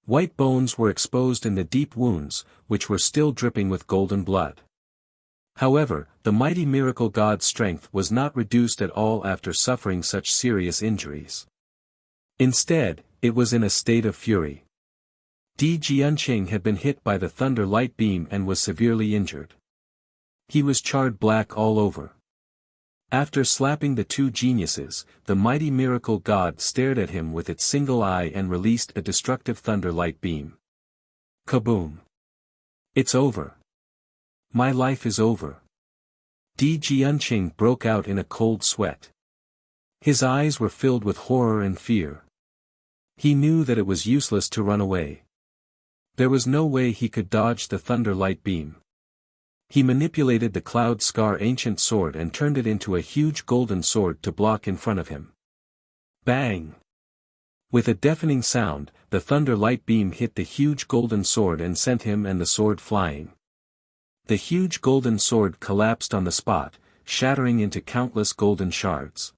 White bones were exposed in the deep wounds, which were still dripping with golden blood. However, the mighty miracle god's strength was not reduced at all after suffering such serious injuries. Instead, it was in a state of fury. Di Jianqing had been hit by the thunder light beam and was severely injured. He was charred black all over. After slapping the 2 geniuses, the mighty miracle god stared at him with its single eye and released a destructive thunder light beam. Kaboom! It's over. My life is over. Di Jianqing broke out in a cold sweat. His eyes were filled with horror and fear. He knew that it was useless to run away. There was no way he could dodge the thunder light beam. He manipulated the Cloud Scar ancient sword and turned it into a huge golden sword to block in front of him. Bang! With a deafening sound, the thunder light beam hit the huge golden sword and sent him and the sword flying. The huge golden sword collapsed on the spot, shattering into countless golden shards.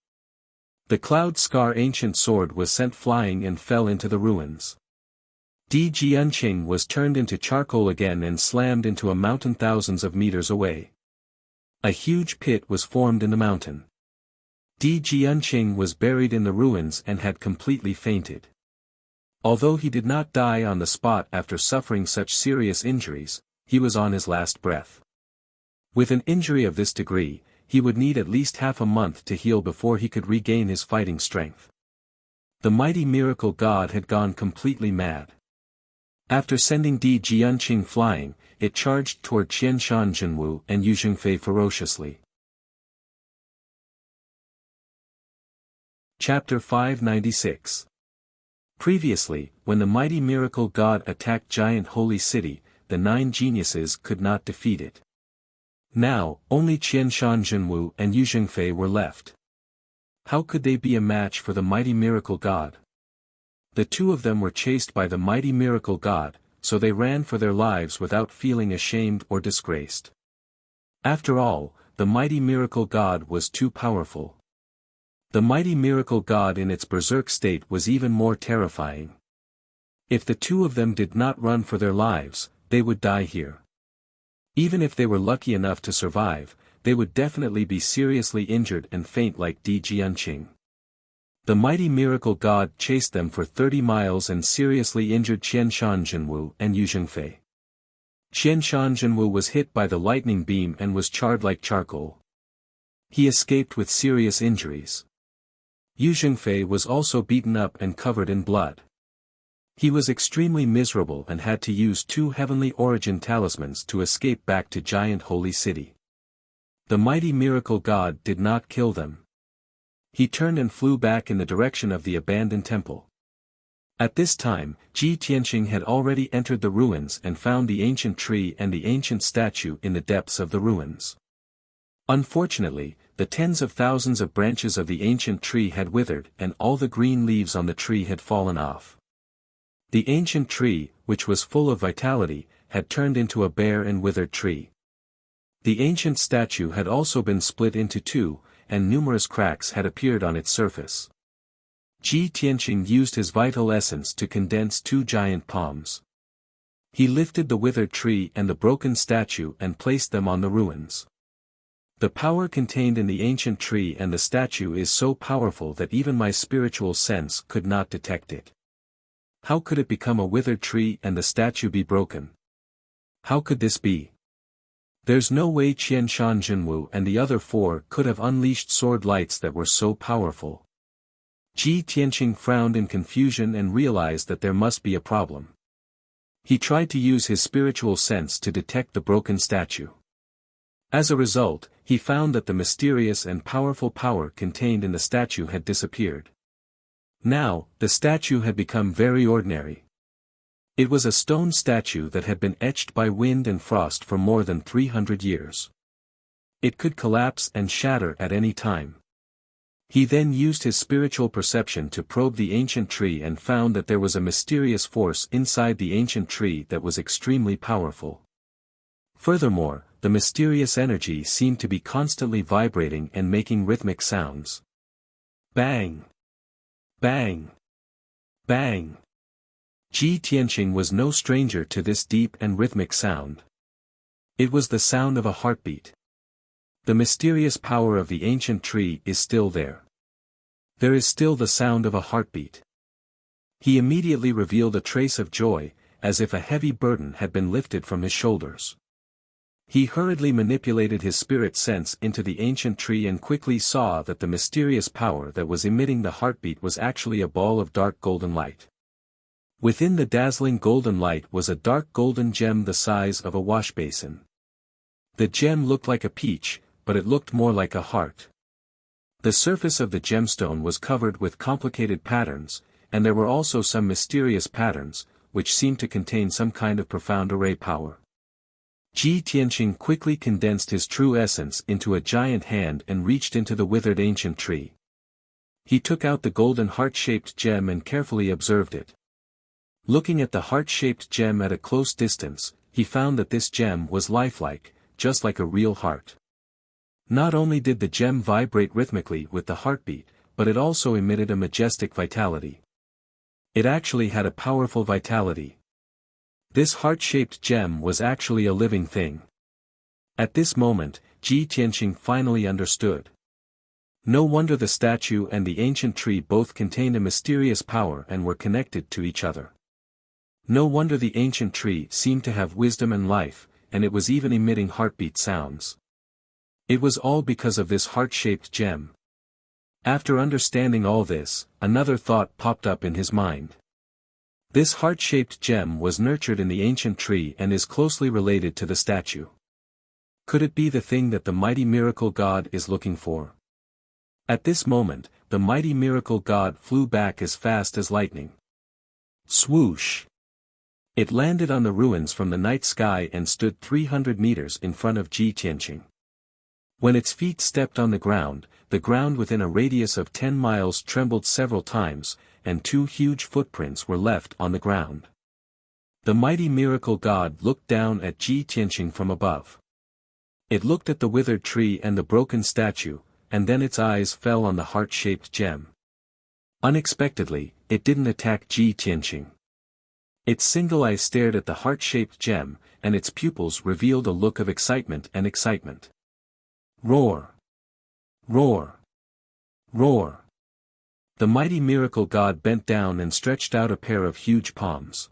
The Cloud Scar ancient sword was sent flying and fell into the ruins. Di Jianqing was turned into charcoal again and slammed into a mountain thousands of meters away. A huge pit was formed in the mountain. Di Jianqing was buried in the ruins and had completely fainted. Although he did not die on the spot after suffering such serious injuries, he was on his last breath. With an injury of this degree, he would need at least half a month to heal before he could regain his fighting strength. The mighty miracle god had gone completely mad. After sending Di Jianqing flying, it charged toward Qianshan Zhenwu and Yu Zhengfei ferociously. Chapter 596. Previously, when the mighty miracle god attacked giant holy city, the 9 geniuses could not defeat it. Now, only Qianshan Zhenwu and Yu Zhengfei were left. How could they be a match for the mighty miracle god? The two of them were chased by the mighty miracle god, so they ran for their lives without feeling ashamed or disgraced. After all, the mighty miracle god was too powerful. The mighty miracle god in its berserk state was even more terrifying. If the two of them did not run for their lives, they would die here. Even if they were lucky enough to survive, they would definitely be seriously injured and faint like Di Jianqing. The mighty miracle god chased them for 30 miles and seriously injured Qian Shanzhenwu and Yu Zhengfei. Qian Shanzhenwu was hit by the lightning beam and was charred like charcoal. He escaped with serious injuries. Yu Zhengfei was also beaten up and covered in blood. He was extremely miserable and had to use 2 heavenly origin talismans to escape back to Giant Holy City. The mighty miracle god did not kill them. He turned and flew back in the direction of the abandoned temple. At this time, Ji Tianqing had already entered the ruins and found the ancient tree and the ancient statue in the depths of the ruins. Unfortunately, the tens of thousands of branches of the ancient tree had withered and all the green leaves on the tree had fallen off. The ancient tree, which was full of vitality, had turned into a bare and withered tree. The ancient statue had also been split into 2, and numerous cracks had appeared on its surface. Ji Tianqing used his vital essence to condense 2 giant palms. He lifted the withered tree and the broken statue and placed them on the ruins. The power contained in the ancient tree and the statue is so powerful that even my spiritual sense could not detect it. How could it become a withered tree and the statue be broken? How could this be? There's no way Qian Shanzhenwu and the other 4 could have unleashed sword lights that were so powerful. Ji Tianqing frowned in confusion and realized that there must be a problem. He tried to use his spiritual sense to detect the broken statue. As a result, he found that the mysterious and powerful power contained in the statue had disappeared. Now, the statue had become very ordinary. It was a stone statue that had been etched by wind and frost for more than 300 years. It could collapse and shatter at any time. He then used his spiritual perception to probe the ancient tree and found that there was a mysterious force inside the ancient tree that was extremely powerful. Furthermore, the mysterious energy seemed to be constantly vibrating and making rhythmic sounds. Bang! Bang! Bang! Ji Tianqing was no stranger to this deep and rhythmic sound. It was the sound of a heartbeat. The mysterious power of the ancient tree is still there. There is still the sound of a heartbeat. He immediately revealed a trace of joy, as if a heavy burden had been lifted from his shoulders. He hurriedly manipulated his spirit sense into the ancient tree and quickly saw that the mysterious power that was emitting the heartbeat was actually a ball of dark golden light. Within the dazzling golden light was a dark golden gem the size of a wash basin. The gem looked like a peach, but it looked more like a heart. The surface of the gemstone was covered with complicated patterns, and there were also some mysterious patterns, which seemed to contain some kind of profound array power. Ji Tianqing quickly condensed his true essence into a giant hand and reached into the withered ancient tree. He took out the golden heart-shaped gem and carefully observed it. Looking at the heart-shaped gem at a close distance, he found that this gem was lifelike, just like a real heart. Not only did the gem vibrate rhythmically with the heartbeat, but it also emitted a majestic vitality. It actually had a powerful vitality. This heart-shaped gem was actually a living thing. At this moment, Ji Tianqing finally understood. No wonder the statue and the ancient tree both contained a mysterious power and were connected to each other. No wonder the ancient tree seemed to have wisdom and life, and it was even emitting heartbeat sounds. It was all because of this heart-shaped gem. After understanding all this, another thought popped up in his mind. This heart-shaped gem was nurtured in the ancient tree and is closely related to the statue. Could it be the thing that the mighty miracle god is looking for? At this moment, the mighty miracle god flew back as fast as lightning. Swoosh! It landed on the ruins from the night sky and stood 300 meters in front of Ji Tianqing. When its feet stepped on the ground within a radius of 10 miles trembled several times, and 2 huge footprints were left on the ground. The mighty miracle god looked down at Ji Tianqing from above. It looked at the withered tree and the broken statue, and then its eyes fell on the heart-shaped gem. Unexpectedly, it didn't attack Ji Tianqing. Its single eye stared at the heart-shaped gem, and its pupils revealed a look of excitement and excitement. Roar! Roar! Roar! The mighty miracle god bent down and stretched out a pair of huge palms.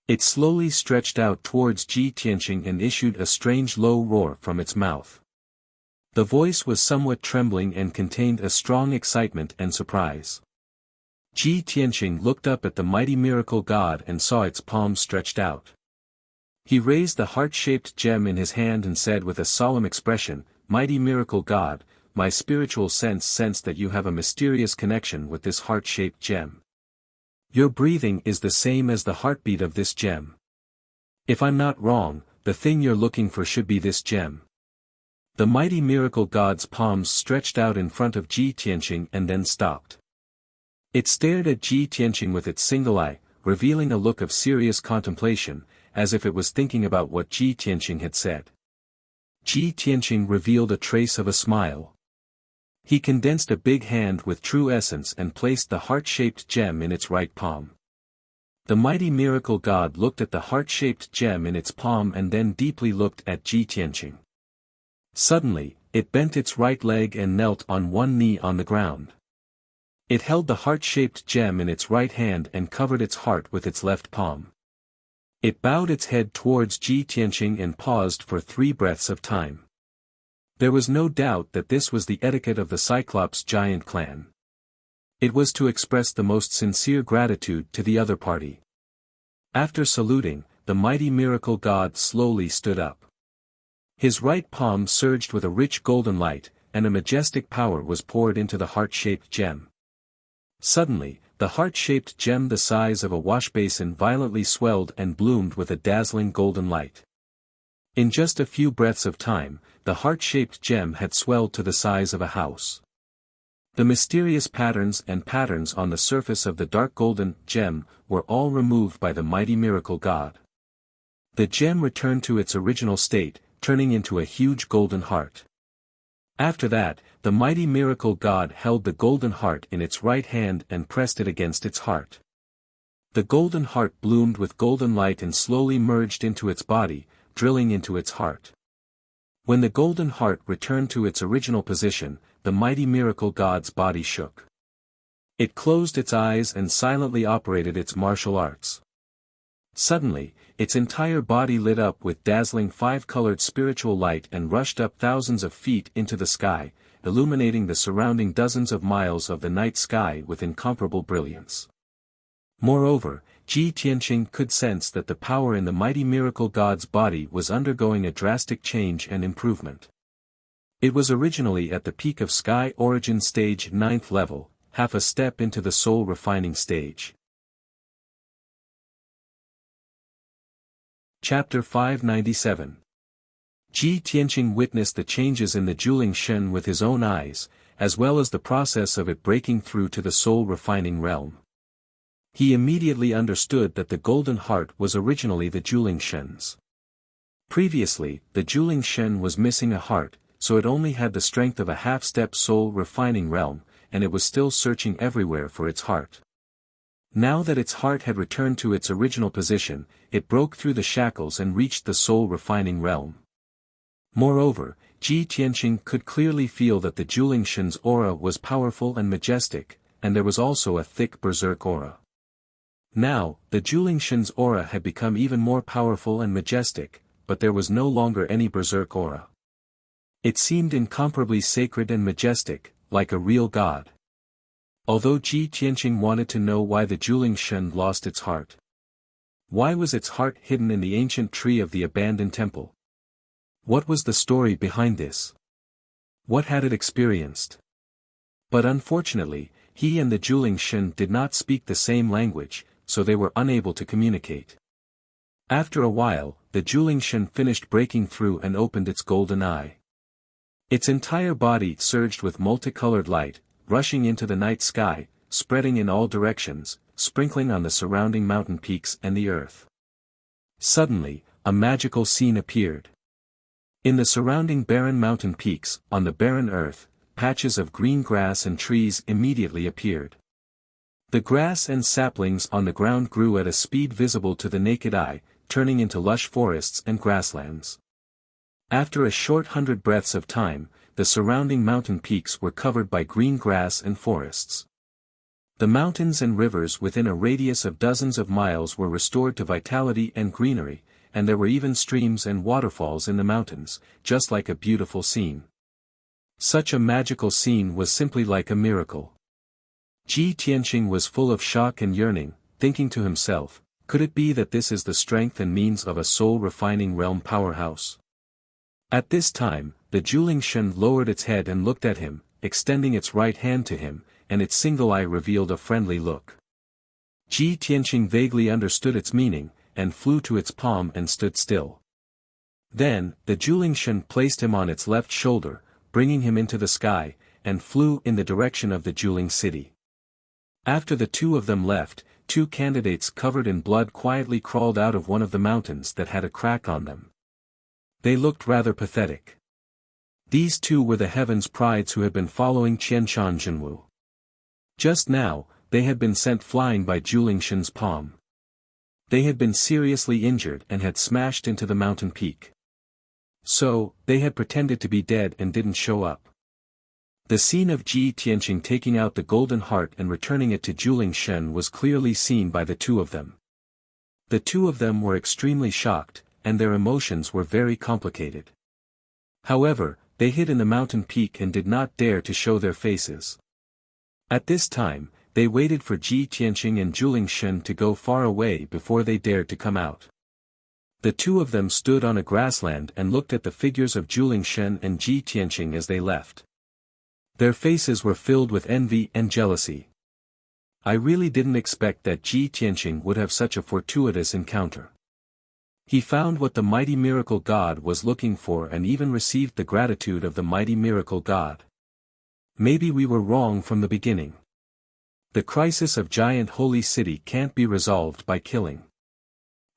It slowly stretched out towards Ji Tianqing and issued a strange low roar from its mouth. The voice was somewhat trembling and contained a strong excitement and surprise. Ji Tianqing looked up at the mighty miracle god and saw its palms stretched out. He raised the heart-shaped gem in his hand and said with a solemn expression, "Mighty miracle god, my spiritual sense sensed that you have a mysterious connection with this heart-shaped gem. Your breathing is the same as the heartbeat of this gem. If I'm not wrong, the thing you're looking for should be this gem." The mighty miracle god's palms stretched out in front of Ji Tianqing and then stopped. It stared at Ji Tianqing with its single eye, revealing a look of serious contemplation, as if it was thinking about what Ji Tianqing had said. Ji Tianqing revealed a trace of a smile. He condensed a big hand with true essence and placed the heart-shaped gem in its right palm. The mighty miracle god looked at the heart-shaped gem in its palm and then deeply looked at Ji Tianqing. Suddenly, it bent its right leg and knelt on one knee on the ground. It held the heart-shaped gem in its right hand and covered its heart with its left palm. It bowed its head towards Ji Tianqing and paused for 3 breaths of time. There was no doubt that this was the etiquette of the Cyclops giant clan. It was to express the most sincere gratitude to the other party. After saluting, the mighty miracle god slowly stood up. His right palm surged with a rich golden light, and a majestic power was poured into the heart-shaped gem. Suddenly, the heart-shaped gem the size of a washbasin violently swelled and bloomed with a dazzling golden light. In just a few breaths of time, the heart-shaped gem had swelled to the size of a house. The mysterious patterns on the surface of the dark golden gem were all removed by the mighty miracle god. The gem returned to its original state, turning into a huge golden heart. After that, the mighty miracle god held the golden heart in its right hand and pressed it against its heart. The golden heart bloomed with golden light and slowly merged into its body, drilling into its heart. When the golden heart returned to its original position, the mighty miracle god's body shook. It closed its eyes and silently operated its martial arts. Suddenly, its entire body lit up with dazzling 5-colored spiritual light and rushed up thousands of feet into the sky, illuminating the surrounding dozens of miles of the night sky with incomparable brilliance. Moreover, Ji Tianqing could sense that the power in the mighty miracle god's body was undergoing a drastic change and improvement. It was originally at the peak of sky origin stage 9th level, half a step into the soul refining stage. Chapter 597. Ji Tianqing witnessed the changes in the Juling Shen with his own eyes, as well as the process of it breaking through to the soul refining realm. He immediately understood that the golden heart was originally the Juling Shen's. Previously, the Juling Shen was missing a heart, so it only had the strength of a half-step soul refining realm, and it was still searching everywhere for its heart. Now that its heart had returned to its original position, it broke through the shackles and reached the soul refining realm. Moreover, Ji Tianqing could clearly feel that the Juling Shen's aura was powerful and majestic, and there was also a thick berserk aura. Now, the Juling Shen's aura had become even more powerful and majestic, but there was no longer any berserk aura. It seemed incomparably sacred and majestic, like a real god. Although Ji Tianqing wanted to know why the Juling Shen lost its heart. Why was its heart hidden in the ancient tree of the abandoned temple? What was the story behind this? What had it experienced? But unfortunately, he and the Juling Shen did not speak the same language, so they were unable to communicate. After a while, the Juling Shen finished breaking through and opened its golden eye. Its entire body surged with multicolored light, rushing into the night sky, spreading in all directions, sprinkling on the surrounding mountain peaks and the earth. Suddenly, a magical scene appeared. In the surrounding barren mountain peaks, on the barren earth, patches of green grass and trees immediately appeared. The grass and saplings on the ground grew at a speed visible to the naked eye, turning into lush forests and grasslands. After a short 100 breaths of time, the surrounding mountain peaks were covered by green grass and forests. The mountains and rivers within a radius of dozens of miles were restored to vitality and greenery, and there were even streams and waterfalls in the mountains, just like a beautiful scene. Such a magical scene was simply like a miracle. Ji Tianqing was full of shock and yearning, thinking to himself, could it be that this is the strength and means of a soul-refining realm powerhouse? At this time, the Juling Shen lowered its head and looked at him, extending its right hand to him, and its single eye revealed a friendly look. Ji Tianqing vaguely understood its meaning, and flew to its palm and stood still. Then, the Juling Shen placed him on its left shoulder, bringing him into the sky, and flew in the direction of the Juling city. After the two of them left, two candidates covered in blood quietly crawled out of one of the mountains that had a crack on them. They looked rather pathetic. These two were the Heaven's Prides who had been following Qianshan Jinwu. Just now, they had been sent flying by Juling Shen's palm. They had been seriously injured and had smashed into the mountain peak. So, they had pretended to be dead and didn't show up. The scene of Ji Tianqing taking out the golden heart and returning it to Juling Shen was clearly seen by the two of them. The two of them were extremely shocked, and their emotions were very complicated. However, they hid in the mountain peak and did not dare to show their faces. At this time, they waited for Ji Tianqing and Juling Shen to go far away before they dared to come out. The two of them stood on a grassland and looked at the figures of Juling Shen and Ji Tianqing as they left. Their faces were filled with envy and jealousy. I really didn't expect that Ji Tianqing would have such a fortuitous encounter. He found what the mighty miracle god was looking for and even received the gratitude of the mighty miracle god. Maybe we were wrong from the beginning. The crisis of Giant Holy City can't be resolved by killing.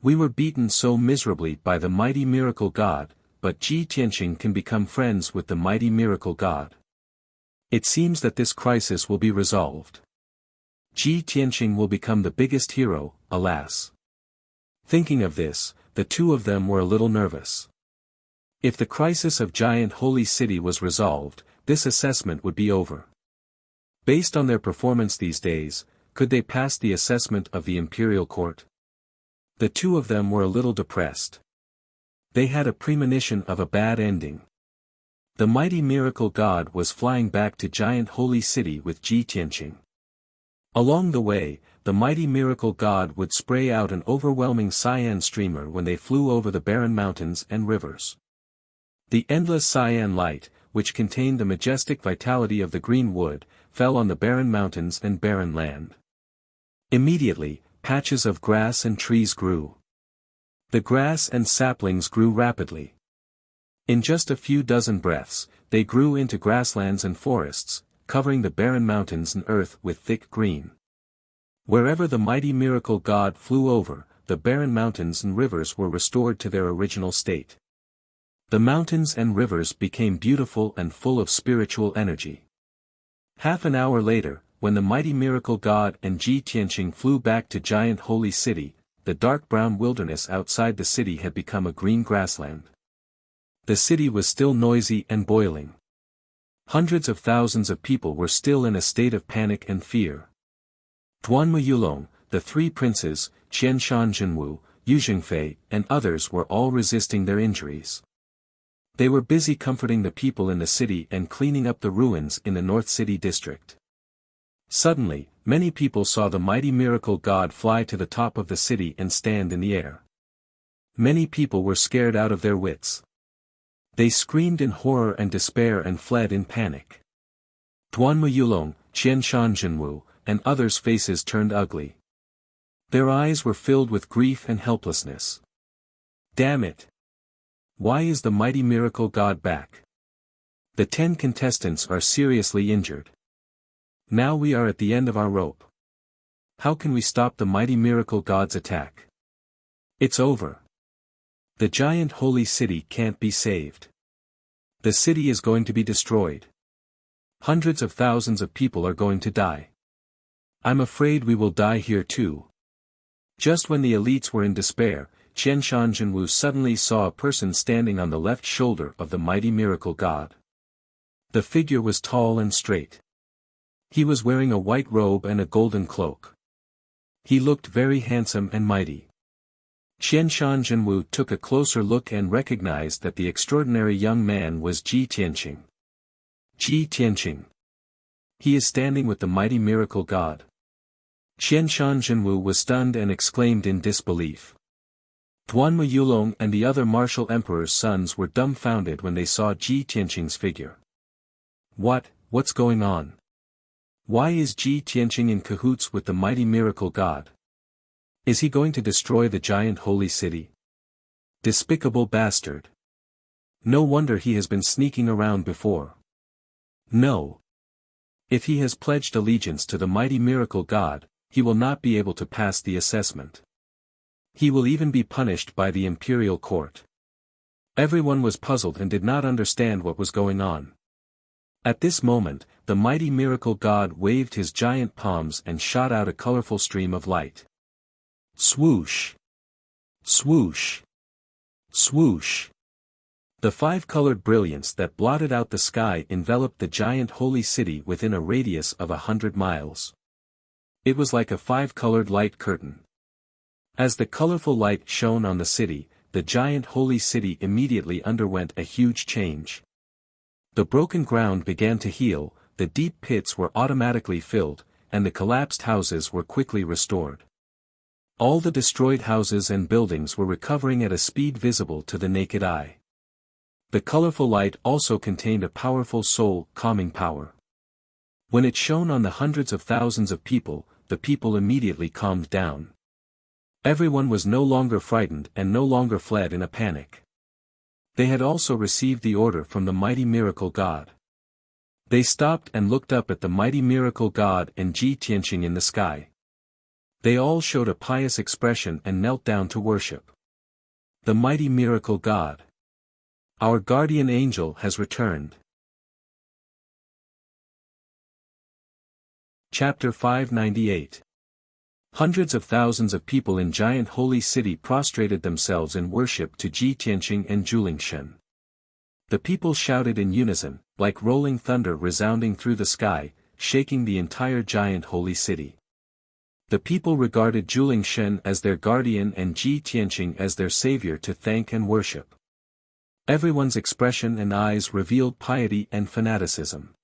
We were beaten so miserably by the mighty miracle god, but Ji Tianqing can become friends with the mighty miracle god. It seems that this crisis will be resolved. Ji Tianqing will become the biggest hero, alas. Thinking of this, the two of them were a little nervous. If the crisis of Giant Holy City was resolved, this assessment would be over. Based on their performance these days, could they pass the assessment of the imperial court? The two of them were a little depressed. They had a premonition of a bad ending. The mighty miracle god was flying back to Giant Holy City with Ji Tianqing. Along the way, the mighty miracle god would spray out an overwhelming cyan streamer when they flew over the barren mountains and rivers. The endless cyan light, which contained the majestic vitality of the green wood, fell on the barren mountains and barren land. Immediately, patches of grass and trees grew. The grass and saplings grew rapidly. In just a few dozen breaths, they grew into grasslands and forests, covering the barren mountains and earth with thick green. Wherever the mighty miracle god flew over, the barren mountains and rivers were restored to their original state. The mountains and rivers became beautiful and full of spiritual energy. Half an hour later, when the mighty miracle god and Ji Tianqing flew back to Giant Holy City, the dark brown wilderness outside the city had become a green grassland. The city was still noisy and boiling. Hundreds of thousands of people were still in a state of panic and fear. Duanmu Yulong, the three princes, Qianshan Jinwu, Yu Jingfei, and others were all resisting their injuries. They were busy comforting the people in the city and cleaning up the ruins in the North City district. Suddenly, many people saw the mighty miracle god fly to the top of the city and stand in the air. Many people were scared out of their wits. They screamed in horror and despair and fled in panic. Duanmu Yulong, Qianshan Jinwu, and others' faces turned ugly. Their eyes were filled with grief and helplessness. Damn it! Why is the mighty miracle god back? The 10 contestants are seriously injured. Now we are at the end of our rope. How can we stop the mighty miracle god's attack? It's over. The giant holy city can't be saved. The city is going to be destroyed. Hundreds of thousands of people are going to die. I'm afraid we will die here too. Just when the elites were in despair, Qian Shanzhenwu suddenly saw a person standing on the left shoulder of the mighty miracle god. The figure was tall and straight. He was wearing a white robe and a golden cloak. He looked very handsome and mighty. Qian Shanzhenwu took a closer look and recognized that the extraordinary young man was Ji Tianqing. Ji Tianqing. He is standing with the mighty miracle god. Qian Shanzhenwu was stunned and exclaimed in disbelief. Duanmu Yulong and the other martial emperor's sons were dumbfounded when they saw Ji Tianqing's figure. What's going on? Why is Ji Tianqing in cahoots with the mighty miracle god? Is he going to destroy the giant holy city? Despicable bastard. No wonder he has been sneaking around before. No. If he has pledged allegiance to the mighty miracle god, he will not be able to pass the assessment. He will even be punished by the imperial court. Everyone was puzzled and did not understand what was going on. At this moment, the mighty miracle god waved his giant palms and shot out a colorful stream of light. Swoosh! Swoosh! Swoosh! The five-colored brilliance that blotted out the sky enveloped the giant holy city within a radius of 100 miles. It was like a five-colored light curtain. As the colorful light shone on the city, the giant holy city immediately underwent a huge change. The broken ground began to heal, the deep pits were automatically filled, and the collapsed houses were quickly restored. All the destroyed houses and buildings were recovering at a speed visible to the naked eye. The colorful light also contained a powerful soul-calming power. When it shone on the hundreds of thousands of people, the people immediately calmed down. Everyone was no longer frightened and no longer fled in a panic. They had also received the order from the mighty miracle god. They stopped and looked up at the mighty miracle god and Ji Tianqing in the sky. They all showed a pious expression and knelt down to worship. The mighty miracle god. Our guardian angel has returned. Chapter 598. Hundreds of thousands of people in giant holy city prostrated themselves in worship to Ji Tianqing and Julingshen. The people shouted in unison, like rolling thunder resounding through the sky, shaking the entire giant holy city. The people regarded Julingshen as their guardian and Ji Tianqing as their savior to thank and worship. Everyone's expression and eyes revealed piety and fanaticism.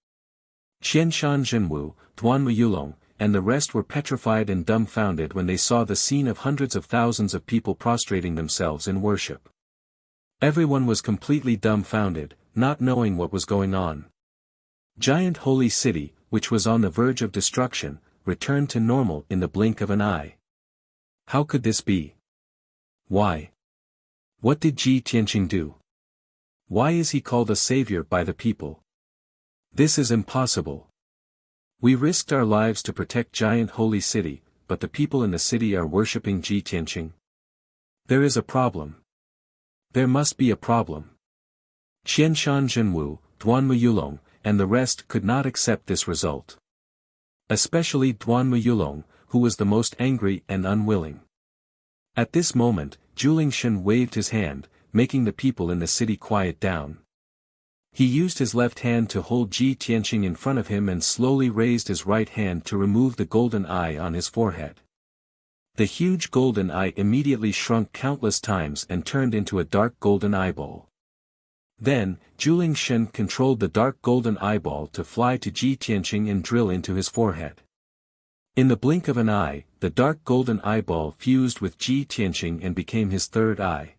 Qian Shanzhenwu, Duanmu Yulong, and the rest were petrified and dumbfounded when they saw the scene of hundreds of thousands of people prostrating themselves in worship. Everyone was completely dumbfounded, not knowing what was going on. Giant holy city, which was on the verge of destruction, returned to normal in the blink of an eye. How could this be? Why? What did Ji Tianqing do? Why is he called a savior by the people? This is impossible. We risked our lives to protect giant holy city, but the people in the city are worshipping Ji Tianqing. There is a problem. There must be a problem. Qian Shanzhenwu, Duanmu Yulong, and the rest could not accept this result. Especially Duanmu Yulong, who was the most angry and unwilling. At this moment, Julingshen waved his hand, making the people in the city quiet down. He used his left hand to hold Ji Tianqing in front of him and slowly raised his right hand to remove the golden eye on his forehead. The huge golden eye immediately shrunk countless times and turned into a dark golden eyeball. Then, Julingshen controlled the dark golden eyeball to fly to Ji Tianqing and drill into his forehead. In the blink of an eye, the dark golden eyeball fused with Ji Tianqing and became his third eye.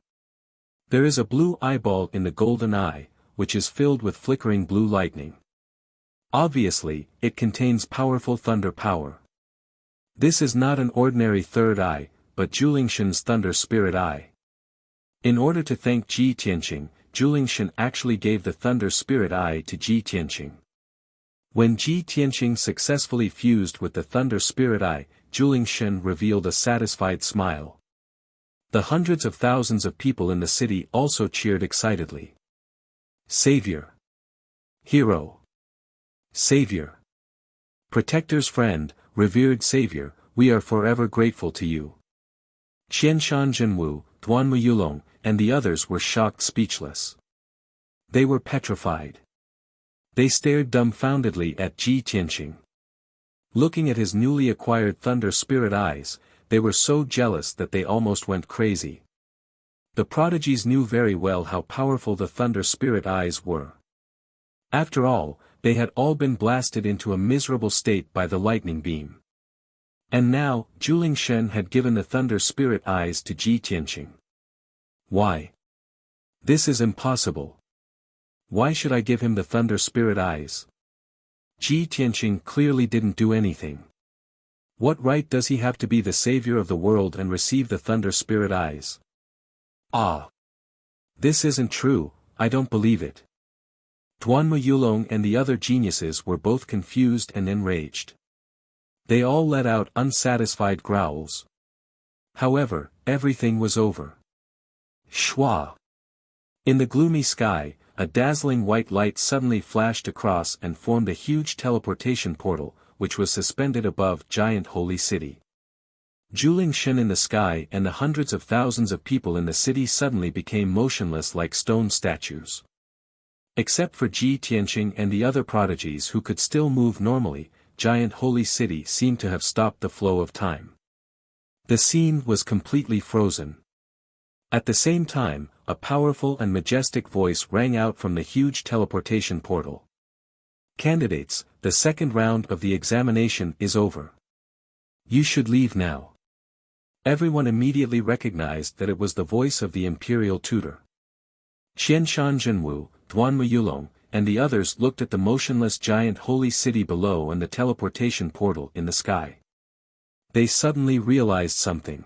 There is a blue eyeball in the golden eye, which is filled with flickering blue lightning. Obviously, it contains powerful thunder power. This is not an ordinary third eye, but Julingshen's thunder spirit eye. In order to thank Ji Tianqing, Julingshan actually gave the Thunder Spirit Eye to Ji Tianqing. When Ji Tianqing successfully fused with the Thunder Spirit Eye, Julingshan revealed a satisfied smile. The hundreds of thousands of people in the city also cheered excitedly. Savior! Hero! Savior! Protector's friend, revered Savior, we are forever grateful to you. Qianshan Zhenwu, Duanmu Yulong, and the others were shocked speechless. They were petrified. They stared dumbfoundedly at Ji Tianqing. Looking at his newly acquired Thunder Spirit Eyes, they were so jealous that they almost went crazy. The prodigies knew very well how powerful the Thunder Spirit Eyes were. After all, they had all been blasted into a miserable state by the lightning beam. And now, Julingshan had given the Thunder Spirit Eyes to Ji Tianqing. Why? This is impossible. Why should I give him the Thunder Spirit Eyes? Ji Tianqing clearly didn't do anything. What right does he have to be the savior of the world and receive the Thunder Spirit Eyes? Ah! This isn't true, I don't believe it. Duanmu Yulong and the other geniuses were both confused and enraged. They all let out unsatisfied growls. However, everything was over. Shwa! In the gloomy sky, a dazzling white light suddenly flashed across and formed a huge teleportation portal, which was suspended above Giant Holy City. Julingshan in the sky and the hundreds of thousands of people in the city suddenly became motionless like stone statues. Except for Ji Tianqing and the other prodigies who could still move normally, Giant Holy City seemed to have stopped the flow of time. The scene was completely frozen. At the same time, a powerful and majestic voice rang out from the huge teleportation portal. Candidates, the second round of the examination is over. You should leave now. Everyone immediately recognized that it was the voice of the imperial tutor. Qianshan Zhenwu, Duanmu Yulong, and the others looked at the motionless giant holy city below and the teleportation portal in the sky. They suddenly realized something.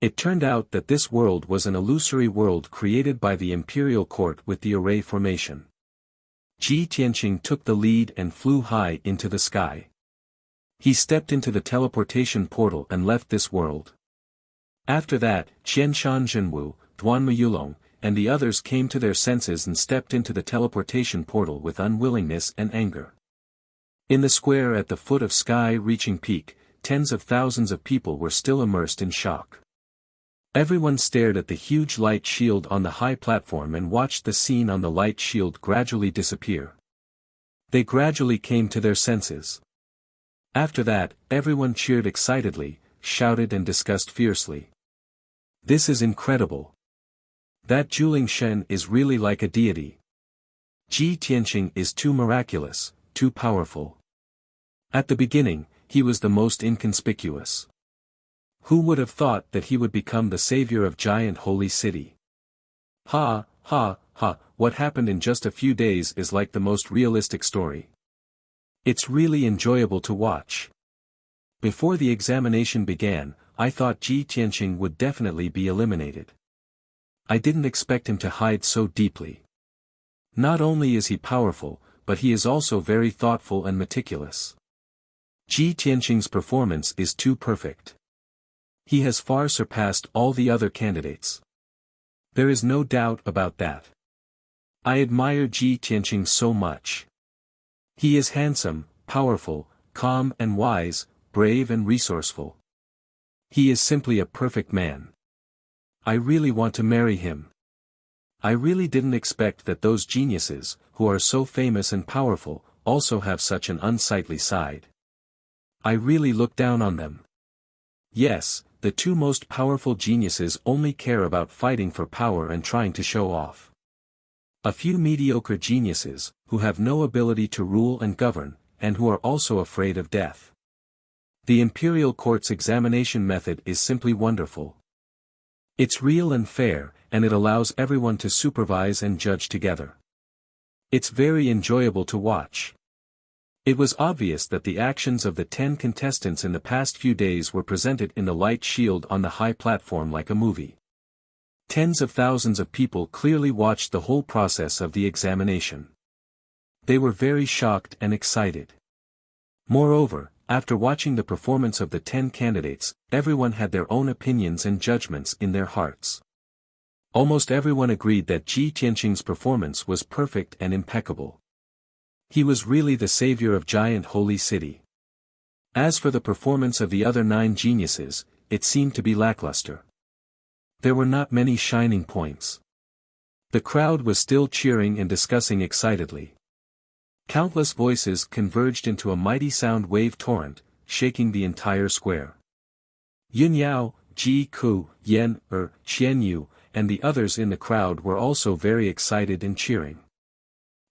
It turned out that this world was an illusory world created by the imperial court with the array formation. Ji Tianqing took the lead and flew high into the sky. He stepped into the teleportation portal and left this world. After that, Qianshan Zhenwu, Duanmu Yulong, and the others came to their senses and stepped into the teleportation portal with unwillingness and anger. In the square at the foot of sky-reaching peak, tens of thousands of people were still immersed in shock. Everyone stared at the huge light shield on the high platform and watched the scene on the light shield gradually disappear. They gradually came to their senses. After that, everyone cheered excitedly, shouted and discussed fiercely. This is incredible. That Julingshan is really like a deity. Ji Tianqing is too miraculous, too powerful. At the beginning, he was the most inconspicuous. Who would have thought that he would become the savior of Giant Holy City? Ha, ha, ha, what happened in just a few days is like the most realistic story. It's really enjoyable to watch. Before the examination began, I thought Ji Tianqing would definitely be eliminated. I didn't expect him to hide so deeply. Not only is he powerful, but he is also very thoughtful and meticulous. Ji Tianqing's performance is too perfect. He has far surpassed all the other candidates. There is no doubt about that. I admire Ji Tianqing so much. He is handsome, powerful, calm and wise, brave and resourceful. He is simply a perfect man. I really want to marry him. I really didn't expect that those geniuses, who are so famous and powerful, also have such an unsightly side. I really look down on them. Yes, the two most powerful geniuses only care about fighting for power and trying to show off. A few mediocre geniuses, who have no ability to rule and govern, and who are also afraid of death. The imperial court's examination method is simply wonderful. It's real and fair, and it allows everyone to supervise and judge together. It's very enjoyable to watch. It was obvious that the actions of the 10 contestants in the past few days were presented in the light shield on the high platform like a movie. Tens of thousands of people clearly watched the whole process of the examination. They were very shocked and excited. Moreover, after watching the performance of the 10 candidates, everyone had their own opinions and judgments in their hearts. Almost everyone agreed that Ji Tianqing's performance was perfect and impeccable. He was really the savior of Giant Holy City. As for the performance of the other 9 geniuses, it seemed to be lackluster. There were not many shining points. The crowd was still cheering and discussing excitedly. Countless voices converged into a mighty sound wave torrent, shaking the entire square. Yun Yao, Ji Ku, Yan Qian Yu, and the others in the crowd were also very excited and cheering.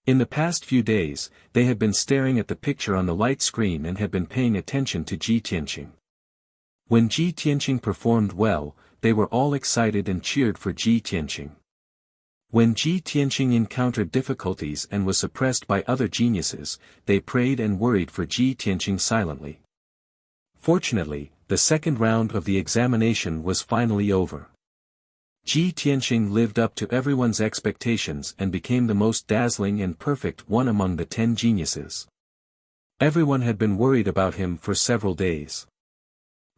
In the past few days, they had been staring at the picture on the light screen and had been paying attention to Ji Tianqing. When Ji Tianqing performed well, they were all excited and cheered for Ji Tianqing. When Ji Tianqing encountered difficulties and was suppressed by other geniuses, they prayed and worried for Ji Tianqing silently. Fortunately, the second round of the examination was finally over. Ji Tianqing lived up to everyone's expectations and became the most dazzling and perfect one among the 10 geniuses. Everyone had been worried about him for several days.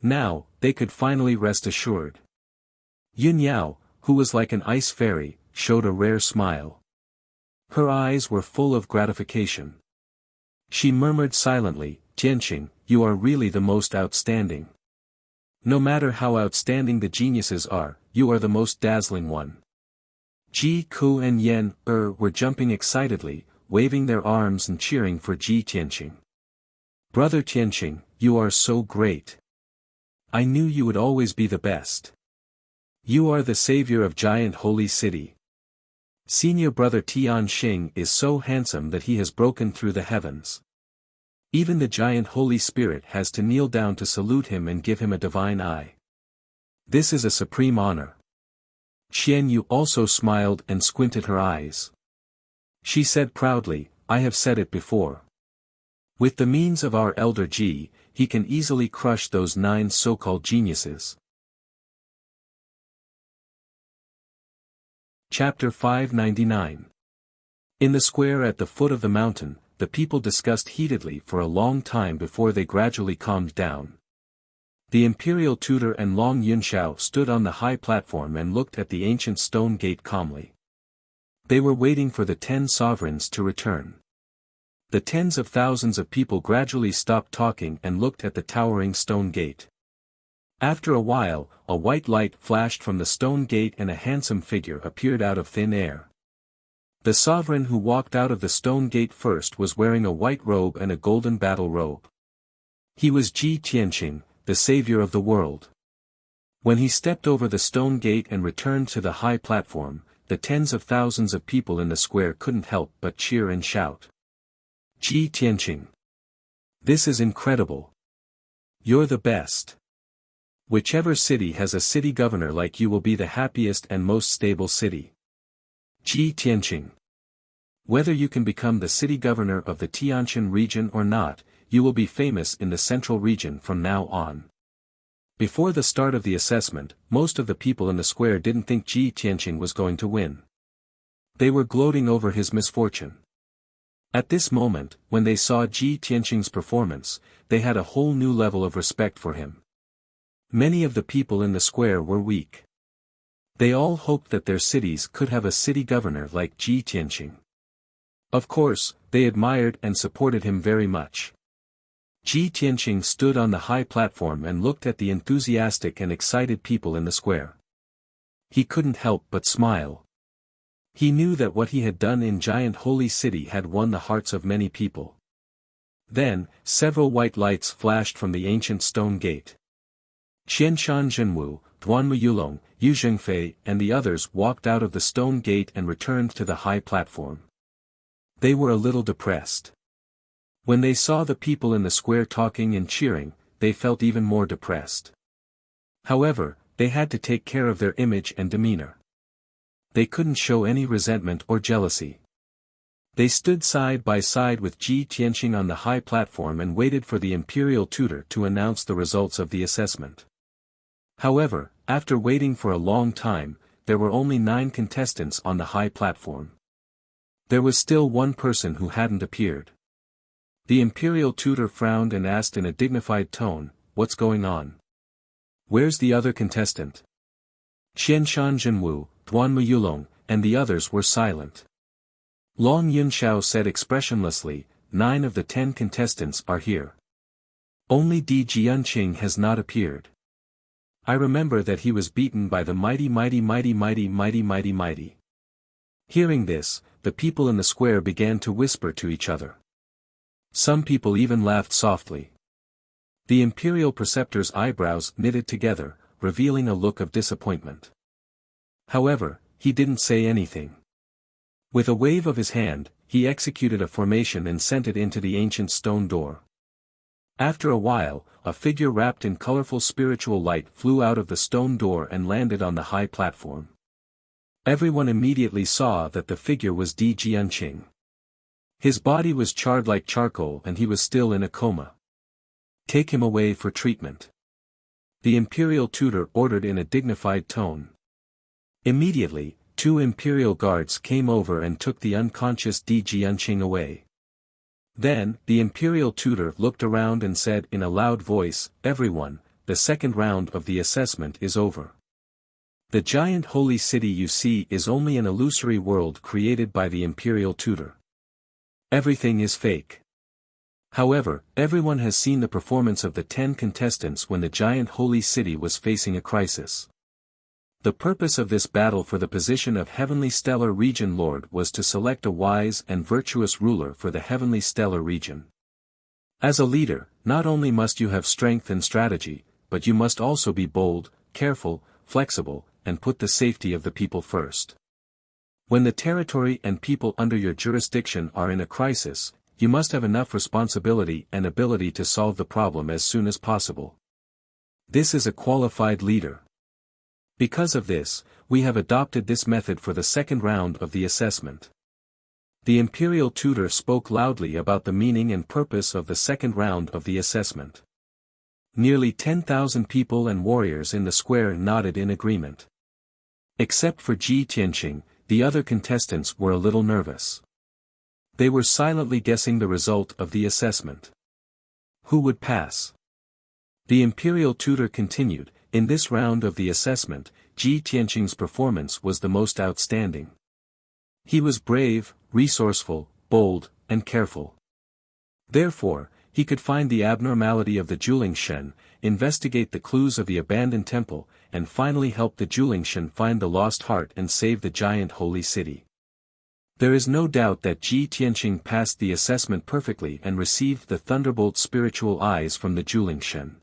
Now, they could finally rest assured. Yun Yao, who was like an ice fairy, showed a rare smile. Her eyes were full of gratification. She murmured silently, "Tianqing, you are really the most outstanding. No matter how outstanding the geniuses are, you are the most dazzling one." Ji Ku and Yan were jumping excitedly, waving their arms and cheering for Ji Tianqing. "Brother Tianqing, you are so great. I knew you would always be the best. You are the savior of Giant Holy City. Senior brother Tianqing is so handsome that he has broken through the heavens. Even the Giant Holy Spirit has to kneel down to salute him and give him a divine eye. This is a supreme honor." Qian Yu also smiled and squinted her eyes. She said proudly, "I have said it before. With the means of our elder Ji, he can easily crush those 9 so-called geniuses." Chapter 599. In the square at the foot of the mountain, the people discussed heatedly for a long time before they gradually calmed down. The imperial tutor and Long Yunxiao stood on the high platform and looked at the ancient stone gate calmly. They were waiting for the 10 sovereigns to return. The tens of thousands of people gradually stopped talking and looked at the towering stone gate. After a while, a white light flashed from the stone gate and a handsome figure appeared out of thin air. The sovereign who walked out of the stone gate first was wearing a white robe and a golden battle robe. He was Ji Tianqing, the savior of the world. When he stepped over the stone gate and returned to the high platform, the tens of thousands of people in the square couldn't help but cheer and shout. "Ji Tianqing! This is incredible! You're the best! Whichever city has a city governor like you will be the happiest and most stable city. Ji Tianqing! Whether you can become the city governor of the Tianshan region or not, you will be famous in the central region from now on." Before the start of the assessment, most of the people in the square didn't think Ji Tianqing was going to win. They were gloating over his misfortune. At this moment, when they saw Ji Tianqing's performance, they had a whole new level of respect for him. Many of the people in the square were weak. They all hoped that their cities could have a city governor like Ji Tianqing. Of course, they admired and supported him very much. Ji Tianqing stood on the high platform and looked at the enthusiastic and excited people in the square. He couldn't help but smile. He knew that what he had done in Giant Holy City had won the hearts of many people. Then, several white lights flashed from the ancient stone gate. Qianshan Zhenwu, Duanmu Yulong, Yu Zhengfei and the others walked out of the stone gate and returned to the high platform. They were a little depressed. When they saw the people in the square talking and cheering, they felt even more depressed. However, they had to take care of their image and demeanor. They couldn't show any resentment or jealousy. They stood side by side with Ji Tianqing on the high platform and waited for the imperial tutor to announce the results of the assessment. However, after waiting for a long time, there were only 9 contestants on the high platform. There was still one person who hadn't appeared. The imperial tutor frowned and asked in a dignified tone, "What's going on? Where's the other contestant?" Qianshan Zhenwu, Duanmu Yulong, and the others were silent. Long Yunxiao said expressionlessly, 9 of the 10 contestants are here. Only Di Jianqing has not appeared. I remember that he was beaten by the mighty. Hearing this, the people in the square began to whisper to each other. Some people even laughed softly. The imperial preceptor's eyebrows knitted together, revealing a look of disappointment. However, he didn't say anything. With a wave of his hand, he executed a formation and sent it into the ancient stone door. After a while, a figure wrapped in colorful spiritual light flew out of the stone door and landed on the high platform. Everyone immediately saw that the figure was Di Jianqing. His body was charred like charcoal and he was still in a coma. "Take him away for treatment," the imperial tutor ordered in a dignified tone. Immediately, 2 imperial guards came over and took the unconscious Di Jianqing away. Then, the imperial tutor looked around and said in a loud voice, "Everyone, the second round of the assessment is over. The giant holy city you see is only an illusory world created by the imperial tutor. Everything is fake." However, everyone has seen the performance of the 10 contestants when the giant holy city was facing a crisis. The purpose of this battle for the position of Heavenly Stellar Region Lord was to select a wise and virtuous ruler for the Heavenly Stellar Region. As a leader, not only must you have strength and strategy, but you must also be bold, careful, flexible, and put the safety of the people first. When the territory and people under your jurisdiction are in a crisis, you must have enough responsibility and ability to solve the problem as soon as possible. This is a qualified leader. Because of this, we have adopted this method for the second round of the assessment. The imperial tutor spoke loudly about the meaning and purpose of the second round of the assessment. Nearly 10,000 people and warriors in the square nodded in agreement. Except for Ji Tianqing, the other contestants were a little nervous. They were silently guessing the result of the assessment. Who would pass? The imperial tutor continued, "In this round of the assessment, Ji Tianqing's performance was the most outstanding. He was brave, resourceful, bold, and careful. Therefore, he could find the abnormality of the Julingshen, investigate the clues of the abandoned temple, and finally help the Julingshen find the lost heart and save the giant holy city. There is no doubt that Ji Tianqing passed the assessment perfectly and received the Thunderbolt spiritual eyes from the Julingshen.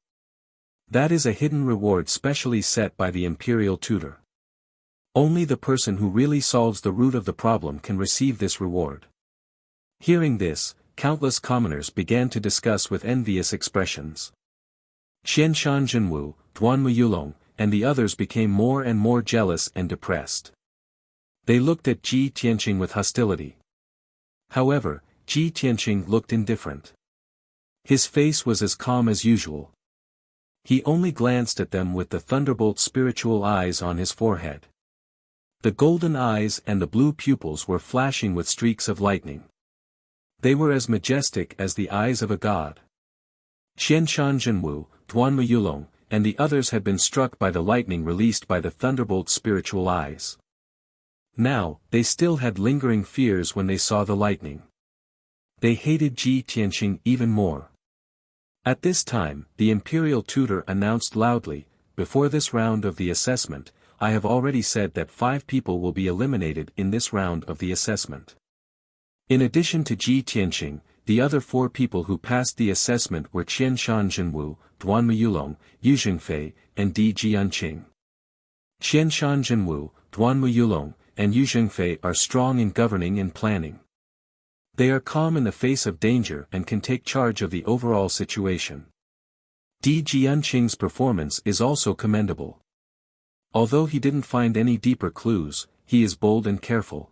That is a hidden reward specially set by the imperial tutor. Only the person who really solves the root of the problem can receive this reward." Hearing this, countless commoners began to discuss with envious expressions. Qianshan Zhenwu, Duanmu Yulong, and the others became more and more jealous and depressed. They looked at Ji Tianqing with hostility. However, Ji Tianqing looked indifferent. His face was as calm as usual. He only glanced at them with the Thunderbolt spiritual eyes on his forehead. The golden eyes and the blue pupils were flashing with streaks of lightning. They were as majestic as the eyes of a god. Qianshan Zhenwu, Duanmu Yulong, and the others had been struck by the lightning released by the Thunderbolt spiritual eyes. Now, they still had lingering fears when they saw the lightning. They hated Ji Tianqing even more. At this time, the imperial tutor announced loudly, "Before this round of the assessment, I have already said that 5 people will be eliminated in this round of the assessment. In addition to Ji Tianqing, the other 4 people who passed the assessment were Qianshan Zhenwu, Duanmu Yulong, Yu Jingfei, and Di Jianqing. Qianshan Zhenwu, Duanmu Yulong, and Yu Jingfei are strong in governing and planning. They are calm in the face of danger and can take charge of the overall situation. Di Jianqing's performance is also commendable. Although he didn't find any deeper clues, he is bold and careful."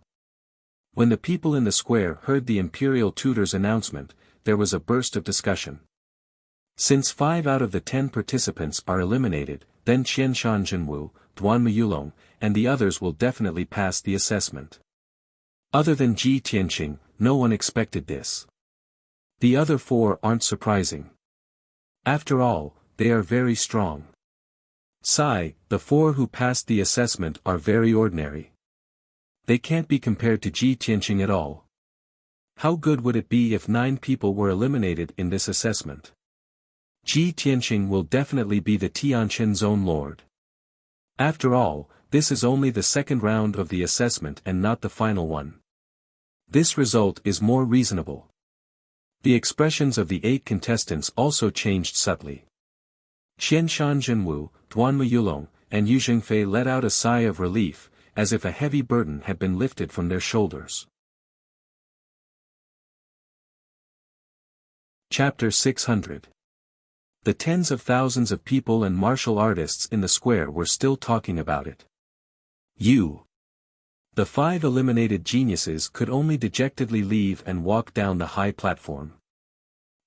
When the people in the square heard the imperial tutor's announcement, there was a burst of discussion. Since 5 out of the 10 participants are eliminated, then Qianshan Zhenwu, Duanmu Yulong, and the others will definitely pass the assessment. Other than Ji Tianqing, no one expected this. The other four aren't surprising. After all, they are very strong. Sai, the four who passed the assessment are very ordinary. They can't be compared to Ji Tianqing at all. How good would it be if 9 people were eliminated in this assessment? Ji Tianqing will definitely be the Tianqian Zone Lord. After all, this is only the second round of the assessment and not the final one. This result is more reasonable. The expressions of the 8 contestants also changed subtly. Qianshan Jinwu, Duanmu Yulong, and Yu Jingfei let out a sigh of relief, as if a heavy burden had been lifted from their shoulders. Chapter 600. The tens of thousands of people and martial artists in the square were still talking about it. The 5 eliminated geniuses could only dejectedly leave and walk down the high platform.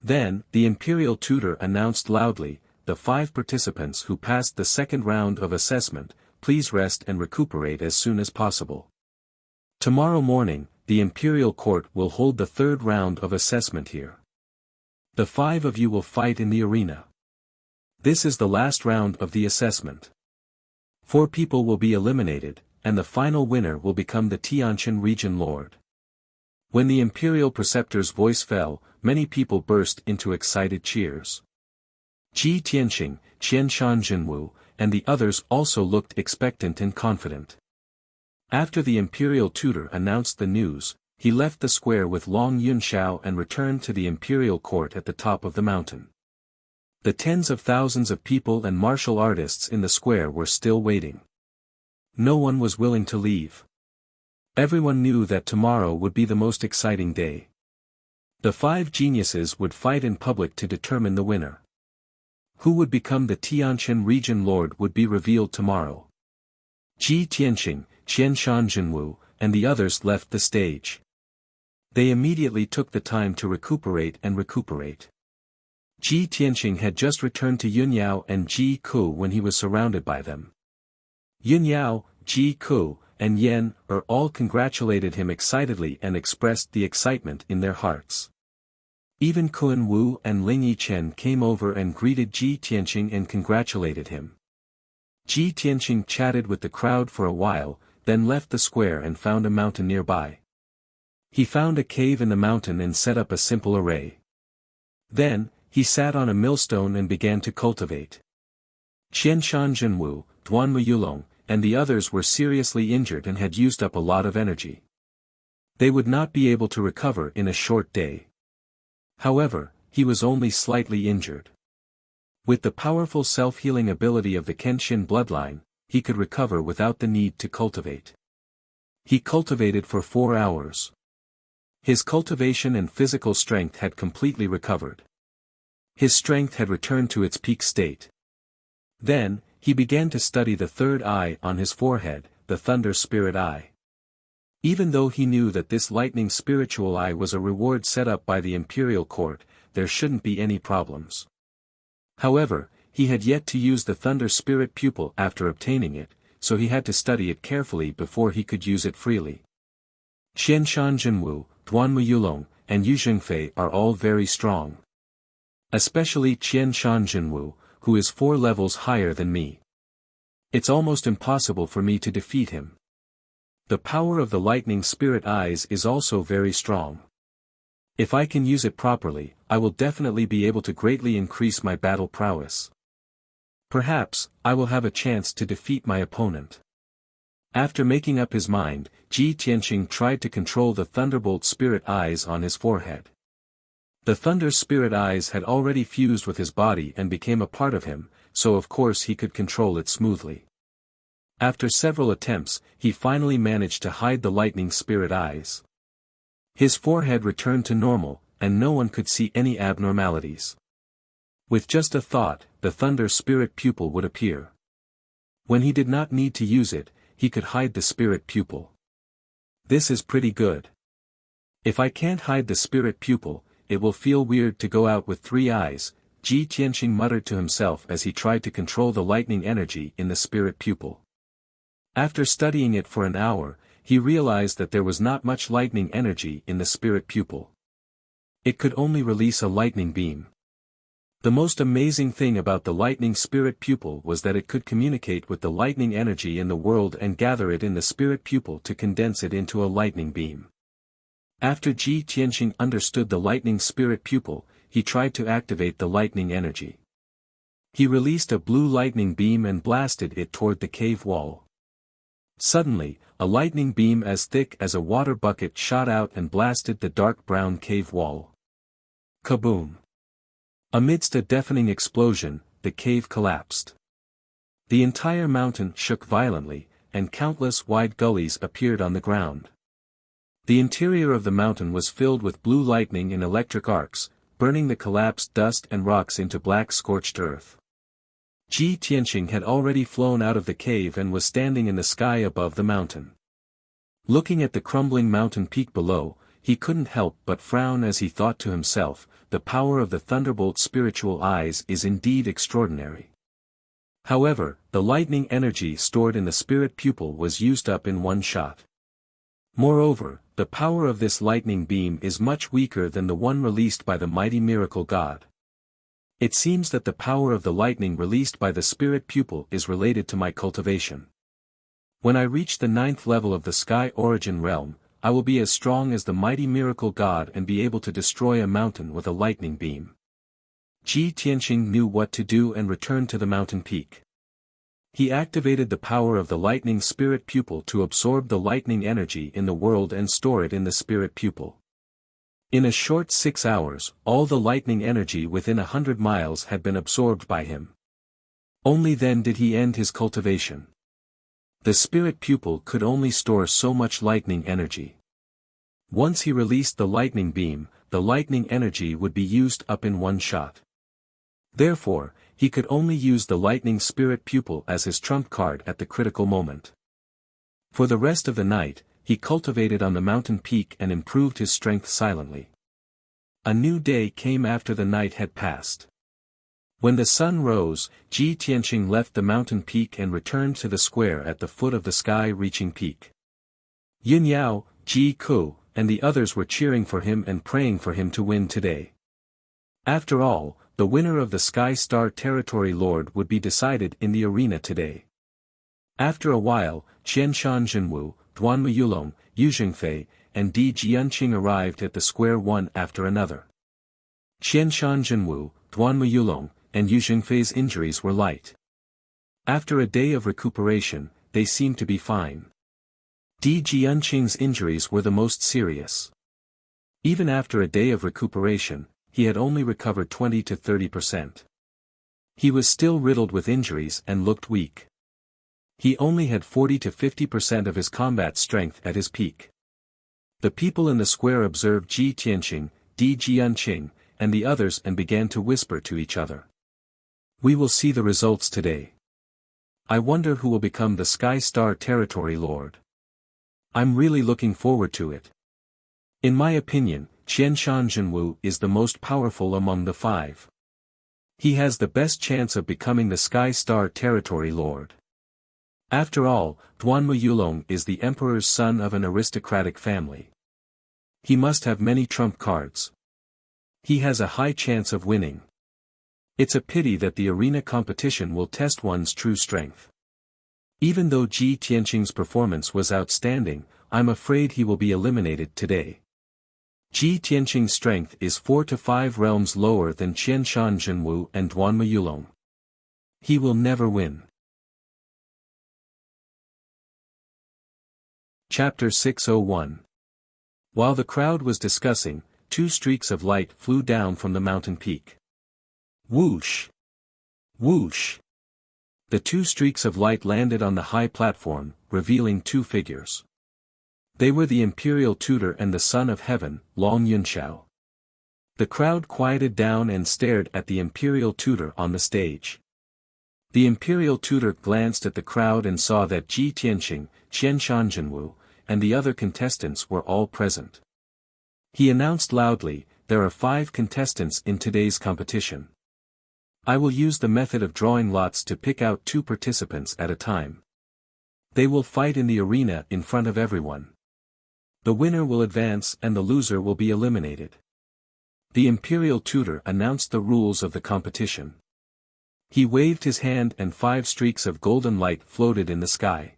Then, the imperial tutor announced loudly, "The 5 participants who passed the second round of assessment, please rest and recuperate as soon as possible. Tomorrow morning, the imperial court will hold the third round of assessment here. The 5 of you will fight in the arena. This is the last round of the assessment. 4 people will be eliminated, and the final winner will become the Tianqian region lord." When the imperial preceptor's voice fell, many people burst into excited cheers. Ji Tianqing, Qianshan Jinwu, and the others also looked expectant and confident. After the imperial tutor announced the news, he left the square with Long Yunxiao and returned to the imperial court at the top of the mountain. The tens of thousands of people and martial artists in the square were still waiting. No one was willing to leave. Everyone knew that tomorrow would be the most exciting day. The 5 geniuses would fight in public to determine the winner. Who would become the Tianqian region lord would be revealed tomorrow. Ji Tianqing, Qianshan Jinwu, and the others left the stage. They immediately took the time to recuperate. Ji Tianqing had just returned to Yunyao and Ji Ku when he was surrounded by them. Yunyao, Ji Ku, and Yan all congratulated him excitedly and expressed the excitement in their hearts. Even Kun Wu and Ling Yichen came over and greeted Ji Tianqing and congratulated him. Ji Tianqing chatted with the crowd for a while, then left the square and found a mountain nearby. He found a cave in the mountain and set up a simple array. Then, he sat on a millstone and began to cultivate. Qianshan Jinwu, Duanmu Yulong, and the others were seriously injured and had used up a lot of energy. They would not be able to recover in a short day. However, he was only slightly injured. With the powerful self-healing ability of the Kenshin bloodline, he could recover without the need to cultivate. He cultivated for 4 hours. His cultivation and physical strength had completely recovered. His strength had returned to its peak state. Then, he began to study the third eye on his forehead, the Thunder Spirit Eye. Even though he knew that this lightning spiritual eye was a reward set up by the imperial court, there shouldn't be any problems. However, he had yet to use the Thunder Spirit pupil after obtaining it, so he had to study it carefully before he could use it freely. Qianshan Jinwu, Duanmu Yulong, and Yu Jingfei are all very strong. Especially Qianshan Jinwu, who is 4 levels higher than me. It's almost impossible for me to defeat him. The power of the lightning spirit eyes is also very strong. If I can use it properly, I will definitely be able to greatly increase my battle prowess. Perhaps, I will have a chance to defeat my opponent. After making up his mind, Ji Tianqing tried to control the thunderbolt spirit eyes on his forehead. The thunder spirit eyes had already fused with his body and became a part of him, so of course he could control it smoothly. After several attempts, he finally managed to hide the lightning spirit eyes. His forehead returned to normal, and no one could see any abnormalities. With just a thought, the thunder spirit pupil would appear. When he did not need to use it, he could hide the spirit pupil. This is pretty good. If I can't hide the spirit pupil, it will feel weird to go out with 3 eyes, Ji Tianqing muttered to himself as he tried to control the lightning energy in the spirit pupil. After studying it for an hour, he realized that there was not much lightning energy in the spirit pupil. It could only release a lightning beam. The most amazing thing about the lightning spirit pupil was that it could communicate with the lightning energy in the world and gather it in the spirit pupil to condense it into a lightning beam. After Ji Tianqing understood the lightning spirit pupil, he tried to activate the lightning energy. He released a blue lightning beam and blasted it toward the cave wall. Suddenly, a lightning beam as thick as a water bucket shot out and blasted the dark brown cave wall. Kaboom! Amidst a deafening explosion, the cave collapsed. The entire mountain shook violently, and countless wide gullies appeared on the ground. The interior of the mountain was filled with blue lightning in electric arcs, burning the collapsed dust and rocks into black scorched earth. Ji Tianqing had already flown out of the cave and was standing in the sky above the mountain. Looking at the crumbling mountain peak below, he couldn't help but frown as he thought to himself, the power of the Thunderbolt's spiritual eyes is indeed extraordinary. However, the lightning energy stored in the spirit pupil was used up in one shot. Moreover, the power of this lightning beam is much weaker than the one released by the mighty miracle god. It seems that the power of the lightning released by the spirit pupil is related to my cultivation. When I reach the 9th level of the sky origin realm, I will be as strong as the mighty miracle god and be able to destroy a mountain with a lightning beam. Ji Tianqing knew what to do and returned to the mountain peak. He activated the power of the lightning spirit pupil to absorb the lightning energy in the world and store it in the spirit pupil. In a short 6 hours, all the lightning energy within 100 miles had been absorbed by him. Only then did he end his cultivation. The spirit pupil could only store so much lightning energy. Once he released the lightning beam, the lightning energy would be used up in one shot. Therefore, he could only use the lightning spirit pupil as his trump card at the critical moment. For the rest of the night, he cultivated on the mountain peak and improved his strength silently. A new day came after the night had passed. When the sun rose, Ji Tianqing left the mountain peak and returned to the square at the foot of the sky-reaching peak. Yin Yao, Ji Ku, and the others were cheering for him and praying for him to win today. After all, the winner of the Sky Star Territory Lord would be decided in the arena today. After a while, Qianshan Jinwu, Duanmu Yulong, Yu Jingfei, and Di Jianqing arrived at the square one after another. Qianshan Jinwu, Duanmu Yulong, and Yu Jingfei's injuries were light. After a day of recuperation, they seemed to be fine. Di Jianqing's injuries were the most serious. Even after a day of recuperation, he had only recovered 20 to 30%. He was still riddled with injuries and looked weak. He only had 40 to 50% of his combat strength at his peak. The people in the square observed Ji Tianqing, Di Jianqing, and the others and began to whisper to each other. We will see the results today. I wonder who will become the Sky Star Territory Lord. I'm really looking forward to it. In my opinion, Qianshan Jinwu is the most powerful among the 5. He has the best chance of becoming the Sky Star Territory Lord. After all, Duanmu Yulong is the emperor's son of an aristocratic family. He must have many trump cards. He has a high chance of winning. It's a pity that the arena competition will test one's true strength. Even though Ji Tianqing's performance was outstanding, I'm afraid he will be eliminated today. Ji Tianqing's strength is 4 to 5 realms lower than Qianshan Jinwu and Duanmu Yulong. He will never win. Chapter 601. While the crowd was discussing, 2 streaks of light flew down from the mountain peak. Whoosh! Whoosh! The 2 streaks of light landed on the high platform, revealing 2 figures. They were the imperial tutor and the son of heaven, Long Yunxiao. The crowd quieted down and stared at the imperial tutor on the stage. The imperial tutor glanced at the crowd and saw that Ji Tianqing, Qianshan Jinwu, and the other contestants were all present. He announced loudly, there are 5 contestants in today's competition. I will use the method of drawing lots to pick out 2 participants at a time. They will fight in the arena in front of everyone. The winner will advance and the loser will be eliminated. The imperial tutor announced the rules of the competition. He waved his hand and 5 streaks of golden light floated in the sky.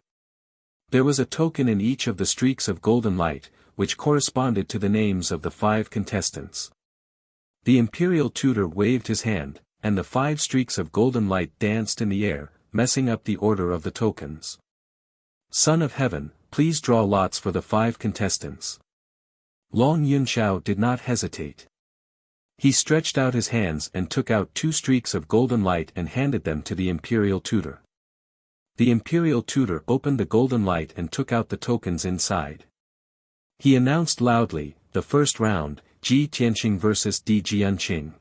There was a token in each of the streaks of golden light, which corresponded to the names of the 5 contestants. The imperial tutor waved his hand, and the 5 streaks of golden light danced in the air, messing up the order of the tokens. Son of Heaven, please draw lots for the 5 contestants. Long Yunxiao did not hesitate. He stretched out his hands and took out 2 streaks of golden light and handed them to the imperial tutor. The imperial tutor opened the golden light and took out the tokens inside. He announced loudly, the first round, Ji Tianqing vs. Di Jianqing.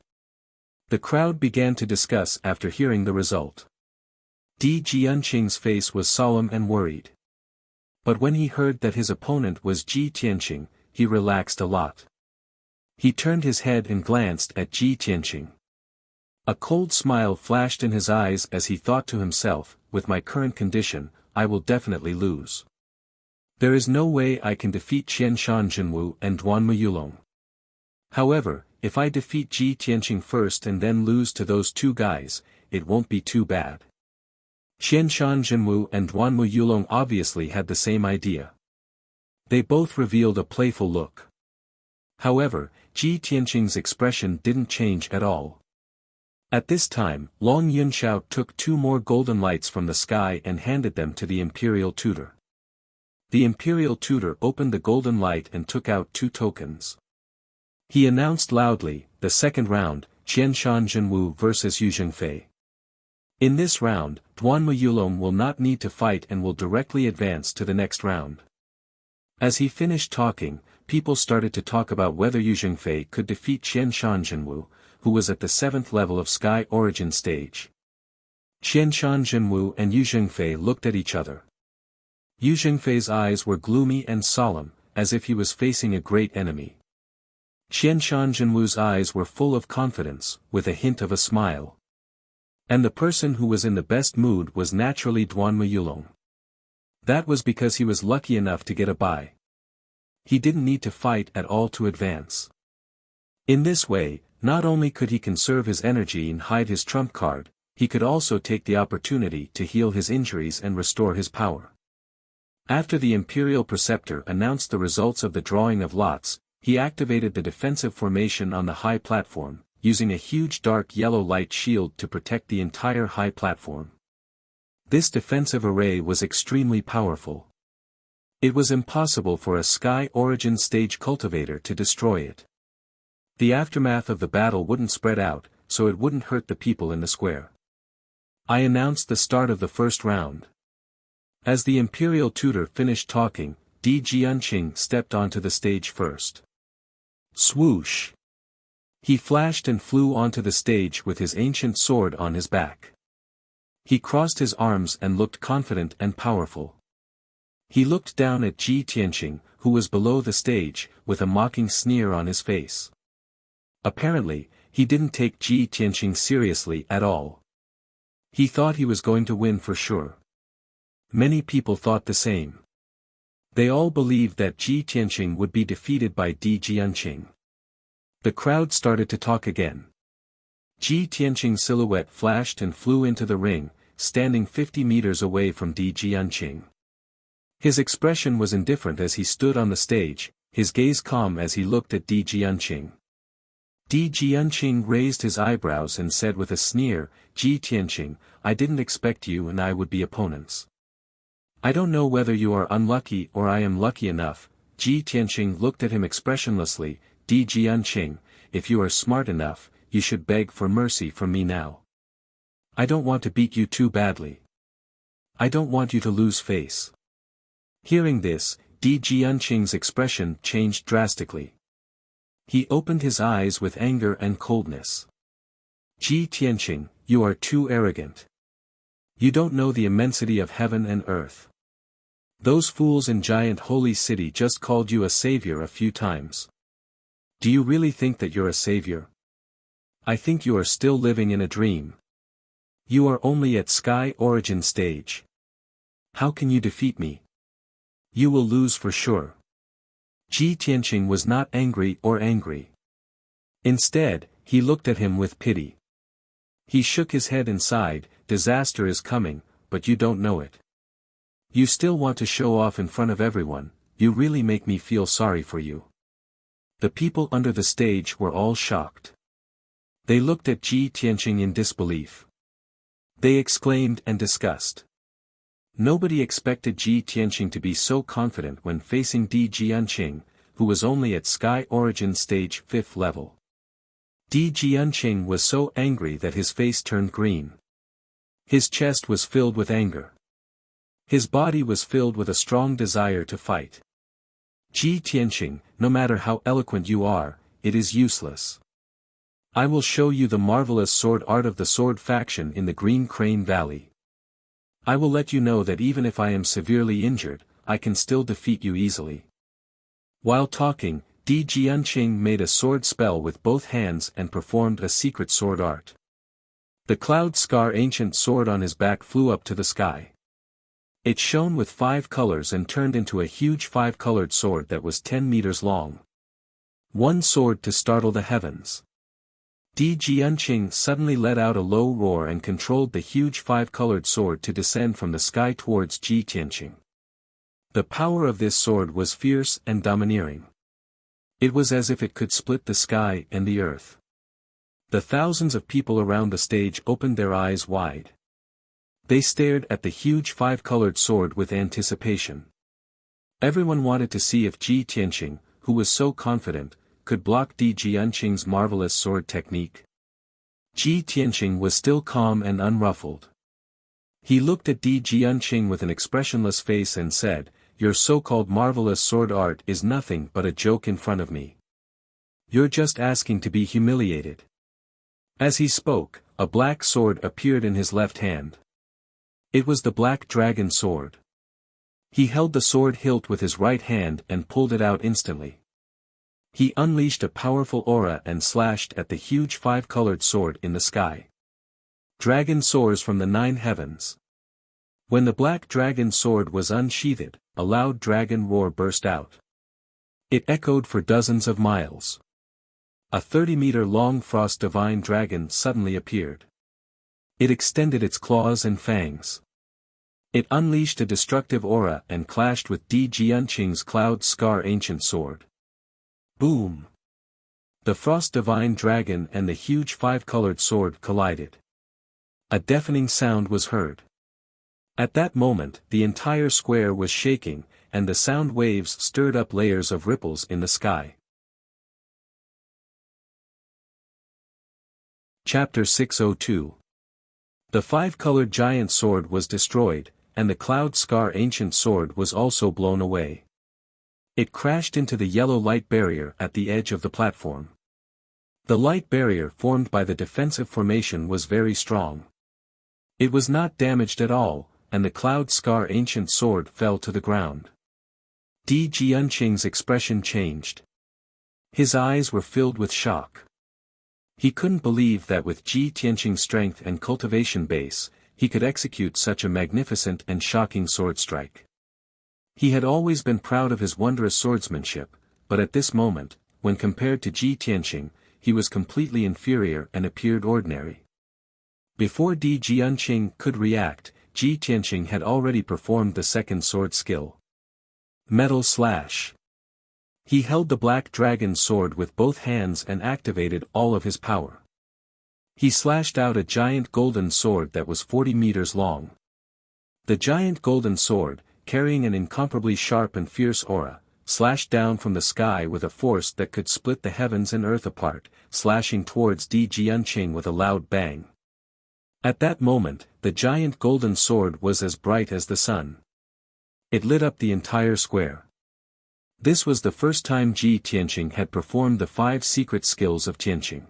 The crowd began to discuss after hearing the result. Di Jianqing's face was solemn and worried. But when he heard that his opponent was Ji Tianqing, he relaxed a lot. He turned his head and glanced at Ji Tianqing. A cold smile flashed in his eyes as he thought to himself, with my current condition, I will definitely lose. There is no way I can defeat Qianshan Jinwu and Duanmu Yulong. However, if I defeat Ji Tianqing first and then lose to those 2 guys, it won't be too bad. Qianshan Jinwu and Duanmu Yulong obviously had the same idea. They both revealed a playful look. However, Ji Tianqing's expression didn't change at all. At this time, Long Yunxiao took 2 more golden lights from the sky and handed them to the imperial tutor. The imperial tutor opened the golden light and took out 2 tokens. He announced loudly, the second round, Qianshan Jinwu vs. Yu Zhengfei. In this round, Duanmu Yulong will not need to fight and will directly advance to the next round. As he finished talking, people started to talk about whether Yu Zhengfei could defeat Qianshan Jinwu, who was at the 7th level of Sky Origin stage. Qianshan Jinwu and Yu Zhengfei looked at each other. Yu Zhengfei's eyes were gloomy and solemn, as if he was facing a great enemy. Qianshan Jinwu's eyes were full of confidence, with a hint of a smile. And the person who was in the best mood was naturally Duanmu Yulong. That was because he was lucky enough to get a bye. He didn't need to fight at all to advance. In this way, not only could he conserve his energy and hide his trump card, he could also take the opportunity to heal his injuries and restore his power. After the Imperial Preceptor announced the results of the drawing of lots, he activated the defensive formation on the high platform, using a huge dark yellow light shield to protect the entire high platform. This defensive array was extremely powerful. It was impossible for a Sky Origin stage cultivator to destroy it. The aftermath of the battle wouldn't spread out, so it wouldn't hurt the people in the square. I announced the start of the first round. As the imperial tutor finished talking, Di Jianqing stepped onto the stage first. Swoosh! He flashed and flew onto the stage with his ancient sword on his back. He crossed his arms and looked confident and powerful. He looked down at Ji Tianqing, who was below the stage, with a mocking sneer on his face. Apparently, he didn't take Ji Tianqing seriously at all. He thought he was going to win for sure. Many people thought the same. They all believed that Ji Tianqing would be defeated by Di Jianqing. The crowd started to talk again. Ji Tianqing's silhouette flashed and flew into the ring, standing 50 meters away from Di Jianqing. His expression was indifferent as he stood on the stage, his gaze calm as he looked at Di Jianqing. Di Jianqing raised his eyebrows and said with a sneer, Ji Tianqing, I didn't expect you and I would be opponents. I don't know whether you are unlucky or I am lucky enough. Ji Tianqing looked at him expressionlessly. Di Jianqing, if you are smart enough, you should beg for mercy from me now. I don't want to beat you too badly. I don't want you to lose face. Hearing this, Di Jianqing's expression changed drastically. He opened his eyes with anger and coldness. Ji Tianqing, you are too arrogant. You don't know the immensity of heaven and earth. Those fools in Giant Holy City just called you a savior a few times. Do you really think that you're a savior? I think you are still living in a dream. You are only at Sky Origin stage. how can you defeat me? You will lose for sure. Ji Tianqing was not angry. Instead, he looked at him with pity. He shook his head and sighed, disaster is coming, but you don't know it. You still want to show off in front of everyone, you really make me feel sorry for you. The people under the stage were all shocked. They looked at Ji Tianqing in disbelief. They exclaimed and discussed. Nobody expected Ji Tianqing to be so confident when facing Di Jianqing, who was only at Sky Origin Stage 5th level. Di Jianqing was so angry that his face turned green. His chest was filled with anger. His body was filled with a strong desire to fight. Ji Tianqing, no matter how eloquent you are, it is useless. I will show you the marvelous sword art of the sword faction in the Green Crane Valley. I will let you know that even if I am severely injured, I can still defeat you easily. While talking, Di Jianqing made a sword spell with both hands and performed a secret sword art. The Cloud Scar ancient sword on his back flew up to the sky. It shone with 5 colors and turned into a huge 5-colored sword that was 10 meters long. One sword to startle the heavens. Di Jianqing suddenly let out a low roar and controlled the huge 5-colored sword to descend from the sky towards Ji Tianqing. The power of this sword was fierce and domineering. It was as if it could split the sky and the earth. The thousands of people around the stage opened their eyes wide. They stared at the huge 5-colored sword with anticipation. Everyone wanted to see if Ji Tianqing, who was so confident, could block Di Jianqing's marvelous sword technique. Ji Tianqing was still calm and unruffled. He looked at Di Jianqing with an expressionless face and said, "Your so-called marvelous sword art is nothing but a joke in front of me. You're just asking to be humiliated." As he spoke, a black sword appeared in his left hand. It was the Black Dragon sword. He held the sword hilt with his right hand and pulled it out instantly. He unleashed a powerful aura and slashed at the huge 5-colored sword in the sky. Dragon soars from the 9 heavens. When the Black Dragon sword was unsheathed, a loud dragon roar burst out. It echoed for dozens of miles. A 30-meter-long frost divine dragon suddenly appeared. It extended its claws and fangs. It unleashed a destructive aura and clashed with Di Jianqing's Cloud Scar ancient sword. Boom! The frost divine dragon and the huge 5-colored sword collided. A deafening sound was heard. At that moment, the entire square was shaking, and the sound waves stirred up layers of ripples in the sky. Chapter 602. The 5-colored giant sword was destroyed, and the Cloud Scar ancient sword was also blown away. It crashed into the yellow light barrier at the edge of the platform. The light barrier formed by the defensive formation was very strong. It was not damaged at all, and the Cloud Scar ancient sword fell to the ground. Di Jianqing's expression changed. His eyes were filled with shock. He couldn't believe that with Ji Tianqing's strength and cultivation base, he could execute such a magnificent and shocking sword strike. He had always been proud of his wondrous swordsmanship, but at this moment, when compared to Ji Tianqing, he was completely inferior and appeared ordinary. Before Di Jianqing could react, Ji Tianqing had already performed the second sword skill. Metal Slash. He held the Black Dragon sword with both hands and activated all of his power. He slashed out a giant golden sword that was 40 meters long. The giant golden sword, carrying an incomparably sharp and fierce aura, slashed down from the sky with a force that could split the heavens and earth apart, slashing towards Di Jianqing with a loud bang. At that moment, the giant golden sword was as bright as the sun. It lit up the entire square. This was the first time Ji Tianqing had performed the 5 secret skills of Tianqing.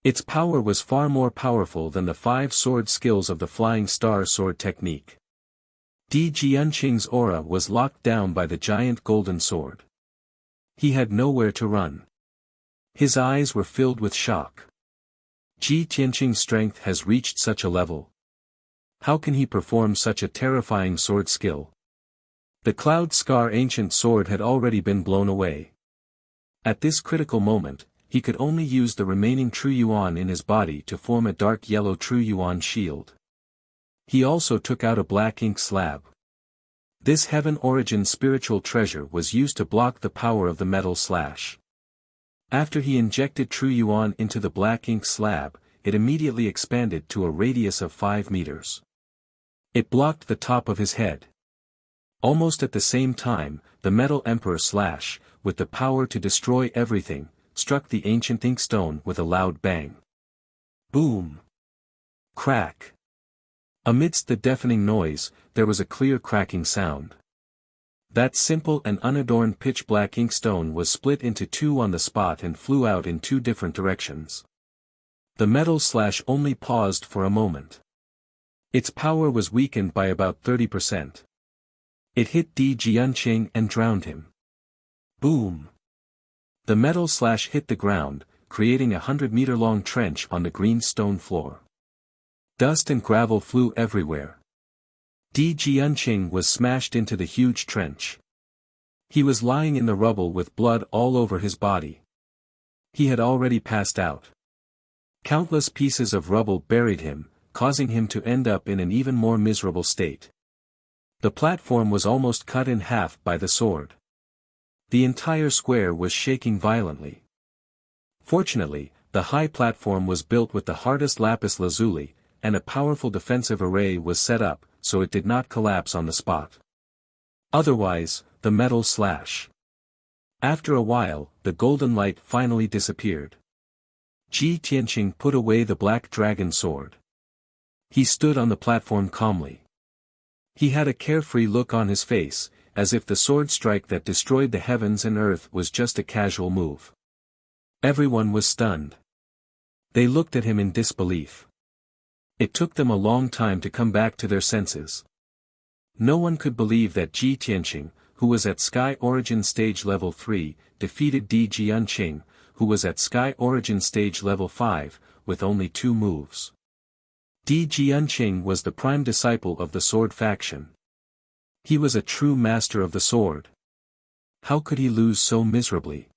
Its power was far more powerful than the 5 sword skills of the Flying Star sword technique. Di Jianqing's aura was locked down by the giant golden sword. He had nowhere to run. His eyes were filled with shock. Ji Tianqing's strength has reached such a level. How can he perform such a terrifying sword skill? The Cloud Scar ancient sword had already been blown away. At this critical moment, he could only use the remaining True Yuan in his body to form a dark yellow True Yuan shield. He also took out a black ink slab. This heaven origin spiritual treasure was used to block the power of the metal slash. After he injected True Yuan into the black ink slab, it immediately expanded to a radius of 5 meters. It blocked the top of his head. Almost at the same time, the metal emperor slash, with the power to destroy everything, struck the ancient ink stone with a loud bang. Boom! Crack! Amidst the deafening noise, there was a clear cracking sound. That simple and unadorned pitch-black ink stone was split into two on the spot and flew out in two different directions. The metal slash only paused for a moment. Its power was weakened by about 30%. It hit Di Jianqing and drowned him. Boom! The metal slash hit the ground, creating a 100-meter-long trench on the green stone floor. Dust and gravel flew everywhere. Di Jianqing was smashed into the huge trench. He was lying in the rubble with blood all over his body. He had already passed out. Countless pieces of rubble buried him, causing him to end up in an even more miserable state. The platform was almost cut in half by the sword. The entire square was shaking violently. Fortunately, the high platform was built with the hardest lapis lazuli, and a powerful defensive array was set up, so it did not collapse on the spot. Otherwise, the metal slash. After a while, the golden light finally disappeared. Ji Tianqing put away the black dragon sword. He stood on the platform calmly. He had a carefree look on his face, as if the sword strike that destroyed the heavens and earth was just a casual move. Everyone was stunned. They looked at him in disbelief. It took them a long time to come back to their senses. No one could believe that Ji Tianqing, who was at Sky Origin Stage Level 3, defeated Di Jianqing, who was at Sky Origin Stage Level 5, with only 2 moves. Di Jianqing was the prime disciple of the sword faction. He was a true master of the sword. How could he lose so miserably?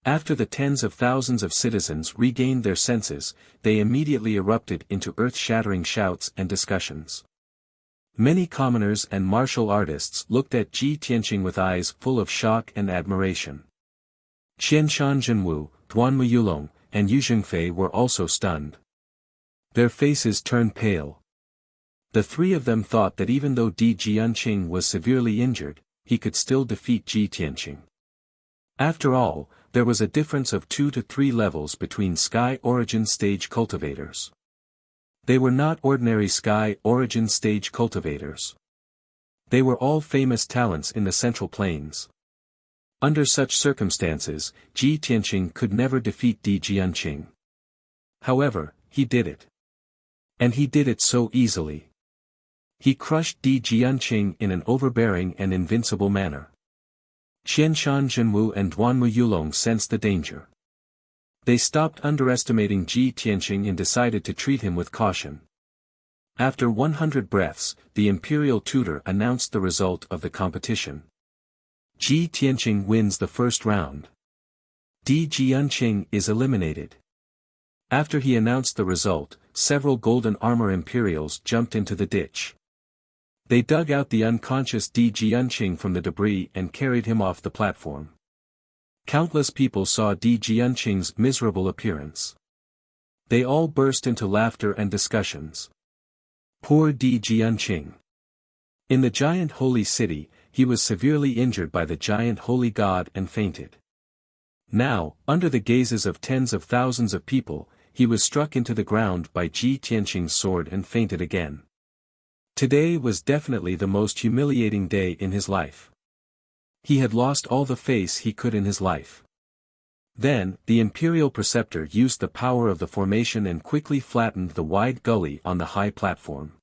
After the tens of thousands of citizens regained their senses, they immediately erupted into earth-shattering shouts and discussions. Many commoners and martial artists looked at Ji Tianqing with eyes full of shock and admiration. Qianshan Zhenwu, Duanmu Yulong, and Yu Zhengfei were also stunned. Their faces turned pale. The three of them thought that even though Di Jianqing was severely injured, he could still defeat Ji Tianqing. After all, there was a difference of 2 to 3 levels between Sky Origin Stage cultivators. They were not ordinary Sky Origin Stage cultivators. They were all famous talents in the Central Plains. Under such circumstances, Ji Tianqing could never defeat Di Jianqing. However, he did it. And he did it so easily. He crushed Di Jianqing in an overbearing and invincible manner. Qianshan Zhenwu and Duanmu Yulong sensed the danger. They stopped underestimating Ji Tianqing and decided to treat him with caution. After 100 breaths, the imperial tutor announced the result of the competition. Ji Tianqing wins the first round. Di Jianqing is eliminated. After he announced the result, several golden armor imperials jumped into the ditch. They dug out the unconscious Di Jianqing from the debris and carried him off the platform. Countless people saw Di Jianqing's miserable appearance. They all burst into laughter and discussions. Poor Di Jianqing. In the giant holy city, he was severely injured by the giant holy god and fainted. Now, under the gazes of tens of thousands of people, he was struck into the ground by Ji Tianqing's sword and fainted again. Today was definitely the most humiliating day in his life. He had lost all the face he could in his life. Then, the imperial preceptor used the power of the formation and quickly flattened the wide gully on the high platform.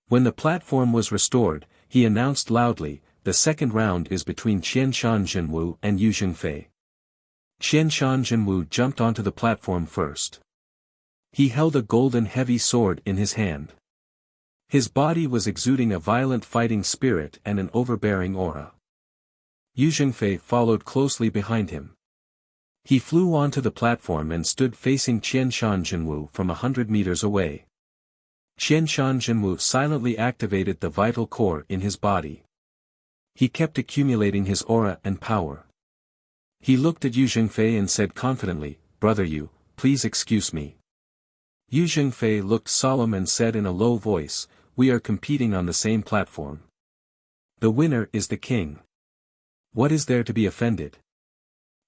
When the platform was restored, he announced loudly, "The second round is between Qianshan Zhenwu and Yu Zhengfei." Qianshan Zhenwu jumped onto the platform first. He held a golden heavy sword in his hand. His body was exuding a violent fighting spirit and an overbearing aura. Yu Zhengfei followed closely behind him. He flew onto the platform and stood facing Qianshan Jinwu from 100 meters away. Qianshan Jinwu silently activated the vital core in his body. He kept accumulating his aura and power. He looked at Yu Zhengfei and said confidently, "Brother Yu, please excuse me." Yu Zhengfei looked solemn and said in a low voice, "We are competing on the same platform. The winner is the king. What is there to be offended?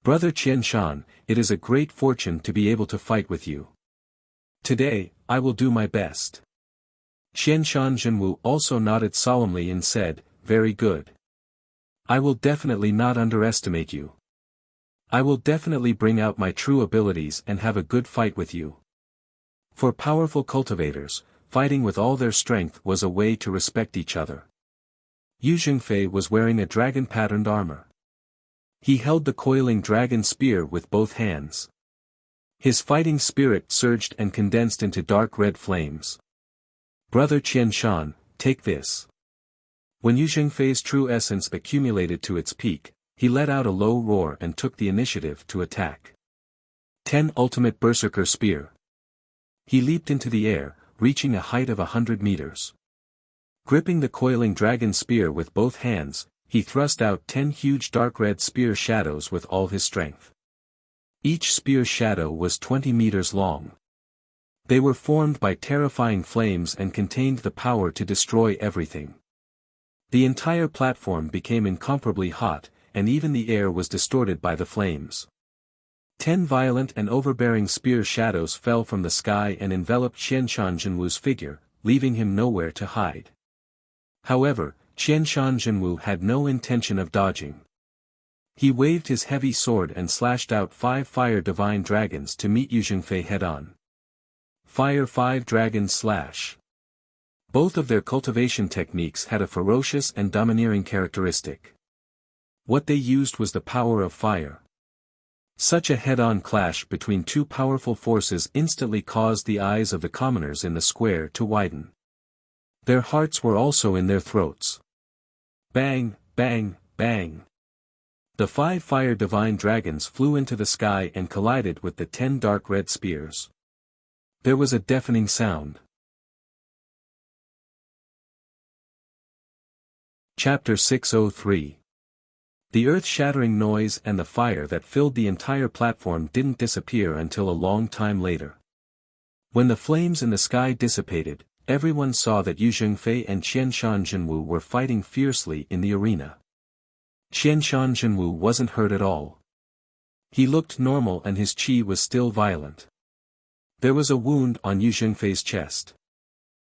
Brother Qianshan, it is a great fortune to be able to fight with you. Today, I will do my best." Qianshan Jinwu also nodded solemnly and said, "Very good. I will definitely not underestimate you. I will definitely bring out my true abilities and have a good fight with you." For powerful cultivators, fighting with all their strength was a way to respect each other. Yu Zhengfei was wearing a dragon-patterned armor. He held the coiling dragon spear with both hands. His fighting spirit surged and condensed into dark red flames. "Brother Qianshan, take this." When Yu Zhengfei's true essence accumulated to its peak, he let out a low roar and took the initiative to attack. 10 Ultimate Berserker Spear. He leaped into the air, reaching a height of 100 meters. Gripping the coiling dragon spear with both hands, he thrust out 10 huge dark red spear shadows with all his strength. Each spear shadow was 20 meters long. They were formed by terrifying flames and contained the power to destroy everything. The entire platform became incomparably hot, and even the air was distorted by the flames. 10 violent and overbearing spear shadows fell from the sky and enveloped Qianshan Jinwu's figure, leaving him nowhere to hide. However, Qianshan Jinwu had no intention of dodging. He waved his heavy sword and slashed out 5 fire divine dragons to meet Yu Zhengfei head-on. Fire 5 Dragons Slash. Both of their cultivation techniques had a ferocious and domineering characteristic. What they used was the power of fire. Such a head-on clash between two powerful forces instantly caused the eyes of the commoners in the square to widen. Their hearts were also in their throats. Bang, bang, bang. The 5 fire divine dragons flew into the sky and collided with the 10 dark red spears. There was a deafening sound. Chapter 603. The earth-shattering noise and the fire that filled the entire platform didn't disappear until a long time later. When the flames in the sky dissipated, everyone saw that Yu Zhengfei and Qianshan Jinwu were fighting fiercely in the arena. Qianshan Jinwu wasn't hurt at all. He looked normal and his qi was still violent. There was a wound on Yu Zhengfei's chest.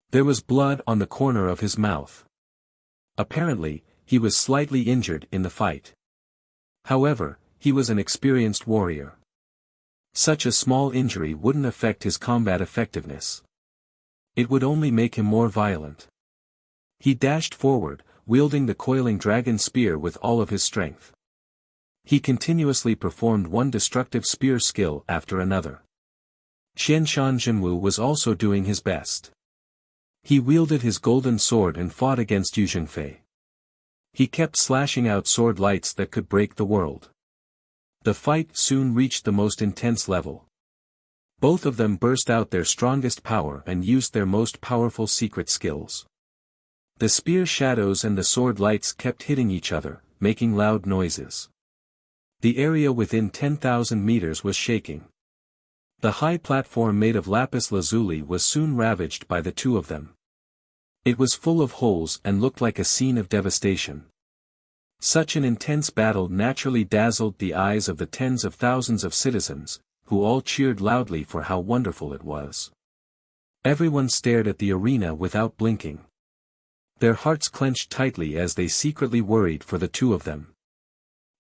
There was blood on the corner of his mouth. Apparently, he was slightly injured in the fight. However, he was an experienced warrior. Such a small injury wouldn't affect his combat effectiveness. It would only make him more violent. He dashed forward, wielding the coiling dragon spear with all of his strength. He continuously performed one destructive spear skill after another. Qianshan Jinwu was also doing his best. He wielded his golden sword and fought against Yu Zhengfei. He kept slashing out sword lights that could break the world. The fight soon reached the most intense level. Both of them burst out their strongest power and used their most powerful secret skills. The spear shadows and the sword lights kept hitting each other, making loud noises. The area within 10,000 meters was shaking. The high platform made of lapis lazuli was soon ravaged by the two of them. It was full of holes and looked like a scene of devastation. Such an intense battle naturally dazzled the eyes of the tens of thousands of citizens, who all cheered loudly for how wonderful it was. Everyone stared at the arena without blinking. Their hearts clenched tightly as they secretly worried for the two of them.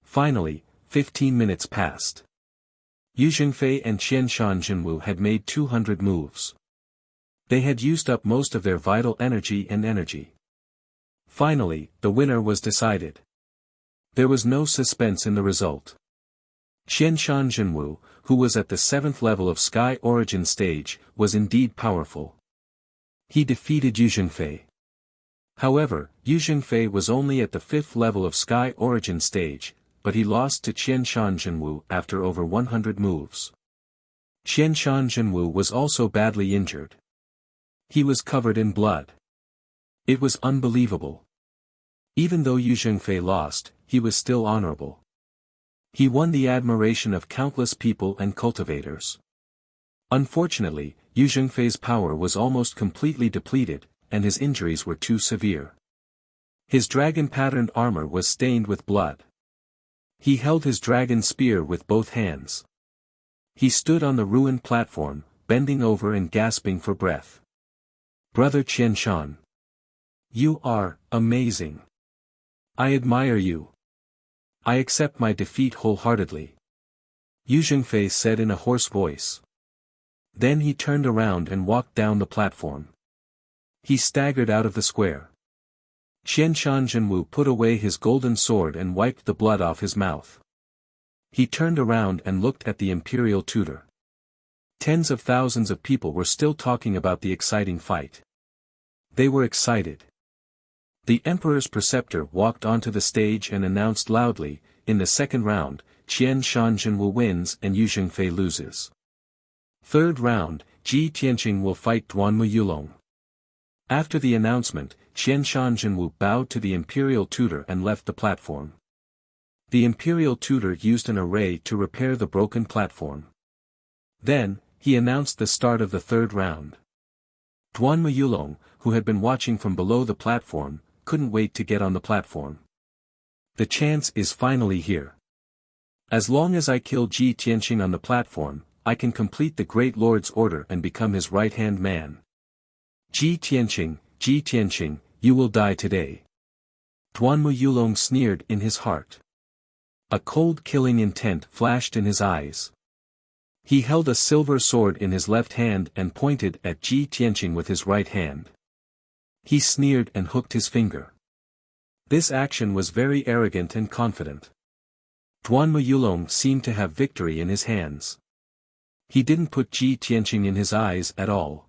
Finally, 15 minutes passed. Yu Zhengfei and Qianshan Jinwu had made 200 moves. They had used up most of their vital energy and energy. Finally, the winner was decided. There was no suspense in the result. Qianshan Jinwu, who was at the 7th level of Sky Origin stage, was indeed powerful. He defeated Yu Zhengfei. However, Yu Zhengfei was only at the 5th level of Sky Origin stage, but he lost to Qian Shanzhenwu after over 100 moves. Qian Shanzhenwu was also badly injured. He was covered in blood. It was unbelievable. Even though Yu Zhengfei lost, he was still honorable. He won the admiration of countless people and cultivators. Unfortunately, Yu Zhengfei's power was almost completely depleted, and his injuries were too severe. His dragon-patterned armor was stained with blood. He held his dragon spear with both hands. He stood on the ruined platform, bending over and gasping for breath. Brother Qian Shan. You are amazing. I admire you. I accept my defeat wholeheartedly. Yu Zhengfei said in a hoarse voice. Then he turned around and walked down the platform. He staggered out of the square. Qian Shanzhenwu put away his golden sword and wiped the blood off his mouth. He turned around and looked at the imperial tutor. Tens of thousands of people were still talking about the exciting fight. They were excited. The emperor's preceptor walked onto the stage and announced loudly, in the second round, Qian Shanzhenwu wins and Yu Zhengfei loses. Third round, Ji Tianqing will fight Duanmu Yulong. After the announcement, Qian Shanzhenwu bowed to the imperial tutor and left the platform. The imperial tutor used an array to repair the broken platform. Then, he announced the start of the third round. Duanmu Yulong, who had been watching from below the platform, couldn't wait to get on the platform. The chance is finally here. As long as I kill Ji Tianqing on the platform, I can complete the Great Lord's order and become his right-hand man. Ji Tianqing, you will die today. Duanmu Yulong sneered in his heart. A cold killing intent flashed in his eyes. He held a silver sword in his left hand and pointed at Ji Tianqing with his right hand. He sneered and hooked his finger. This action was very arrogant and confident. Duanmu Yulong seemed to have victory in his hands. He didn't put Ji Tianqing in his eyes at all.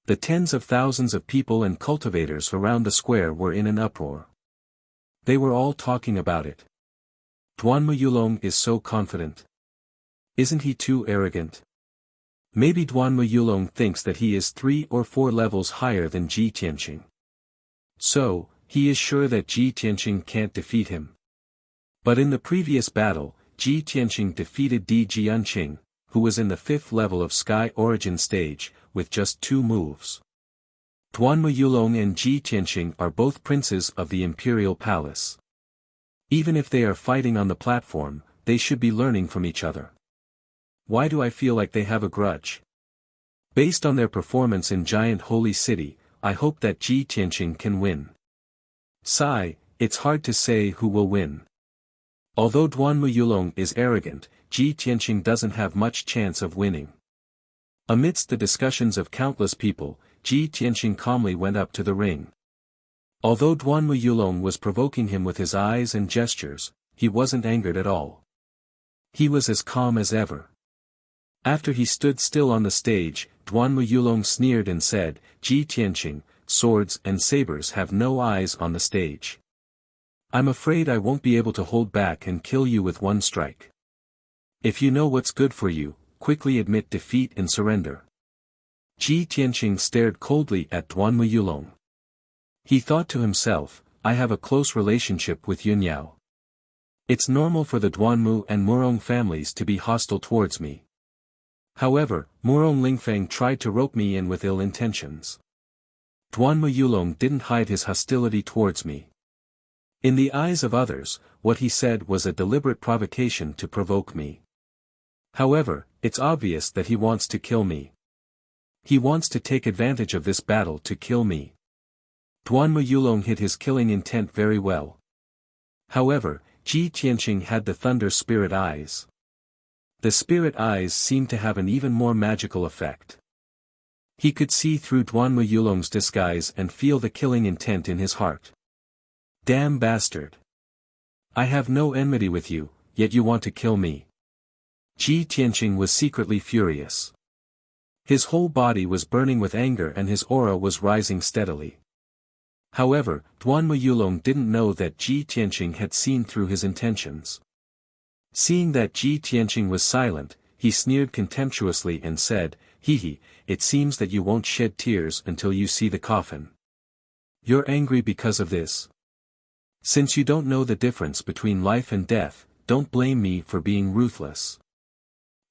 The tens of thousands of people and cultivators around the square were in an uproar. They were all talking about it. Duanmu Yulong is so confident. Isn't he too arrogant? Maybe Duanmu Yulong thinks that he is 3 or 4 levels higher than Ji Tianqing. So, he is sure that Ji Tianqing can't defeat him. But in the previous battle, Ji Tianqing defeated Di Jianqing, who was in the 5th level of Sky Origin stage, with just 2 moves. Duanmu Yulong and Ji Tianqing are both princes of the Imperial Palace. Even if they are fighting on the platform, they should be learning from each other. Why do I feel like they have a grudge? Based on their performance in Giant Holy City, I hope that Ji Tianqing can win. Sigh, it's hard to say who will win. Although Duanmu Yulong is arrogant, Ji Tianqing doesn't have much chance of winning. Amidst the discussions of countless people, Ji Tianqing calmly went up to the ring. Although Duanmu Yulong was provoking him with his eyes and gestures, he wasn't angered at all. He was as calm as ever. After he stood still on the stage, Duanmu Yulong sneered and said, Ji Tianqing, swords and sabers have no eyes on the stage. I'm afraid I won't be able to hold back and kill you with one strike. If you know what's good for you, quickly admit defeat and surrender. Ji Tianqing stared coldly at Duanmu Yulong. He thought to himself, I have a close relationship with Yun Yao. It's normal for the Duanmu and Murong families to be hostile towards me. However, Murong Lingfeng tried to rope me in with ill intentions. Duanmu Yulong didn't hide his hostility towards me. In the eyes of others, what he said was a deliberate provocation to provoke me. However, it's obvious that he wants to kill me. He wants to take advantage of this battle to kill me. Duanmu Yulong hid his killing intent very well. However, Ji Tianqing had the thunder spirit eyes. The spirit eyes seemed to have an even more magical effect. He could see through Duanmu Yulong's disguise and feel the killing intent in his heart. Damn bastard! I have no enmity with you, yet you want to kill me. Ji Tianqing was secretly furious. His whole body was burning with anger and his aura was rising steadily. However, Duan Muyulong didn't know that Ji Tianqing had seen through his intentions. Seeing that Ji Tianqing was silent, he sneered contemptuously and said, "Hee, it seems that you won't shed tears until you see the coffin. You're angry because of this? Since you don't know the difference between life and death, don't blame me for being ruthless."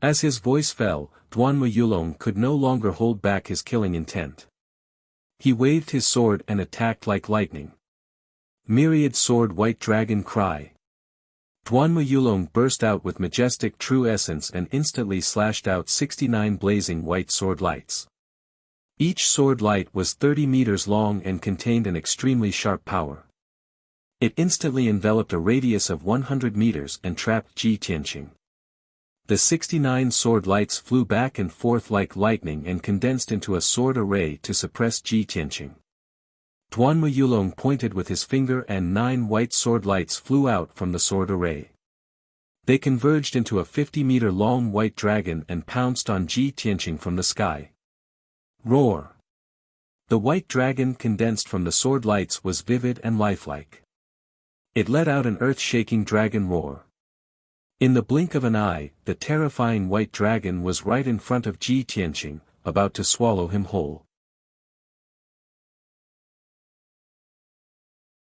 As his voice fell, Duan Muyulong could no longer hold back his killing intent. He waved his sword and attacked like lightning. Myriad sword white dragon cry. Duan Muyulong burst out with majestic true essence and instantly slashed out 69 blazing white sword lights. Each sword light was 30 meters long and contained an extremely sharp power. It instantly enveloped a radius of 100 meters and trapped Ji Tianqing. The 69 sword lights flew back and forth like lightning and condensed into a sword array to suppress Ji Tianqing. Duan Muyulong pointed with his finger and 9 white sword lights flew out from the sword array. They converged into a 50-meter-long white dragon and pounced on Ji Tianqing from the sky. Roar! The white dragon condensed from the sword lights was vivid and lifelike. It let out an earth-shaking dragon roar. In the blink of an eye, the terrifying white dragon was right in front of Ji Tianqing, about to swallow him whole.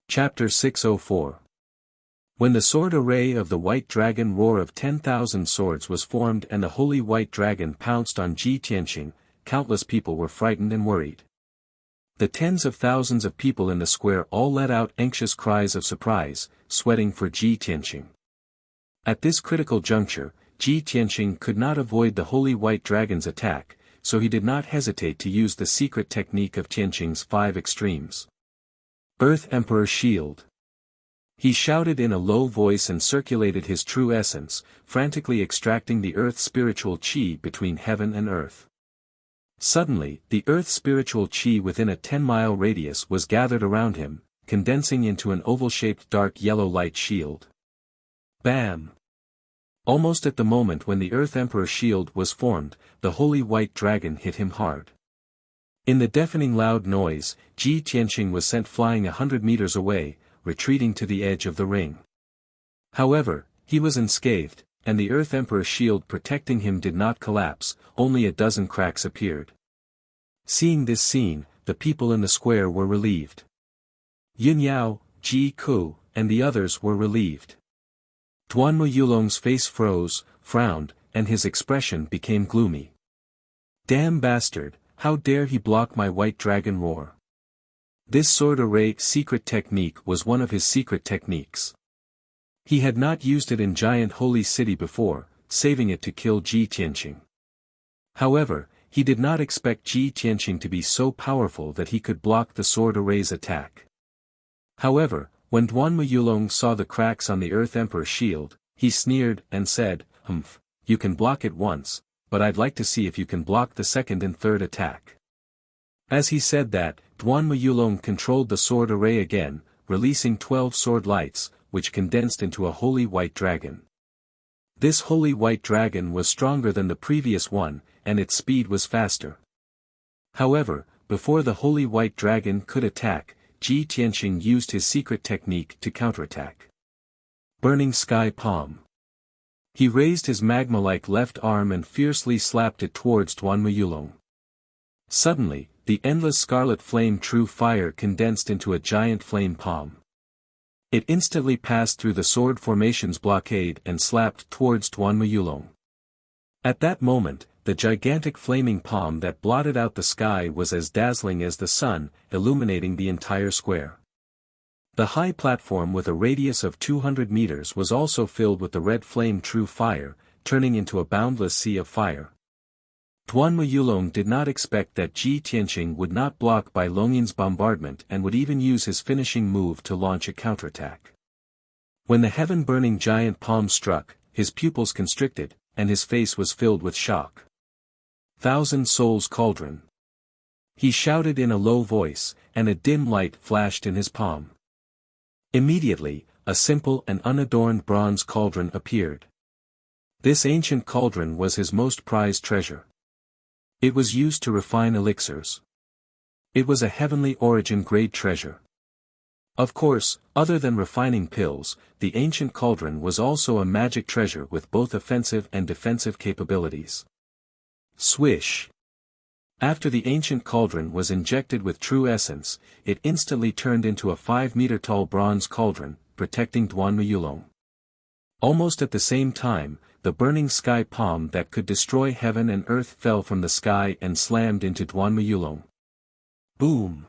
Chapter 604. When the sword array of the white dragon roar of 10,000 swords was formed and the holy white dragon pounced on Ji Tianqing, countless people were frightened and worried. The tens of thousands of people in the square all let out anxious cries of surprise, sweating for Ji Tianqing. At this critical juncture, Ji Tianqing could not avoid the holy white dragon's attack, so he did not hesitate to use the secret technique of Tianqing's 5 extremes. Earth Emperor Shield. He shouted in a low voice and circulated his true essence, frantically extracting the earth spiritual qi between heaven and earth. Suddenly, the earth spiritual qi within a 10-mile radius was gathered around him, condensing into an oval-shaped dark yellow light shield. Bam! Almost at the moment when the Earth Emperor shield was formed, the holy white dragon hit him hard. In the deafening loud noise, Ji Tianqing was sent flying 100 meters away, retreating to the edge of the ring. However, he was unscathed, and the Earth Emperor shield protecting him did not collapse, only a dozen cracks appeared. Seeing this scene, the people in the square were relieved. Yin Yao, Ji Ku, and the others were relieved. Duan Muyulong's face froze, frowned, and his expression became gloomy. Damn bastard, how dare he block my white dragon roar. This sword array secret technique was one of his secret techniques. He had not used it in Giant Holy City before, saving it to kill Ji Tianqing. However, he did not expect Ji Tianqing to be so powerful that he could block the sword array's attack. However, when Duan Muyulong saw the cracks on the Earth Emperor shield, he sneered and said, "Humph, you can block it once, but I'd like to see if you can block the second and third attack." As he said that, Duan Muyulong controlled the sword array again, releasing 12 sword lights, which condensed into a holy white dragon. This holy white dragon was stronger than the previous one, and its speed was faster. However, before the holy white dragon could attack, Ji Tianqing used his secret technique to counterattack. Burning Sky Palm. He raised his magma-like left arm and fiercely slapped it towards Duan Muyulong. Suddenly, the endless scarlet flame true fire condensed into a giant flame palm. It instantly passed through the sword formation's blockade and slapped towards Duan Muyulong. At that moment, the gigantic flaming palm that blotted out the sky was as dazzling as the sun, illuminating the entire square. The high platform with a radius of 200 meters was also filled with the red flame true fire, turning into a boundless sea of fire. Duan Muyulong did not expect that Ji Tianqing would not block Bai Longyin's bombardment and would even use his finishing move to launch a counterattack. When the heaven-burning giant palm struck, his pupils constricted, and his face was filled with shock. Thousand Souls Cauldron. He shouted in a low voice, and a dim light flashed in his palm. Immediately, a simple and unadorned bronze cauldron appeared. This ancient cauldron was his most prized treasure. It was used to refine elixirs. It was a heavenly origin-grade treasure. Of course, other than refining pills, the ancient cauldron was also a magic treasure with both offensive and defensive capabilities. Swish! After the ancient cauldron was injected with true essence, it instantly turned into a 5-meter-tall bronze cauldron, protecting Duanmuyulong. Almost at the same time, the burning sky palm that could destroy heaven and earth fell from the sky and slammed into Duanmuyulong. Boom!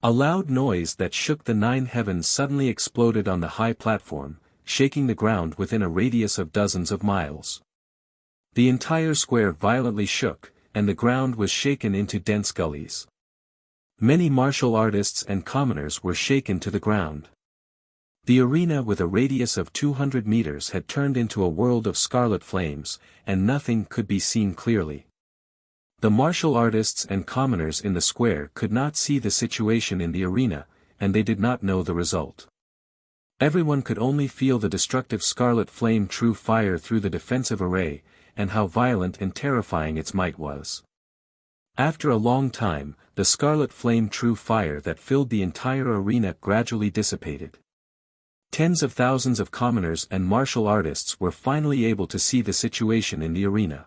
A loud noise that shook the 9 heavens suddenly exploded on the high platform, shaking the ground within a radius of dozens of miles. The entire square violently shook, and the ground was shaken into dense gullies. Many martial artists and commoners were shaken to the ground. The arena with a radius of 200 meters had turned into a world of scarlet flames, and nothing could be seen clearly. The martial artists and commoners in the square could not see the situation in the arena, and they did not know the result. Everyone could only feel the destructive scarlet flame true fire through the defensive array, and how violent and terrifying its might was. After a long time, the scarlet flame true fire that filled the entire arena gradually dissipated. Tens of thousands of commoners and martial artists were finally able to see the situation in the arena.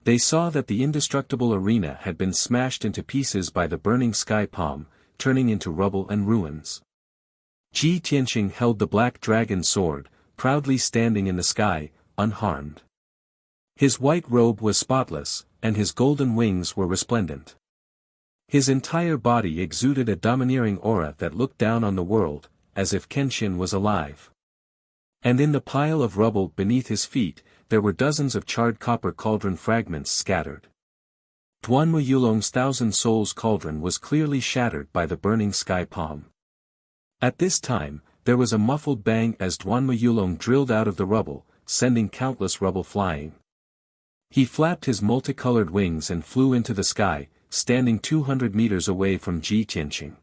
They saw that the indestructible arena had been smashed into pieces by the burning sky palm, turning into rubble and ruins. Ji Tianqing held the black dragon sword, proudly standing in the sky, unharmed. His white robe was spotless, and his golden wings were resplendent. His entire body exuded a domineering aura that looked down on the world, as if Kenshin was alive. And in the pile of rubble beneath his feet, there were dozens of charred copper cauldron fragments scattered. Duanmuyulong's 1,000 souls cauldron was clearly shattered by the burning sky palm. At this time, there was a muffled bang as Duanmuyulong drilled out of the rubble, sending countless rubble flying. He flapped his multicolored wings and flew into the sky, standing 200 meters away from Ji Tianqing.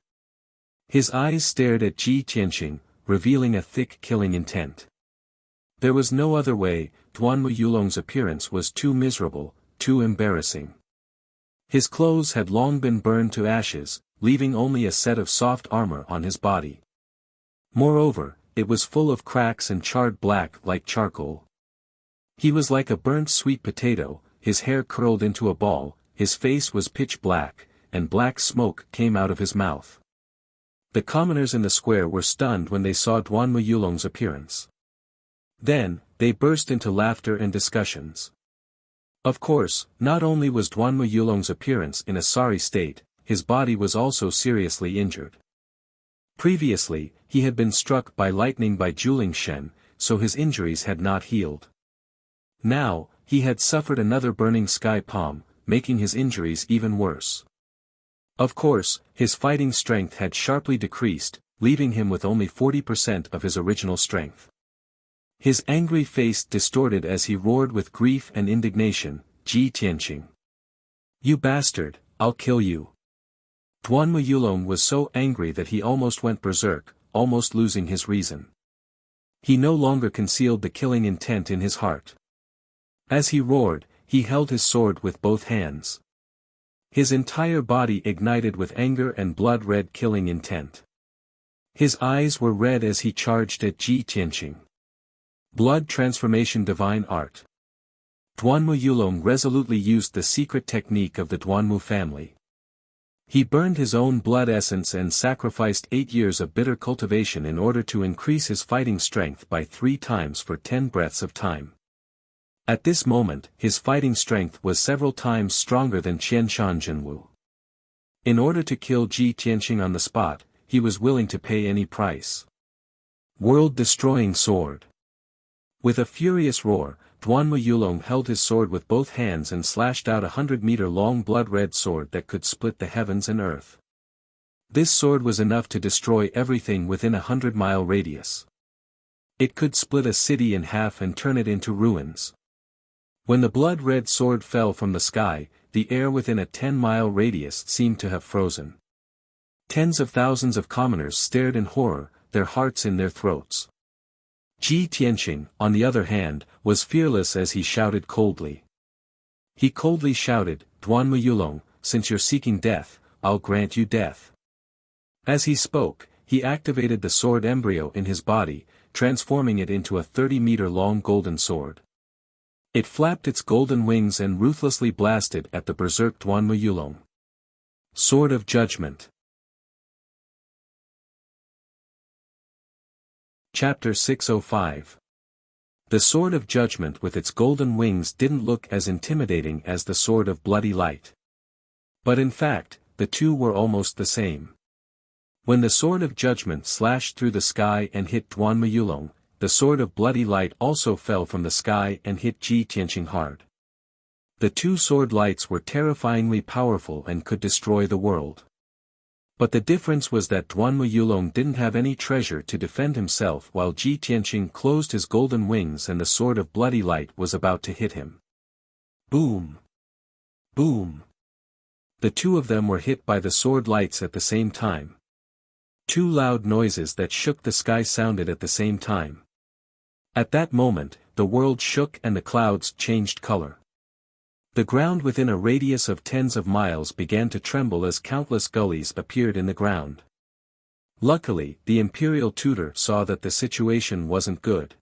His eyes stared at Ji Tianqing, revealing a thick killing intent. There was no other way. Duanmuyulong's appearance was too miserable, too embarrassing. His clothes had long been burned to ashes, leaving only a set of soft armor on his body. Moreover, it was full of cracks and charred black like charcoal. He was like a burnt sweet potato, his hair curled into a ball, his face was pitch black, and black smoke came out of his mouth. The commoners in the square were stunned when they saw Duanmuyulong's appearance. Then, they burst into laughter and discussions. Of course, not only was Duanmuyulong's appearance in a sorry state, his body was also seriously injured. Previously, he had been struck by lightning by Juling Shen, so his injuries had not healed. Now, he had suffered another burning sky palm, making his injuries even worse. Of course, his fighting strength had sharply decreased, leaving him with only 40% of his original strength. His angry face distorted as he roared with grief and indignation, "Ji Tianqing! You bastard, I'll kill you!" Duanmuyulong was so angry that he almost went berserk, almost losing his reason. He no longer concealed the killing intent in his heart. As he roared, he held his sword with both hands. His entire body ignited with anger and blood-red killing intent. His eyes were red as he charged at Ji Tianqing. Blood transformation divine art. Duanmuyulong resolutely used the secret technique of the Duanmu family. He burned his own blood essence and sacrificed 8 years of bitter cultivation in order to increase his fighting strength by 3 times for 10 breaths of time. At this moment, his fighting strength was several times stronger than Qianshan Jinwu. In order to kill Ji Tianqing on the spot, he was willing to pay any price. World-destroying sword. With a furious roar, Duanmuyulong held his sword with both hands and slashed out a 100-meter-long blood-red sword that could split the heavens and earth. This sword was enough to destroy everything within a 100-mile radius. It could split a city in half and turn it into ruins. When the blood-red sword fell from the sky, the air within a 10-mile radius seemed to have frozen. Tens of thousands of commoners stared in horror, their hearts in their throats. Ji Tianqing, on the other hand, was fearless as he shouted coldly. He coldly shouted, "Duanmu Yulong, since you're seeking death, I'll grant you death." As he spoke, he activated the sword embryo in his body, transforming it into a 30-meter-long golden sword. It flapped its golden wings and ruthlessly blasted at the berserk Duanmu Yulong. Sword of Judgment. Chapter 605. The Sword of Judgment with its golden wings didn't look as intimidating as the Sword of Bloody Light. But in fact, the two were almost the same. When the Sword of Judgment slashed through the sky and hit Duanmu Yulong, the Sword of Bloody Light also fell from the sky and hit Ji Tianqing hard. The two sword lights were terrifyingly powerful and could destroy the world. But the difference was that Duanmu Yulong didn't have any treasure to defend himself while Ji Tianqing closed his golden wings and the Sword of Bloody Light was about to hit him. Boom! Boom! The two of them were hit by the sword lights at the same time. Two loud noises that shook the sky sounded at the same time. At that moment, the world shook and the clouds changed color. The ground within a radius of tens of miles began to tremble as countless gullies appeared in the ground. Luckily, the imperial tutor saw that the situation wasn't good.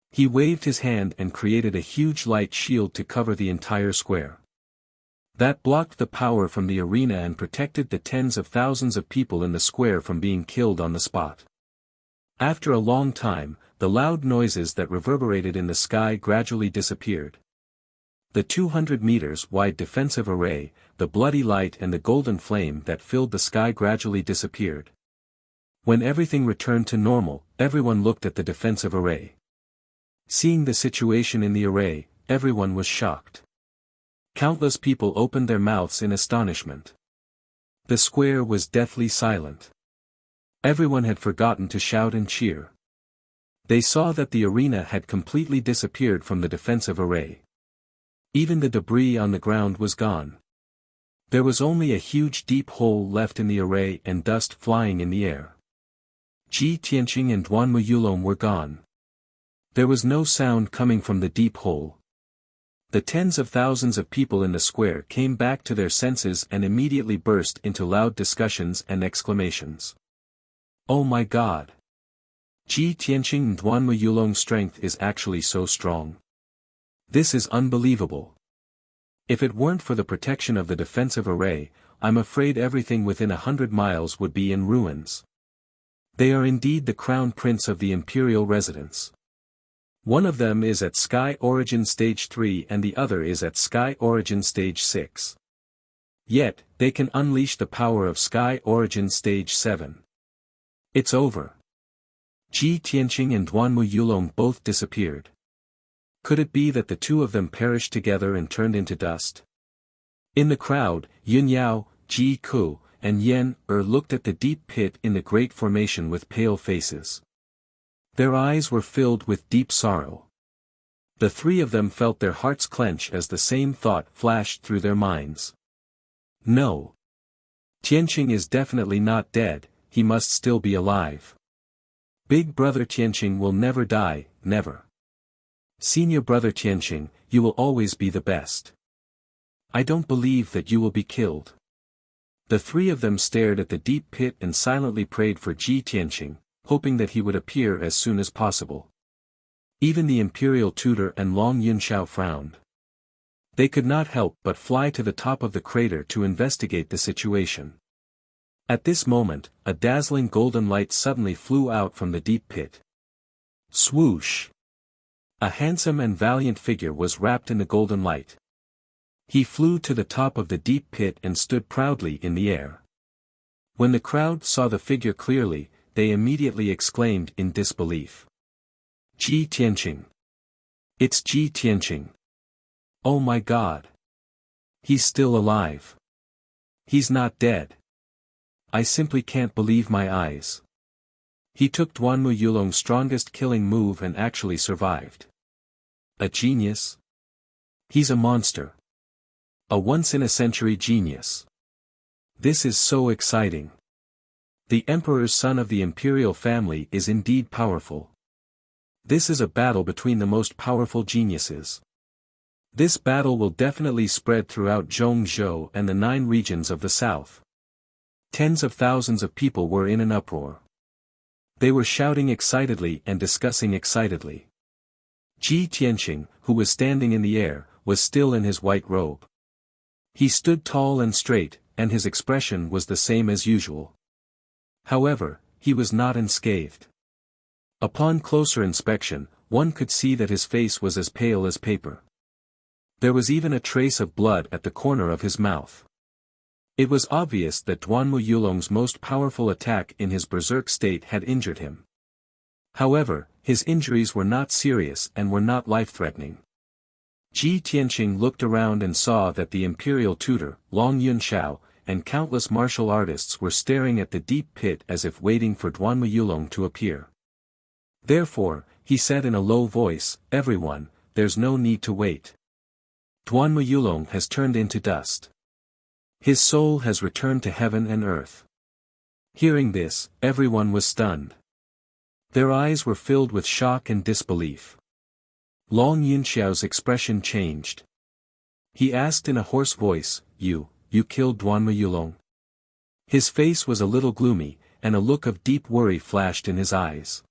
He waved his hand and created a huge light shield to cover the entire square. That blocked the power from the arena and protected the tens of thousands of people in the square from being killed on the spot. After a long time, the loud noises that reverberated in the sky gradually disappeared. The 200 meters wide defensive array, the bloody light and the golden flame that filled the sky gradually disappeared. When everything returned to normal, everyone looked at the defensive array. Seeing the situation in the array, everyone was shocked. Countless people opened their mouths in astonishment. The square was deathly silent. Everyone had forgotten to shout and cheer. They saw that the arena had completely disappeared from the defensive array. Even the debris on the ground was gone. There was only a huge deep hole left in the array and dust flying in the air. Ji Tianqing and Duanmu Yulong were gone. There was no sound coming from the deep hole. The tens of thousands of people in the square came back to their senses and immediately burst into loud discussions and exclamations. "Oh my God! Ji Tianqing and Duanmu Yulong's strength is actually so strong. This is unbelievable. If it weren't for the protection of the defensive array, I'm afraid everything within 100 miles would be in ruins. They are indeed the crown prince of the imperial residence. One of them is at Sky Origin Stage 3 and the other is at Sky Origin Stage 6. Yet, they can unleash the power of Sky Origin Stage 7. It's over. Ji Tianqing and Duanmu Yulong both disappeared. Could it be that the two of them perished together and turned into dust? In the crowd, Yun Yao, Ji Ku, and Yen looked at the deep pit in the great formation with pale faces. Their eyes were filled with deep sorrow. The three of them felt their hearts clench as the same thought flashed through their minds. No. Tianqing is definitely not dead, he must still be alive. Big brother Tianqing will never die, never. Senior brother Tianqing, you will always be the best. I don't believe that you will be killed. The three of them stared at the deep pit and silently prayed for Ji Tianqing, hoping that he would appear as soon as possible. Even the imperial tutor and Long Yunxiao frowned. They could not help but fly to the top of the crater to investigate the situation. At this moment, a dazzling golden light suddenly flew out from the deep pit. Swoosh! A handsome and valiant figure was wrapped in the golden light. He flew to the top of the deep pit and stood proudly in the air. When the crowd saw the figure clearly, they immediately exclaimed in disbelief. Ji Tianqing! It's Ji Tianqing! Oh my God! He's still alive! He's not dead! I simply can't believe my eyes. He took Duanmu Yulong's strongest killing move and actually survived. A genius? He's a monster. A once-in-a-century genius. This is so exciting. The emperor's son of the imperial family is indeed powerful. This is a battle between the most powerful geniuses. This battle will definitely spread throughout Zhongzhou and the 9 regions of the south. Tens of thousands of people were in an uproar. They were shouting excitedly and discussing excitedly. Ji Tianqing, who was standing in the air, was still in his white robe. He stood tall and straight, and his expression was the same as usual. However, he was not unscathed. Upon closer inspection, one could see that his face was as pale as paper. There was even a trace of blood at the corner of his mouth. It was obvious that Duanmu Yulong's most powerful attack in his berserk state had injured him. However, his injuries were not serious and were not life-threatening. Ji Tianqing looked around and saw that the imperial tutor, Long Yunxiao, and countless martial artists were staring at the deep pit as if waiting for Duanmu Yulong to appear. Therefore, he said in a low voice, "Everyone, there's no need to wait. Duanmu Yulong has turned into dust. His soul has returned to heaven and earth." Hearing this, everyone was stunned. Their eyes were filled with shock and disbelief. Long Yunxiao's expression changed. He asked in a hoarse voice, You killed Duanmu Yulong?" His face was a little gloomy, and a look of deep worry flashed in his eyes.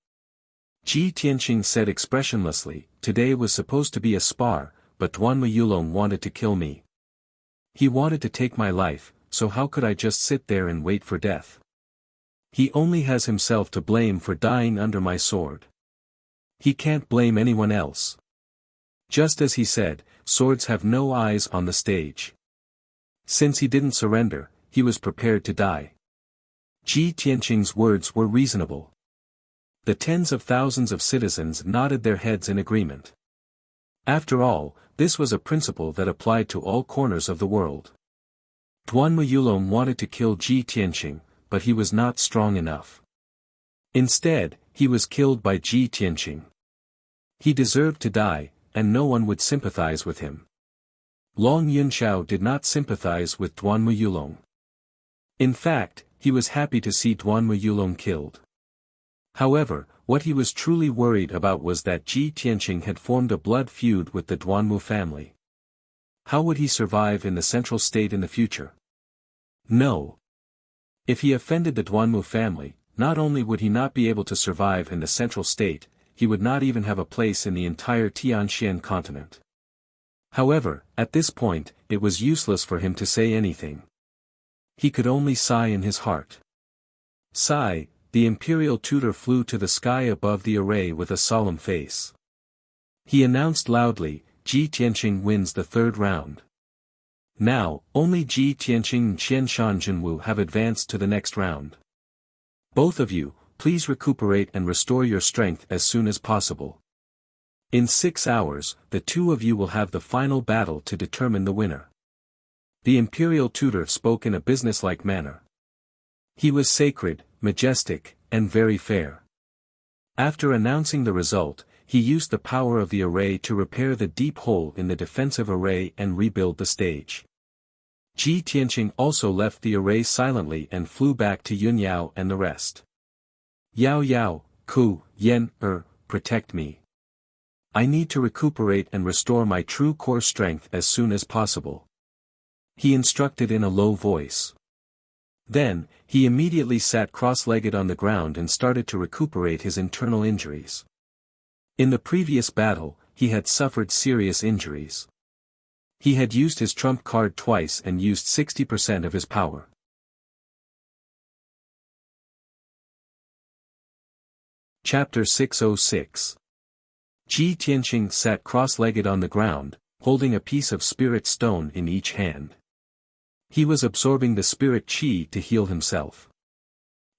Ji Tianqing said expressionlessly, "Today was supposed to be a spar, but Duanmu Yulong wanted to kill me. He wanted to take my life, so how could I just sit there and wait for death? He only has himself to blame for dying under my sword. He can't blame anyone else. Just as he said, swords have no eyes on the stage. Since he didn't surrender, he was prepared to die." Ji Tianqing's words were reasonable. The tens of thousands of citizens nodded their heads in agreement. After all, this was a principle that applied to all corners of the world. Duanmu Yulong wanted to kill Ji Tianqing, but he was not strong enough. Instead, he was killed by Ji Tianqing. He deserved to die, and no one would sympathize with him. Long Yunxiao did not sympathize with Duanmu Yulong. In fact, he was happy to see Duanmu Yulong killed. However, what he was truly worried about was that Ji Tianqing had formed a blood feud with the Duanmu family. How would he survive in the central state in the future? No. If he offended the Duanmu family, not only would he not be able to survive in the central state, he would not even have a place in the entire Tianxian continent. However, at this point, it was useless for him to say anything. He could only sigh in his heart. Sigh. The imperial tutor flew to the sky above the array with a solemn face. He announced loudly, "Ji Tianqing wins the 3rd round. Now, only Ji Tianqing and Qianshan Jinwu have advanced to the next round. Both of you, please recuperate and restore your strength as soon as possible. In 6 hours, the 2 of you will have the final battle to determine the winner." The imperial tutor spoke in a businesslike manner. He was sacred, majestic, and very fair. After announcing the result, he used the power of the array to repair the deep hole in the defensive array and rebuild the stage. Ji Tianqing also left the array silently and flew back to Yunyao and the rest. "Yao Yao, Ku, Yen, protect me. I need to recuperate and restore my true core strength as soon as possible," he instructed in a low voice. Then, he immediately sat cross-legged on the ground and started to recuperate his internal injuries. In the previous battle, he had suffered serious injuries. He had used his trump card twice and used 60% of his power. Chapter 606. Ji Tianqing sat cross-legged on the ground, holding a piece of spirit stone in each hand. He was absorbing the spirit qi to heal himself.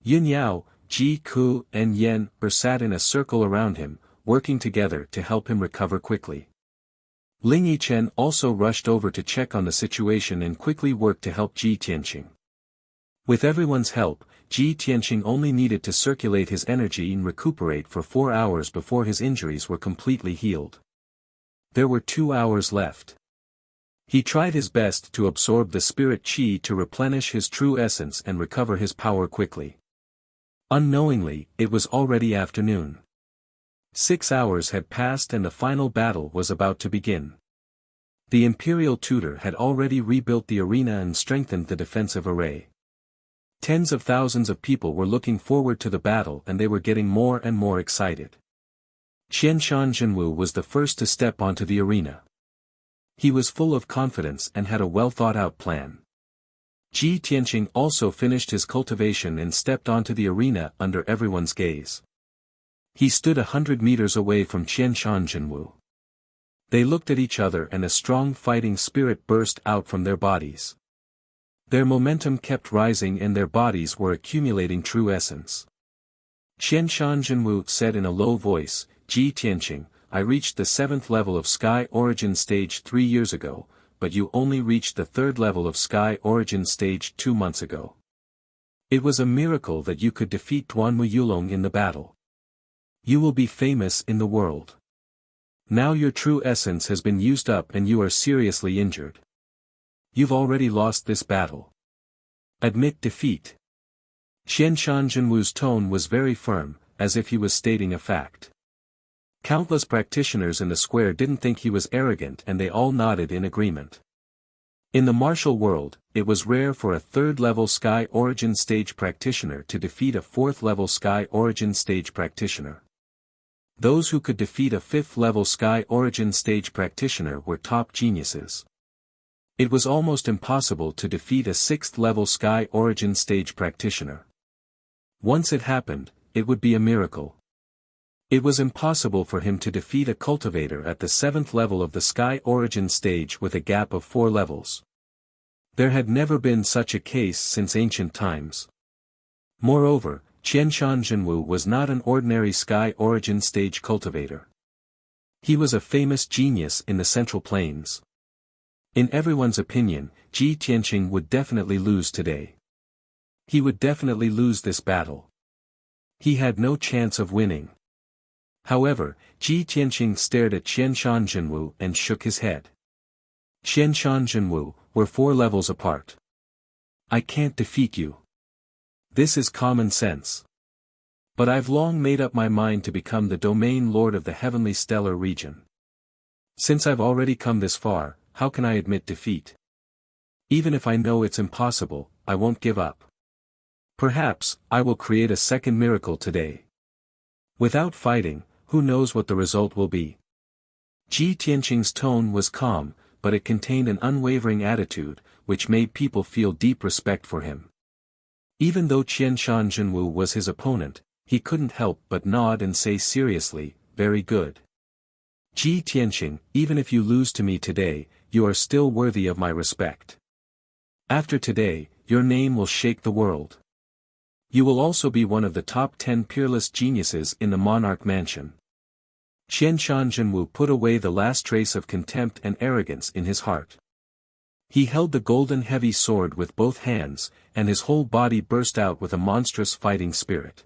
Yunyao, Ji Ku, and Yen sat in a circle around him, working together to help him recover quickly. Ling Yichen also rushed over to check on the situation and quickly worked to help Ji Tianqing. With everyone's help, Ji Tianqing only needed to circulate his energy and recuperate for 4 hours before his injuries were completely healed. There were 2 hours left. He tried his best to absorb the spirit qi to replenish his true essence and recover his power quickly. Unknowingly, it was already afternoon. 6 hours had passed and the final battle was about to begin. The imperial tutor had already rebuilt the arena and strengthened the defensive array. Tens of thousands of people were looking forward to the battle and they were getting more and more excited. Qianshan Jinwu was the first to step onto the arena. He was full of confidence and had a well-thought-out plan. Ji Tianqing also finished his cultivation and stepped onto the arena under everyone's gaze. He stood 100 meters away from Qianshan Jinwu. They looked at each other and a strong fighting spirit burst out from their bodies. Their momentum kept rising and their bodies were accumulating true essence. Qianshan Jinwu said in a low voice, Ji Tianqing, I reached the 7th level of Sky Origin Stage 3 years ago, but you only reached the 3rd level of Sky Origin Stage 2 months ago. It was a miracle that you could defeat Duanmu Yulong in the battle. You will be famous in the world. Now your true essence has been used up and you are seriously injured. You've already lost this battle. Admit defeat. Qianshan Jinwu's tone was very firm, as if he was stating a fact. Countless practitioners in the square didn't think he was arrogant and they all nodded in agreement. In the martial world, it was rare for a 3rd-level Sky Origin Stage practitioner to defeat a 4th-level Sky Origin Stage practitioner. Those who could defeat a 5th-level Sky Origin Stage practitioner were top geniuses. It was almost impossible to defeat a 6th-level Sky Origin Stage practitioner. Once it happened, it would be a miracle. It was impossible for him to defeat a cultivator at the 7th level of the Sky Origin Stage with a gap of 4 levels. There had never been such a case since ancient times. Moreover, Qianshan Jinwu was not an ordinary Sky Origin Stage cultivator. He was a famous genius in the Central Plains. In everyone's opinion, Ji Tianqing would definitely lose today. He would definitely lose this battle. He had no chance of winning. However, Ji Tianqing stared at Qianshan Jinwu and shook his head. Qianshan Jinwu, we're 4 levels apart. I can't defeat you. This is common sense. But I've long made up my mind to become the domain lord of the heavenly stellar region. Since I've already come this far, how can I admit defeat? Even if I know it's impossible, I won't give up. Perhaps, I will create a second miracle today. Without fighting, who knows what the result will be? Ji Tianqing's tone was calm, but it contained an unwavering attitude, which made people feel deep respect for him. Even though Qianshan Jinwu was his opponent, he couldn't help but nod and say seriously, very good. Ji Tianqing, even if you lose to me today, you are still worthy of my respect. After today, your name will shake the world. You will also be one of the top 10 peerless geniuses in the Monarch Mansion. Qianshan Jinwu put away the last trace of contempt and arrogance in his heart. He held the golden heavy sword with both hands, and his whole body burst out with a monstrous fighting spirit.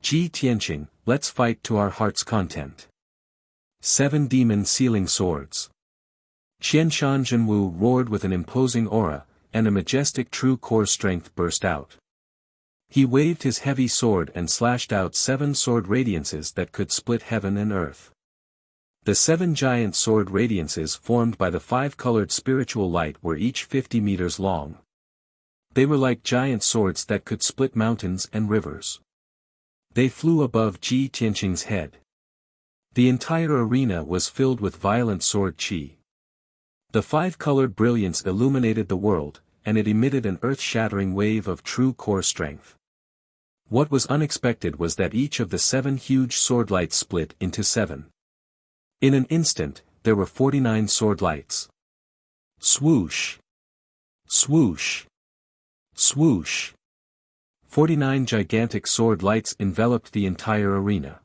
Ji Tianqing, let's fight to our heart's content. 7 demon sealing swords. Qianshan Jinwu roared with an imposing aura, and a majestic true core strength burst out. He waved his heavy sword and slashed out 7 sword radiances that could split heaven and earth. The 7 giant sword radiances formed by the 5-colored spiritual light were each 50 meters long. They were like giant swords that could split mountains and rivers. They flew above Ji Tianqing's head. The entire arena was filled with violent sword qi. The 5-colored brilliance illuminated the world, and it emitted an earth-shattering wave of true core strength. What was unexpected was that each of the 7 huge sword lights split into 7. In an instant, there were 49 sword lights. Swoosh! Swoosh! Swoosh! 49 gigantic sword lights enveloped the entire arena.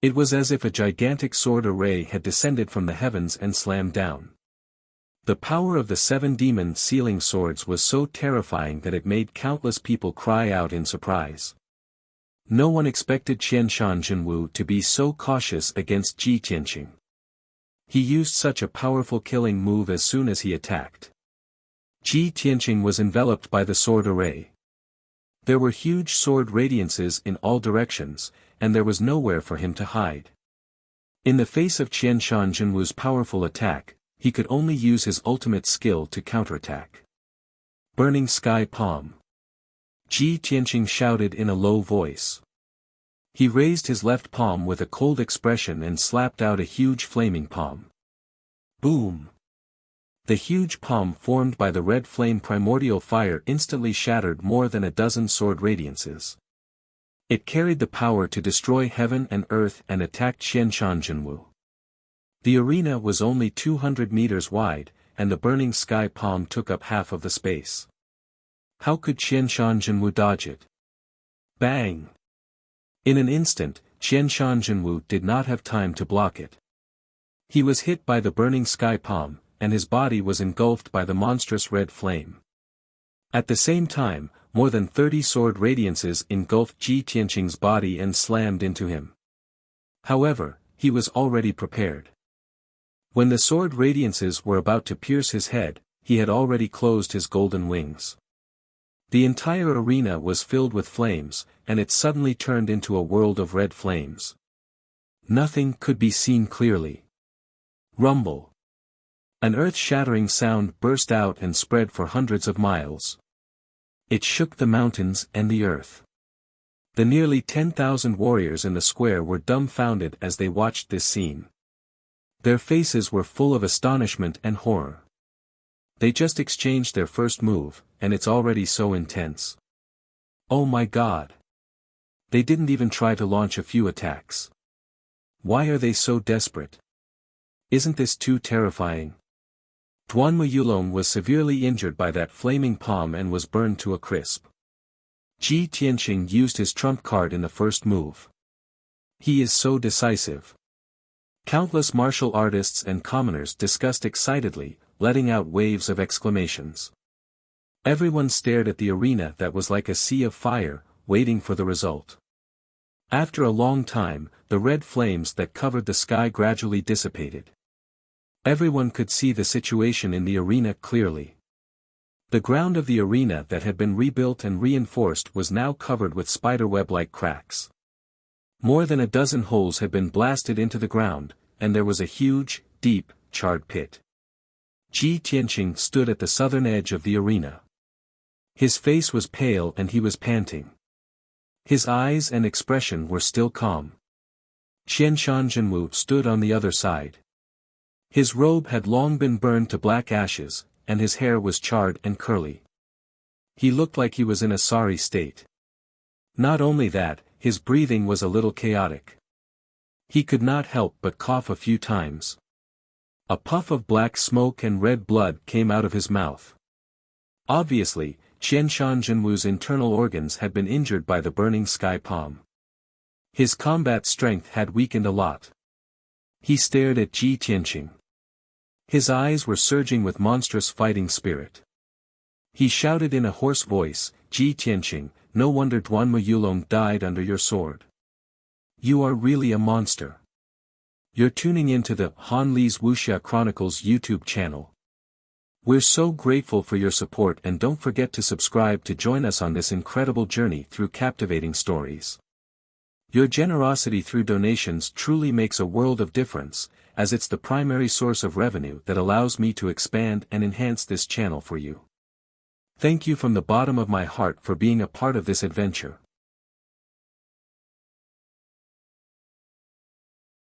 It was as if a gigantic sword array had descended from the heavens and slammed down. The power of the 7 demon sealing swords was so terrifying that it made countless people cry out in surprise. No one expected Qianshan Jinwu to be so cautious against Ji Tianqing. He used such a powerful killing move as soon as he attacked. Ji Tianqing was enveloped by the sword array. There were huge sword radiances in all directions, and there was nowhere for him to hide. In the face of Qianshan Jinwu's powerful attack, he could only use his ultimate skill to counterattack. Burning Sky Palm. Ji Tianqing shouted in a low voice. He raised his left palm with a cold expression and slapped out a huge flaming palm. Boom! The huge palm formed by the red flame primordial fire instantly shattered more than a dozen sword radiances. It carried the power to destroy heaven and earth and attacked Qianshan Jinwu. The arena was only 200 meters wide, and the burning sky palm took up half of the space. How could Qianshan Jinwu dodge it? Bang! In an instant, Qianshan Jinwu did not have time to block it. He was hit by the burning sky palm, and his body was engulfed by the monstrous red flame. At the same time, more than 30 sword radiances engulfed Ji Tianqing's body and slammed into him. However, he was already prepared. When the sword radiances were about to pierce his head, he had already closed his golden wings. The entire arena was filled with flames, and it suddenly turned into a world of red flames. Nothing could be seen clearly. Rumble. An earth-shattering sound burst out and spread for hundreds of miles. It shook the mountains and the earth. The nearly 10,000 warriors in the square were dumbfounded as they watched this scene. Their faces were full of astonishment and horror. They just exchanged their first move, and it's already so intense. Oh my God! They didn't even try to launch a few attacks. Why are they so desperate? Isn't this too terrifying? Duanmu Yulong was severely injured by that flaming palm and was burned to a crisp. Ji Tianqing used his trump card in the first move. He is so decisive. Countless martial artists and commoners discussed excitedly, letting out waves of exclamations. Everyone stared at the arena that was like a sea of fire, waiting for the result. After a long time, the red flames that covered the sky gradually dissipated. Everyone could see the situation in the arena clearly. The ground of the arena that had been rebuilt and reinforced was now covered with spiderweb-like cracks. More than a dozen holes had been blasted into the ground, and there was a huge, deep, charred pit. Ji Tianqing stood at the southern edge of the arena. His face was pale and he was panting. His eyes and expression were still calm. Qianshan Jinwu stood on the other side. His robe had long been burned to black ashes, and his hair was charred and curly. He looked like he was in a sorry state. Not only that, his breathing was a little chaotic. He could not help but cough a few times. A puff of black smoke and red blood came out of his mouth. Obviously, Qianshan Jinwu's internal organs had been injured by the burning sky palm. His combat strength had weakened a lot. He stared at Ji Tianqing. His eyes were surging with monstrous fighting spirit. He shouted in a hoarse voice, "Ji Tianqing, no wonder Duanmu Yulong died under your sword. You are really a monster." You're tuning into the Han Li's Wuxia Chronicles YouTube channel. We're so grateful for your support, and don't forget to subscribe to join us on this incredible journey through captivating stories. Your generosity through donations truly makes a world of difference, as it's the primary source of revenue that allows me to expand and enhance this channel for you. Thank you from the bottom of my heart for being a part of this adventure.